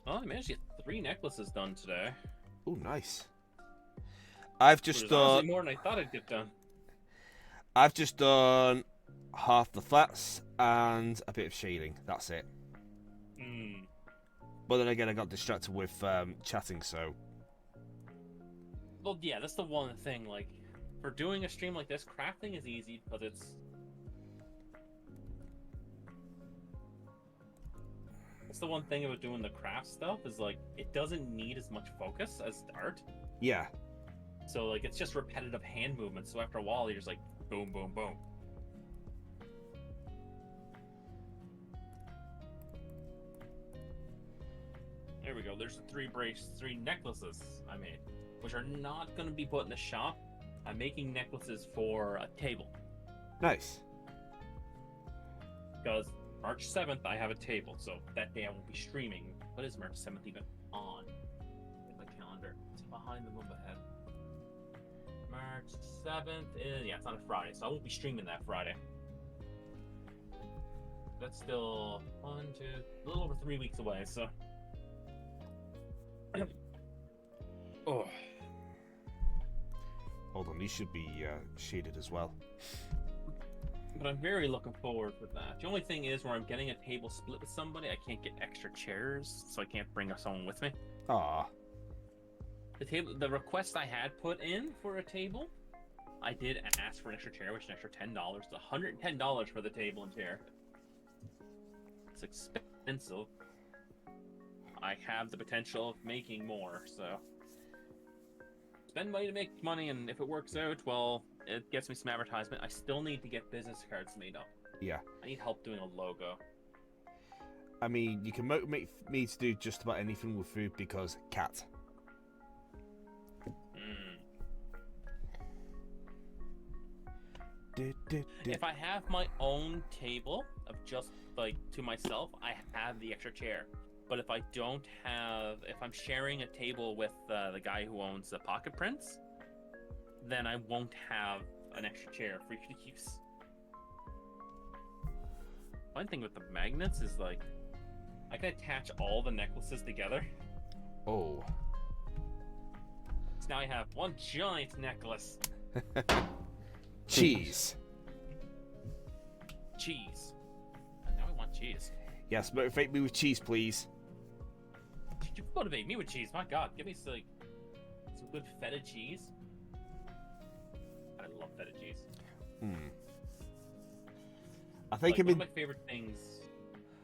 Oh, I managed to get 3 necklaces done today. Oh, nice. I've just done more than I thought I'd get done. I've just done half the flats and a bit of shading. That's it. But then again, I got distracted with chatting, so. Well, yeah, that's the one thing. Like, for doing a stream like this, crafting is easy, but it's the one thing about doing the craft stuff is like it doesn't need as much focus as art. Yeah. So like it's just repetitive hand movements. So after a while, you're just like boom, boom, boom. There we go. There's the 3 necklaces I made, which are not going to be put in the shop. I'm making necklaces for a table. Nice. Because March 7th, I have a table, so that day I won't be streaming. What is March 7th even on? In my calendar. It's behind the move ahead. March 7th is, yeah, it's on a Friday, so I won't be streaming that Friday. That's still a little over 3 weeks away, so. Oh. Hold on, these should be shaded as well. But I'm very looking forward to that. The only thing is, where I'm getting a table split with somebody, I can't get extra chairs, so I can't bring someone with me. Ah. The request I had put in for a table, I did ask for an extra chair, which is an extra $10. It's $110 for the table and chair. It's expensive. I have the potential of making more, so spend money to make money, and if it works out, well, it gets me some advertisement. I still need to get business cards made up. Yeah. I need help doing a logo. I mean, you can motivate me to do just about anything with food because cat. If I have my own table of just like to myself, I have the extra chair. But if I don't have, if I'm sharing a table with the guy who owns the Pocket Prints, then I won't have an extra chair for you to use. One thing with the magnets is like, I can attach all the necklaces together. Oh. So now I have one giant necklace. Cheese. Cheese. Now I want cheese. Yes, motivate me with cheese, please. You motivate me with cheese. My God, give me some good feta cheese. I love feta cheese. I think like, one of my favorite things.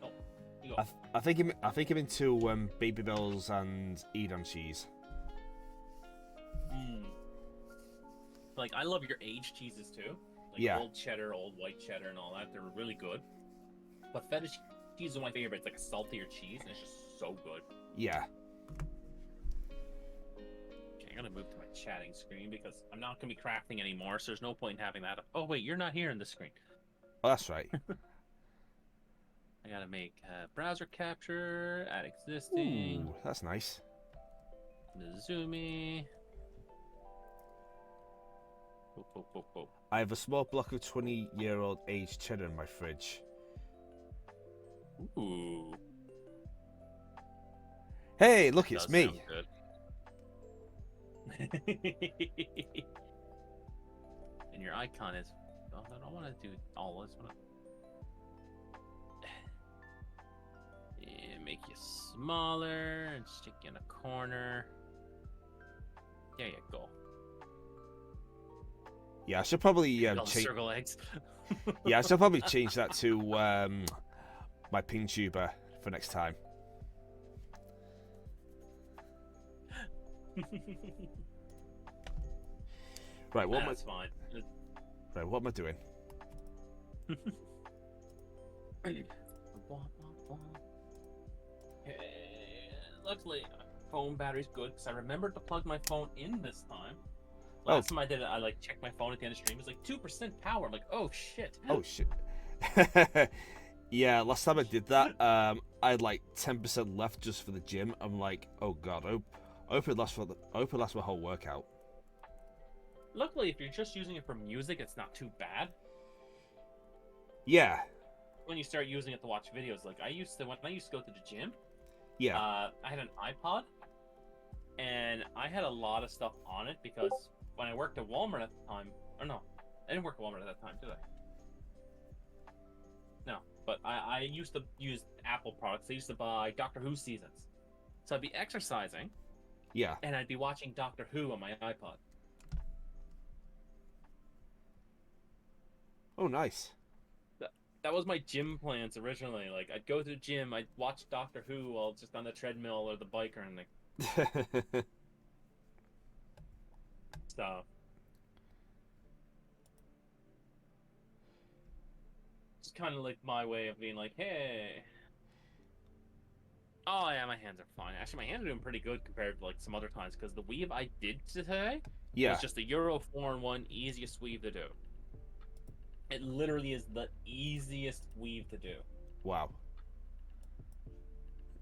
Oh, you go. I think I'm into Baby Bells and Edam cheese. Like I love your aged cheeses too. Like yeah. Old cheddar, old white cheddar, and all that. They're really good. But feta cheese is one of my favorites. Like a saltier cheese, and it's just so good. Yeah. I'm gonna move to my chatting screen because I'm not gonna be crafting anymore, so there's no point in having that. Oh wait, you're not here in the screen. Oh, that's right. I gotta make browser capture, add existing, Ooh, that's nice. Nezumi. Boop, boop, boop, boop. I have a small block of 20-year-old aged cheddar in my fridge. Ooh, Hey, look, it's does me. sound good. And your icon is. Oh, I don't want to do all this. And make you smaller and stick you in a corner. There you go. Yeah, I should probably All the change. circle eggs. Yeah, I should probably change that to my PNGtuber for next time. Right, what am I? That's fine. Right, what am I doing? Luckily, phone battery's good because I remembered to plug my phone in this time. Last time I did it, I like checked my phone at the end of the stream. It was like 2% power. I'm like, oh shit. Oh shit. Yeah, last time I did that, I had like 10% left just for the gym. I'm like, oh god, I hope it lasts my whole workout. Luckily, if you're just using it for music, it's not too bad. Yeah. When you start using it to watch videos, like when I used to go to the gym, Yeah. I had an iPod, and I had a lot of stuff on it because when I worked at Walmart at the time, or no, I didn't work at Walmart at that time, did I? No, but I used to use Apple products. I used to buy Doctor Who seasons, so I'd be exercising, Yeah. and I'd be watching Doctor Who on my iPod. Oh, nice. That was my gym plans originally. Like, I'd go to the gym, I'd watch Doctor Who while just on the treadmill or the bike or anything. So, it's kind of like my way of being like, hey. Oh yeah, my hands are fine. Actually, my hands are doing pretty good compared to like some other times because the weave I did today Yeah. was just a Euro 4-in-1 easiest weave to do. It literally is the easiest weave to do. Wow.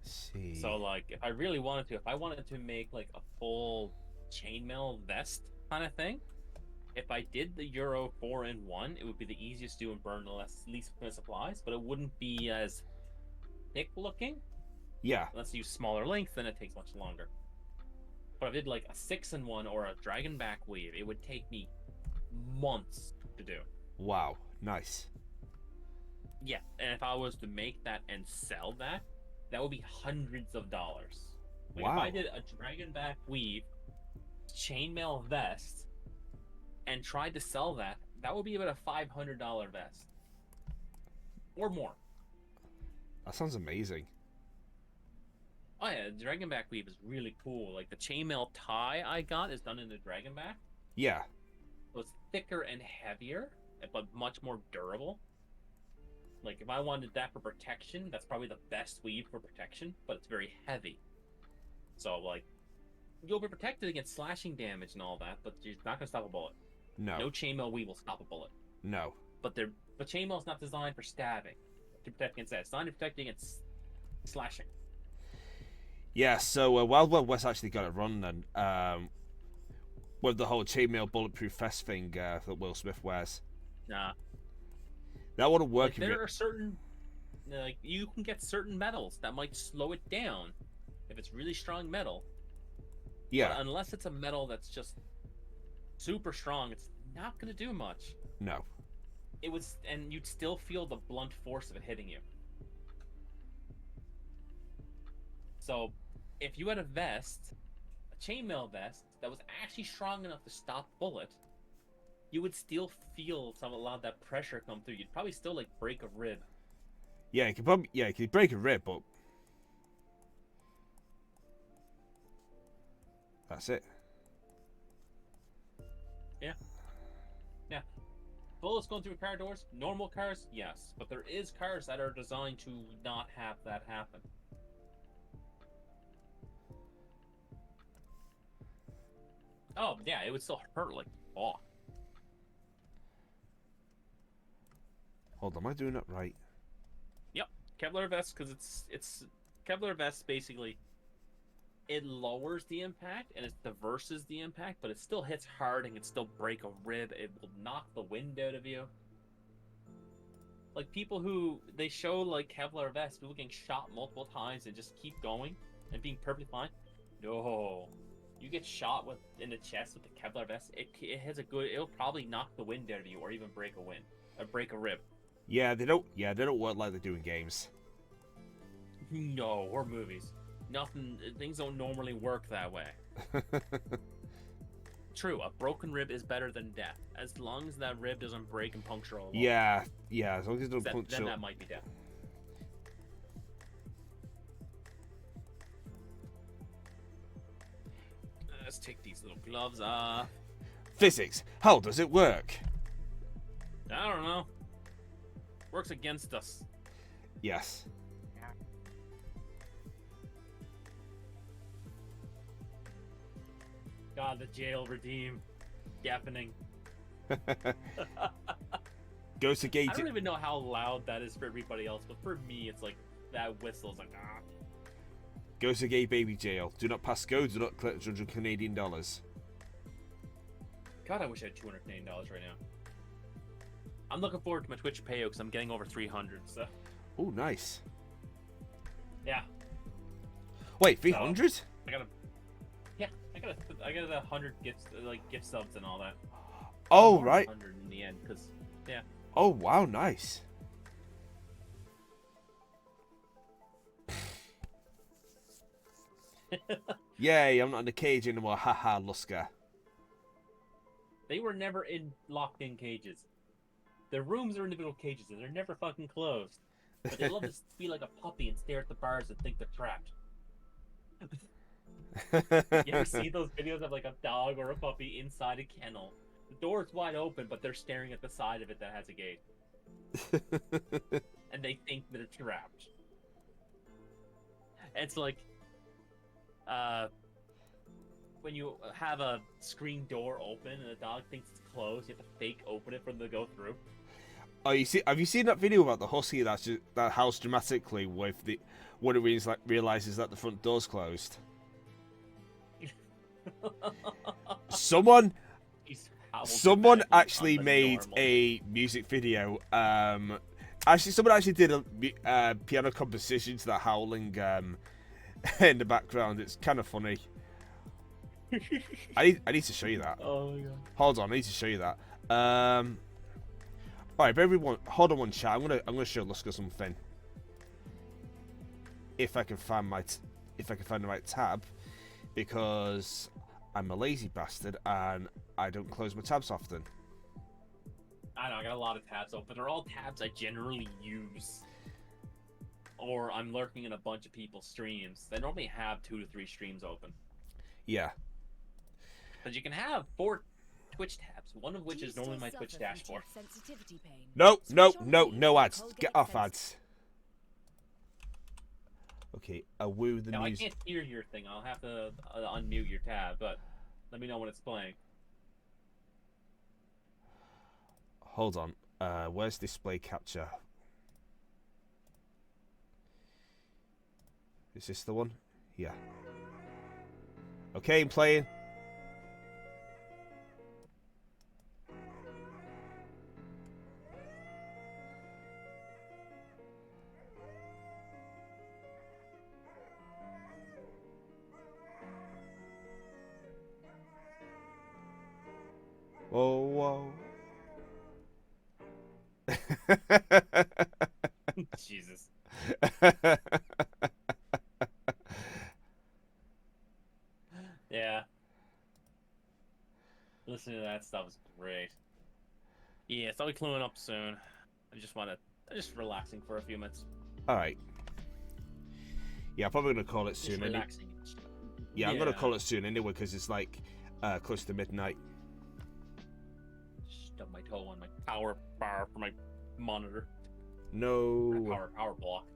Let's see. So like, if I really wanted to, if I wanted to make like a full chainmail vest kind of thing, if I did the Euro 4-in-1, it would be the easiest to do and burn the least amount of supplies, but it wouldn't be as thick looking. Yeah. Unless you use smaller length, then it takes much longer. But if I did like a 6-in-1 or a dragon back weave, it would take me months to do. Wow. Nice. Yeah, and if I was to make that and sell that, that would be hundreds of dollars. Like Wow. if I did a dragon back weave, chainmail vest, and tried to sell that, that would be about a $500 vest. Or more. That sounds amazing. Oh yeah, the dragon back weave is really cool. Like the chainmail tie I got is done in the dragon back. Yeah. So it's thicker and heavier, but much more durable. Like if I wanted that for protection, that's probably the best weave for protection, but it's very heavy. So like, you'll be protected against slashing damage and all that, but you're not gonna stop a bullet. No. No chainmail weave will stop a bullet. No. But chainmail's not designed for stabbing. To protect against that. It's designed to protect against slashing. Yeah, so Wild Wild West actually got it wrong then. With the whole chainmail bulletproof vest thing that Will Smith wears. Nah. That wouldn't work Like, there are certain, like, you can get certain metals that might slow it down if it's really strong metal. Yeah. But unless it's a metal that's just super strong, it's not gonna do much. No. And you'd still feel the blunt force of it hitting you. So, if you had a vest, a chainmail vest, that was actually strong enough to stop bullet, you would still feel a lot of that pressure come through. You'd probably still like break a rib. Yeah, you could break a rib, but that's it. Yeah. Bullets going through car doors, normal cars, yes. But there is cars that are designed to not have that happen. Oh yeah, it would still hurt like fuck. Hold on, am I doing that right? Yep, Kevlar vest because it's Kevlar vest basically. It lowers the impact and it diverses the impact, but it still hits hard and can still break a rib. It will knock the wind out of you. Like people who they show like Kevlar vests, people getting shot multiple times and just keep going and being perfectly fine. No, you get shot with in the chest with the Kevlar vest. It has a good. It'll probably knock the wind out of you or even break a wind, or break a rib. Yeah, they don't. Yeah, they don't work like they do in games. No, or movies. Nothing. Things don't normally work that way. True, a broken rib is better than death, as long as that rib doesn't break and puncture all over. Yeah, as long as it doesn't Then puncture. that might be death. Let's take these little gloves off. Physics. How does it work? I don't know. Works against us. Yes. God, the jail redeem. Deafening. Goes to gate. I don't even know how loud that is for everybody else, but for me, it's like that whistle is like ah. Goes to gay baby jail. Do not pass go. Do not collect 100 Canadian dollars. God, I wish I had $200 Canadian right now. I'm looking forward to my Twitch payout because I'm getting over 300. So Oh, nice. yeah, Wait, 300? I got a 100 gifts, like gift subs and all that. Oh, More right. 100 in the end, because yeah. Oh, wow, nice. Yay, I'm not in the cage anymore. Haha, Lusker. They were never locked in cages. Their rooms are individual cages, and they're never fucking closed. But they love to be like a puppy and stare at the bars and think they're trapped. You ever see those videos of like a dog or a puppy inside a kennel? The door's wide open, but they're staring at the side of it that has a gate. And they think that it's trapped. It's like, when you have a screen door open and the dog thinks it's closed, you have to fake open it for them to go through. Oh, have you seen that video about the husky that howls dramatically with when it realizes that the front door's closed? Someone actually made a music video. Someone actually did a piano composition to that howling in the background. It's kind of funny. I need to show you that. Oh my god. Hold on, I need to show you that. Alright, everyone, hold on one chat. I'm gonna show Lusker something. If I can find the right tab, because I'm a lazy bastard and I don't close my tabs often. I know, I got a lot of tabs open. They're all tabs I generally use. Or I'm lurking in a bunch of people's streams. They normally have 2 to 3 streams open. Yeah. Because you can have 4 Twitch tabs, one of which is normally my Twitch dashboard. No ads. Get off ads. Okay, woo the Now, news. I can't hear your thing. I'll have to unmute your tab, but let me know when it's playing. Hold on. Where's display capture? Is this the one? Yeah. Okay, I'm playing. Whoa, whoa. Jesus. Yeah. Listening to that stuff is great. Yeah, so I'll be cluing up soon. I'm just relaxing for a few minutes. Alright. Yeah, I'm probably going to call it Just soon. relaxing. Yeah, I'm going to call it soon anyway, because it's like close to midnight. Stub my toe on my power bar for my monitor. No. Power block.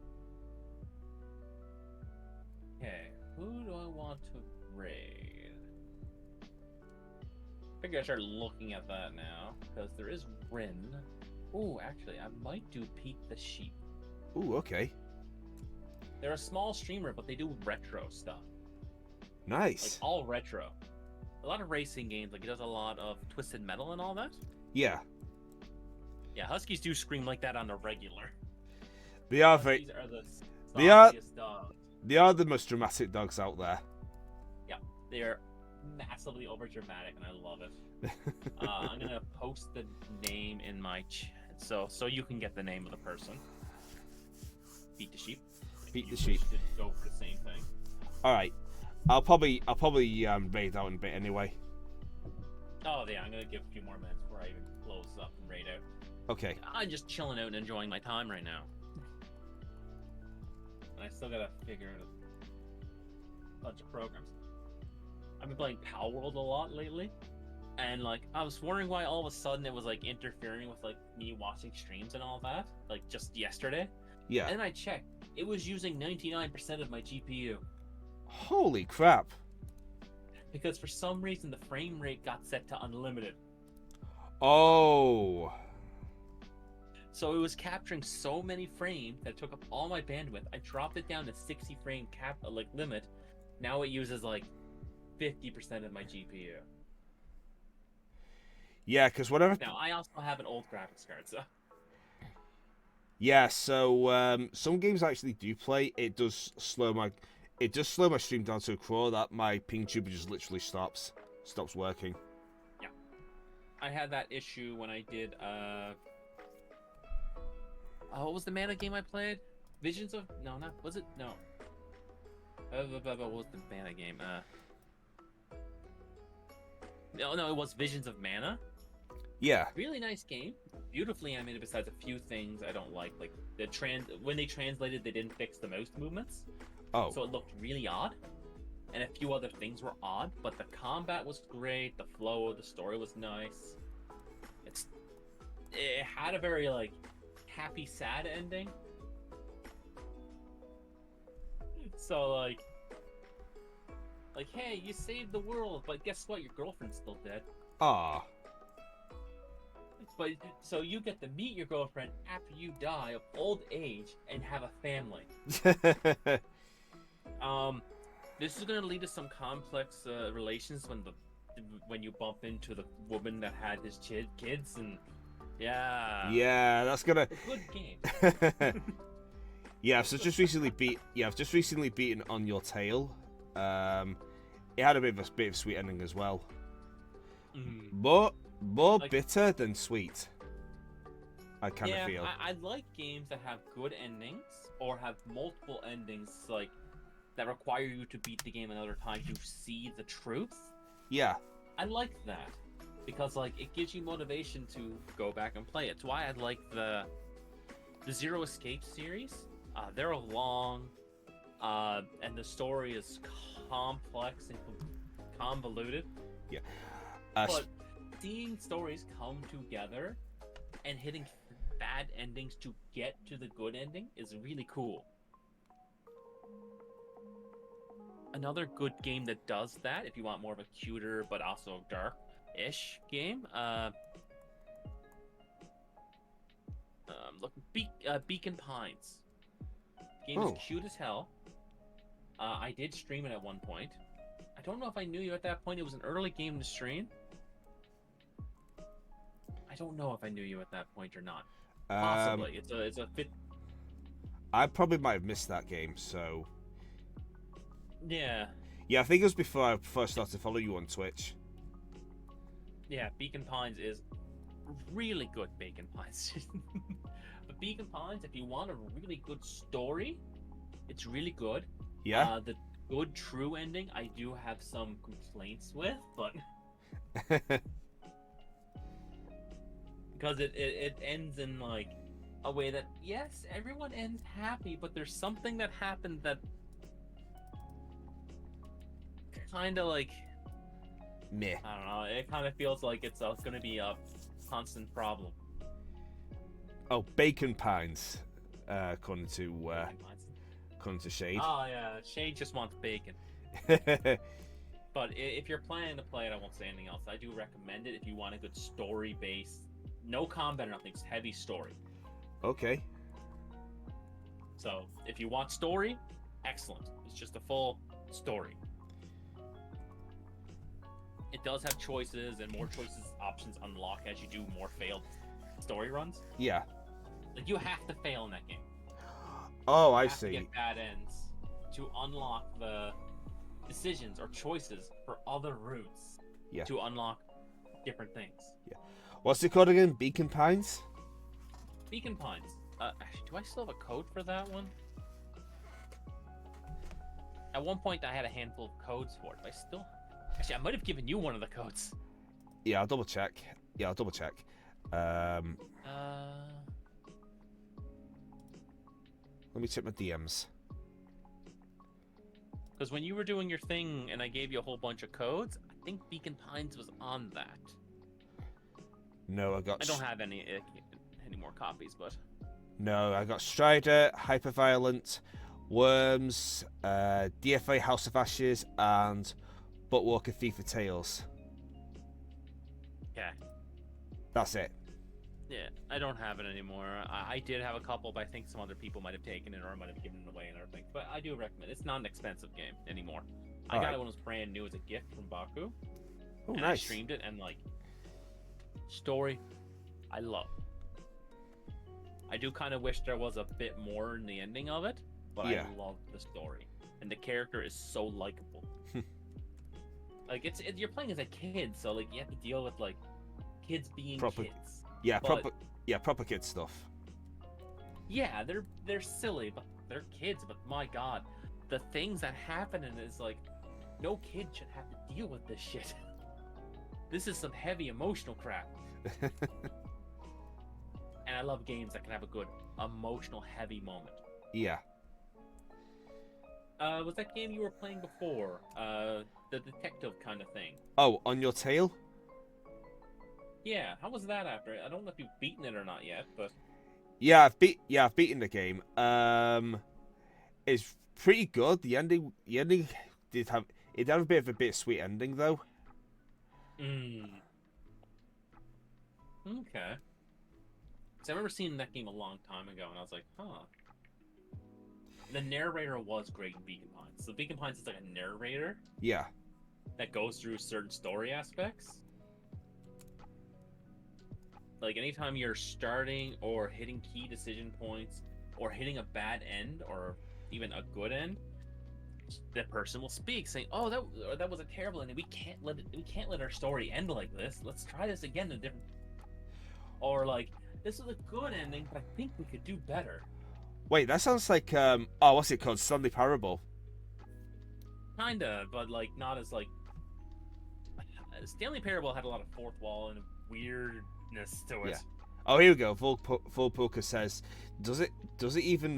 Okay, who do I want to raid? Figure I start looking at that now because there is Rin. Ooh, actually, I might do Pete the Sheep. Ooh, okay. They're a small streamer, but they do retro stuff. Like Nice. all retro. A lot of racing games. Like he does a lot of Twisted Metal and all that. Yeah. Yeah, Huskies do scream like that on the regular. They are very. Huskies are the They are- sauciest dogs. They are the most dramatic dogs out there. They are massively over dramatic, and I love it. I'm gonna post the name in my chat, so you can get the name of the person. Pete the Sheep. Pete the You Sheep. wish to go for the same thing. All right. I'll probably raid out in a bit anyway. Oh yeah, I'm gonna give a few more minutes before I even close up and raid out. Okay. I'm just chilling out and enjoying my time right now. And I still gotta figure out a bunch of programs. I've been playing Power World a lot lately, and like I was wondering why all of a sudden it was like interfering with like me watching streams and all that, like just yesterday. Yeah. And I checked, it was using 99% of my GPU Holy crap. because for some reason the frame rate got set to unlimited. Oh. So it was capturing so many frames that took up all my bandwidth. I dropped it down to 60 frame limit. Now it uses like 50% of my GPU. Yeah, because whatever. Now I also have an old graphics card, so Yeah, so some games I actually do play. It does slow my stream down to a crawl that my PNGtuber just literally stops working. I had that issue when I did what was the mana game I played? Visions of no, not was it no. What was the mana game? No, it was Visions of Mana. Yeah. Really nice game, beautifully animated. Besides a few things I don't like the when they translated, they didn't fix the mouse movements, Oh. so it looked really odd. And a few other things were odd, but the combat was great. The flow of the story was nice. It had a very like happy, sad ending. So like, hey, you saved the world, but guess what? Your girlfriend's still dead. Ah. But so you get to meet your girlfriend after you die of old age and have a family. This is gonna lead to some complex relations when you bump into the woman that had his kids, and yeah. Yeah, that's gonna. A good game. Yeah, so just recently I've just recently beaten On Your Tail. It had a bit of a sweet ending as well. But more Like- bitter than sweet. I kind of feel. I like games that have good endings or have multiple endings, like that require you to beat the game another time to see the truth. Yeah. I like that because like it gives you motivation to go back and play it. It's why I like the Zero Escape series. They're long, and the story is complex and convoluted. Yeah. But seeing stories come together and hitting bad endings to get to the good ending is really cool. Another good game that does that, if you want more of a cuter but also dark-ish game, Beacon Pines. Game is cute as hell. I did stream it at one point. I don't know if I knew you at that point. It was an early game to stream. I don't know if I knew you at that point or not. Possibly. It's a fit. I probably might have missed that game, so. Yeah. Yeah, I think it was before I started to follow you on Twitch. Yeah, Beacon Pines is really good. Beacon Pines. But Beacon Pines, if you want a really good story, it's really good. Yeah. The good true ending, I do have some complaints with, but because it ends in like a way that yes, everyone ends happy, but there's something that happened that kind of like Meh. I don't know. It kind of feels like it's going to be a constant problem. Oh, Bacon Pines, according to Shade. Oh yeah, Shade just wants bacon. But if you're planning to play it, I won't say anything else. I do recommend it if you want a good story-based, no combat or nothing, just heavy story. Okay. So if you want story, excellent. It's just a full story. It does have choices, and more choices options unlock as you do more failed story runs. Yeah. Like, you have to fail in that game. Oh, You I have to see. get bad ends to unlock the decisions or choices for other routes. Yeah. To unlock different things. What's it called again? Beacon Pines? Beacon Pines. Actually, do I still have a code for that one? At one point, I had a handful of codes for it. But I still... Actually, I might have given you one of the codes. Yeah, I'll double check. Let me check my DMs. Because when you were doing your thing and I gave you a whole bunch of codes, I think Beacon Pines was on that. No, I got... I don't have any more copies, but... No, I got Strider, Hyperviolent, Worms, DFA House of Ashes, and Buttwalker Thief of Tales. Yeah. That's it. Yeah, I don't have it anymore. I did have a couple, but I think some other people might have taken it or might have given it away and everything. But I do recommend it. It's not an expensive game anymore. I got it when it was brand new as a gift from Baku. Oh, and nice. I streamed it, and, like, story, I love. I do kind of wish there was a bit more in the ending of it, but Yeah. I love the story. And the character is so likable. Like, you're playing as a kid, so, like, you have to deal with, like, kids being Proper- kids. Yeah, But- proper kid stuff. Yeah, they're silly, but they're kids. But my God, the things that happen in it is like, no kid should have to deal with this shit. This is some heavy emotional crap, and I love games that can have a good emotional, heavy moment. Yeah. Was that game you were playing before? The detective kind of thing. Oh, On Your Tail? Yeah, how was that after? I don't know if you've beaten it or not yet, but Yeah, I've beaten the game. It's pretty good. The ending did have a bit of a bittersweet ending though. Okay. So I remember seeing that game a long time ago, and I was like, huh. The narrator was great in Beacon Pines. So Beacon Pines is like a narrator Yeah. that goes through certain story aspects. Like, anytime you're starting or hitting key decision points or hitting a bad end or even a good end, the person will speak saying, "Oh, that was a terrible ending. We can't let our story end like this. Let's try this again in a different." Or like, "This was a good ending, but I think we could do better." Wait, that sounds like what's it called? Stanley Parable. Kinda, but like not as like. Stanley Parable had a lot of fourth wall and weirdness to it. Yeah. Oh, here we go. Full Poker says, does it even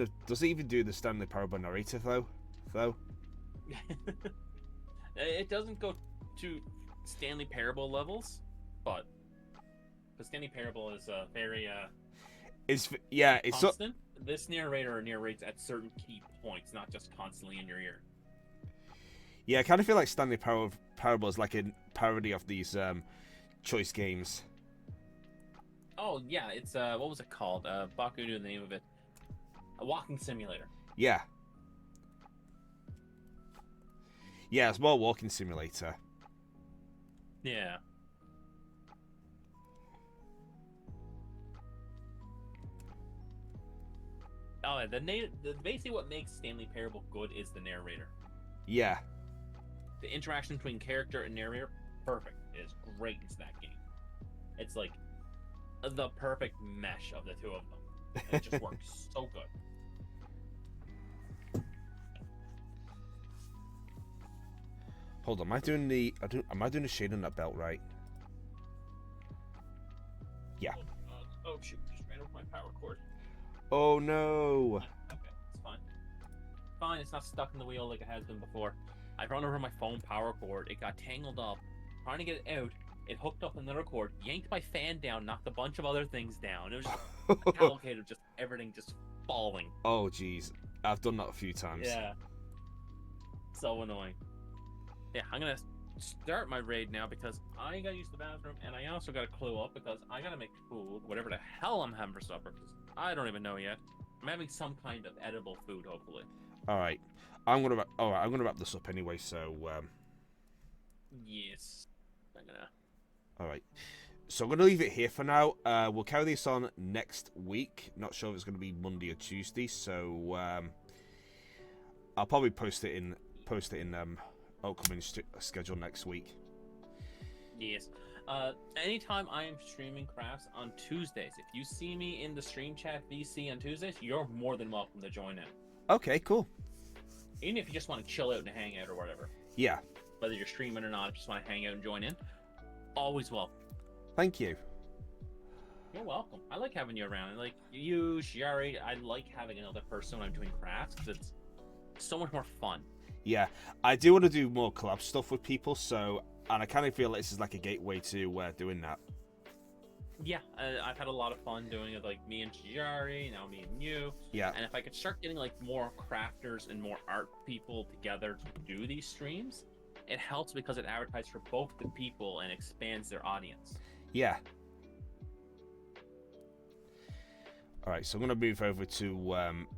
do the Stanley Parable narrative though? It doesn't go to Stanley Parable levels, but the Stanley Parable is very It's so, constant. This narrator narrates at certain key points, not just constantly in your ear. yeah. I kind of feel like Stanley Parable is like a parody of these choice games. Oh yeah, it's what was it called? Baku knew the name of it. A walking simulator. Yeah. Yeah, it's more walking simulator. Yeah. Oh, basically what makes Stanley Parable good is the narrator. Yeah. The interaction between character and narrator, perfect. It is great in that game. It's like the perfect mesh of the two of them. And it just works so good. Hold on, am I doing the shade on that belt right? Yeah. Oh shoot! Just ran over my power cord. Oh no. Okay, it's fine. Fine, it's not stuck in the wheel like it has been before. I run over my phone power cord. It got tangled up. Trying to get it out. It hooked up another cord, yanked my fan down, knocked a bunch of other things down. It was just a cavalcade of just everything just falling. Oh jeez, I've done that a few times. Yeah. So annoying. Yeah, I'm gonna start my raid now because I gotta use the bathroom and I also gotta clue up because I gotta make food, whatever the hell I'm having for supper, because I don't even know yet. I'm having some kind of edible food, hopefully. All right, I'm gonna wrap this up anyway. So Yes. I'm gonna. all right. So I'm gonna leave it here for now. We'll carry this on next week. Not sure if it's gonna be Monday or Tuesday. So I'll probably post it in upcoming schedule next week. Yes. Anytime I am streaming crafts on Tuesdays, if you see me in the stream chat VC on Tuesdays, you're more than welcome to join in. Okay, cool. Even if you just want to chill out and hang out or whatever. Yeah. Whether you're streaming or not, if you just want to hang out and join in, always welcome. Thank you. You're welcome. I like having you around. Like you, Shiari, I like having another person when I'm doing crafts because it's so much more fun. Yeah, I do want to do more collab stuff with people, and I kind of feel like this is like a gateway to doing that. Yeah, I've had a lot of fun doing it, like me and Shiari, now me and you. Yeah. And if I could start getting like more crafters and more art people together to do these streams, it helps because it advertises for both the people and expands their audience. Yeah. All right, so I'm going to move over to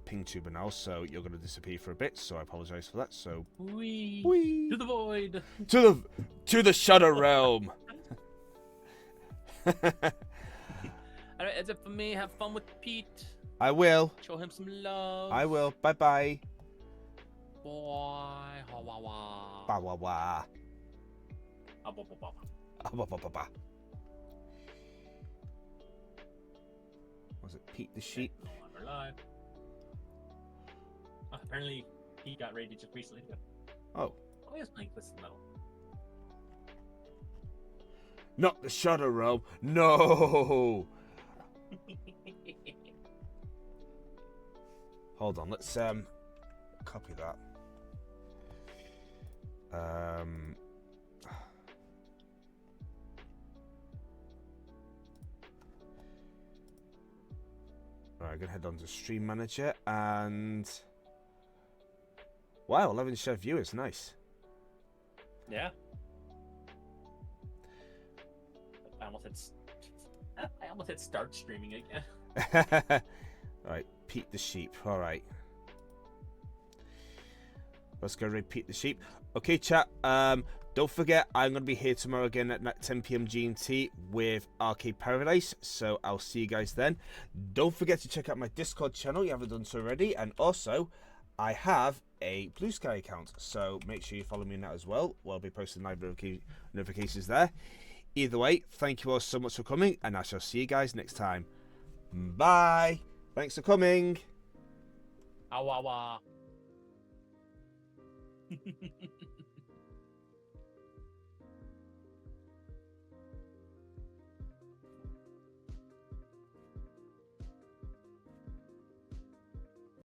PNGtuber now, so you're going to disappear for a bit, so I apologize for that. So, Whee! Whee! To the void! To the Shadow Realm! Alright, that's it for me. Have fun with Pete. I will. Show him some love. I will. Bye-bye. Bye. Ha wah wah. Ba wah wah. Ah, bah, bah, bah. Ah, ba ba ba ba. Was it Pete the Sheep? No longer alive. Apparently, he got raided just recently. Oh. Oh, he was playing Twisted Metal. Not the Shadow Realm. No. Hold on. Let's copy that. Alright, I'm gonna head on to Stream Manager and wow, 11 share viewers, nice. Yeah. I almost hit start streaming again. Alright, Pete the Sheep. Alright. Let's go raid Pete the Sheep. Okay, chat. Don't forget, I'm going to be here tomorrow again at 10 PM GMT with Arcade Paradise. So I'll see you guys then. Don't forget to check out my Discord channel. You haven't done so already. And also, I have a Blue Sky account. So make sure you follow me in that as well. I'll be posting live notifications there. Either way, thank you all so much for coming. And I shall see you guys next time. Bye. Thanks for coming. Ah wah wah.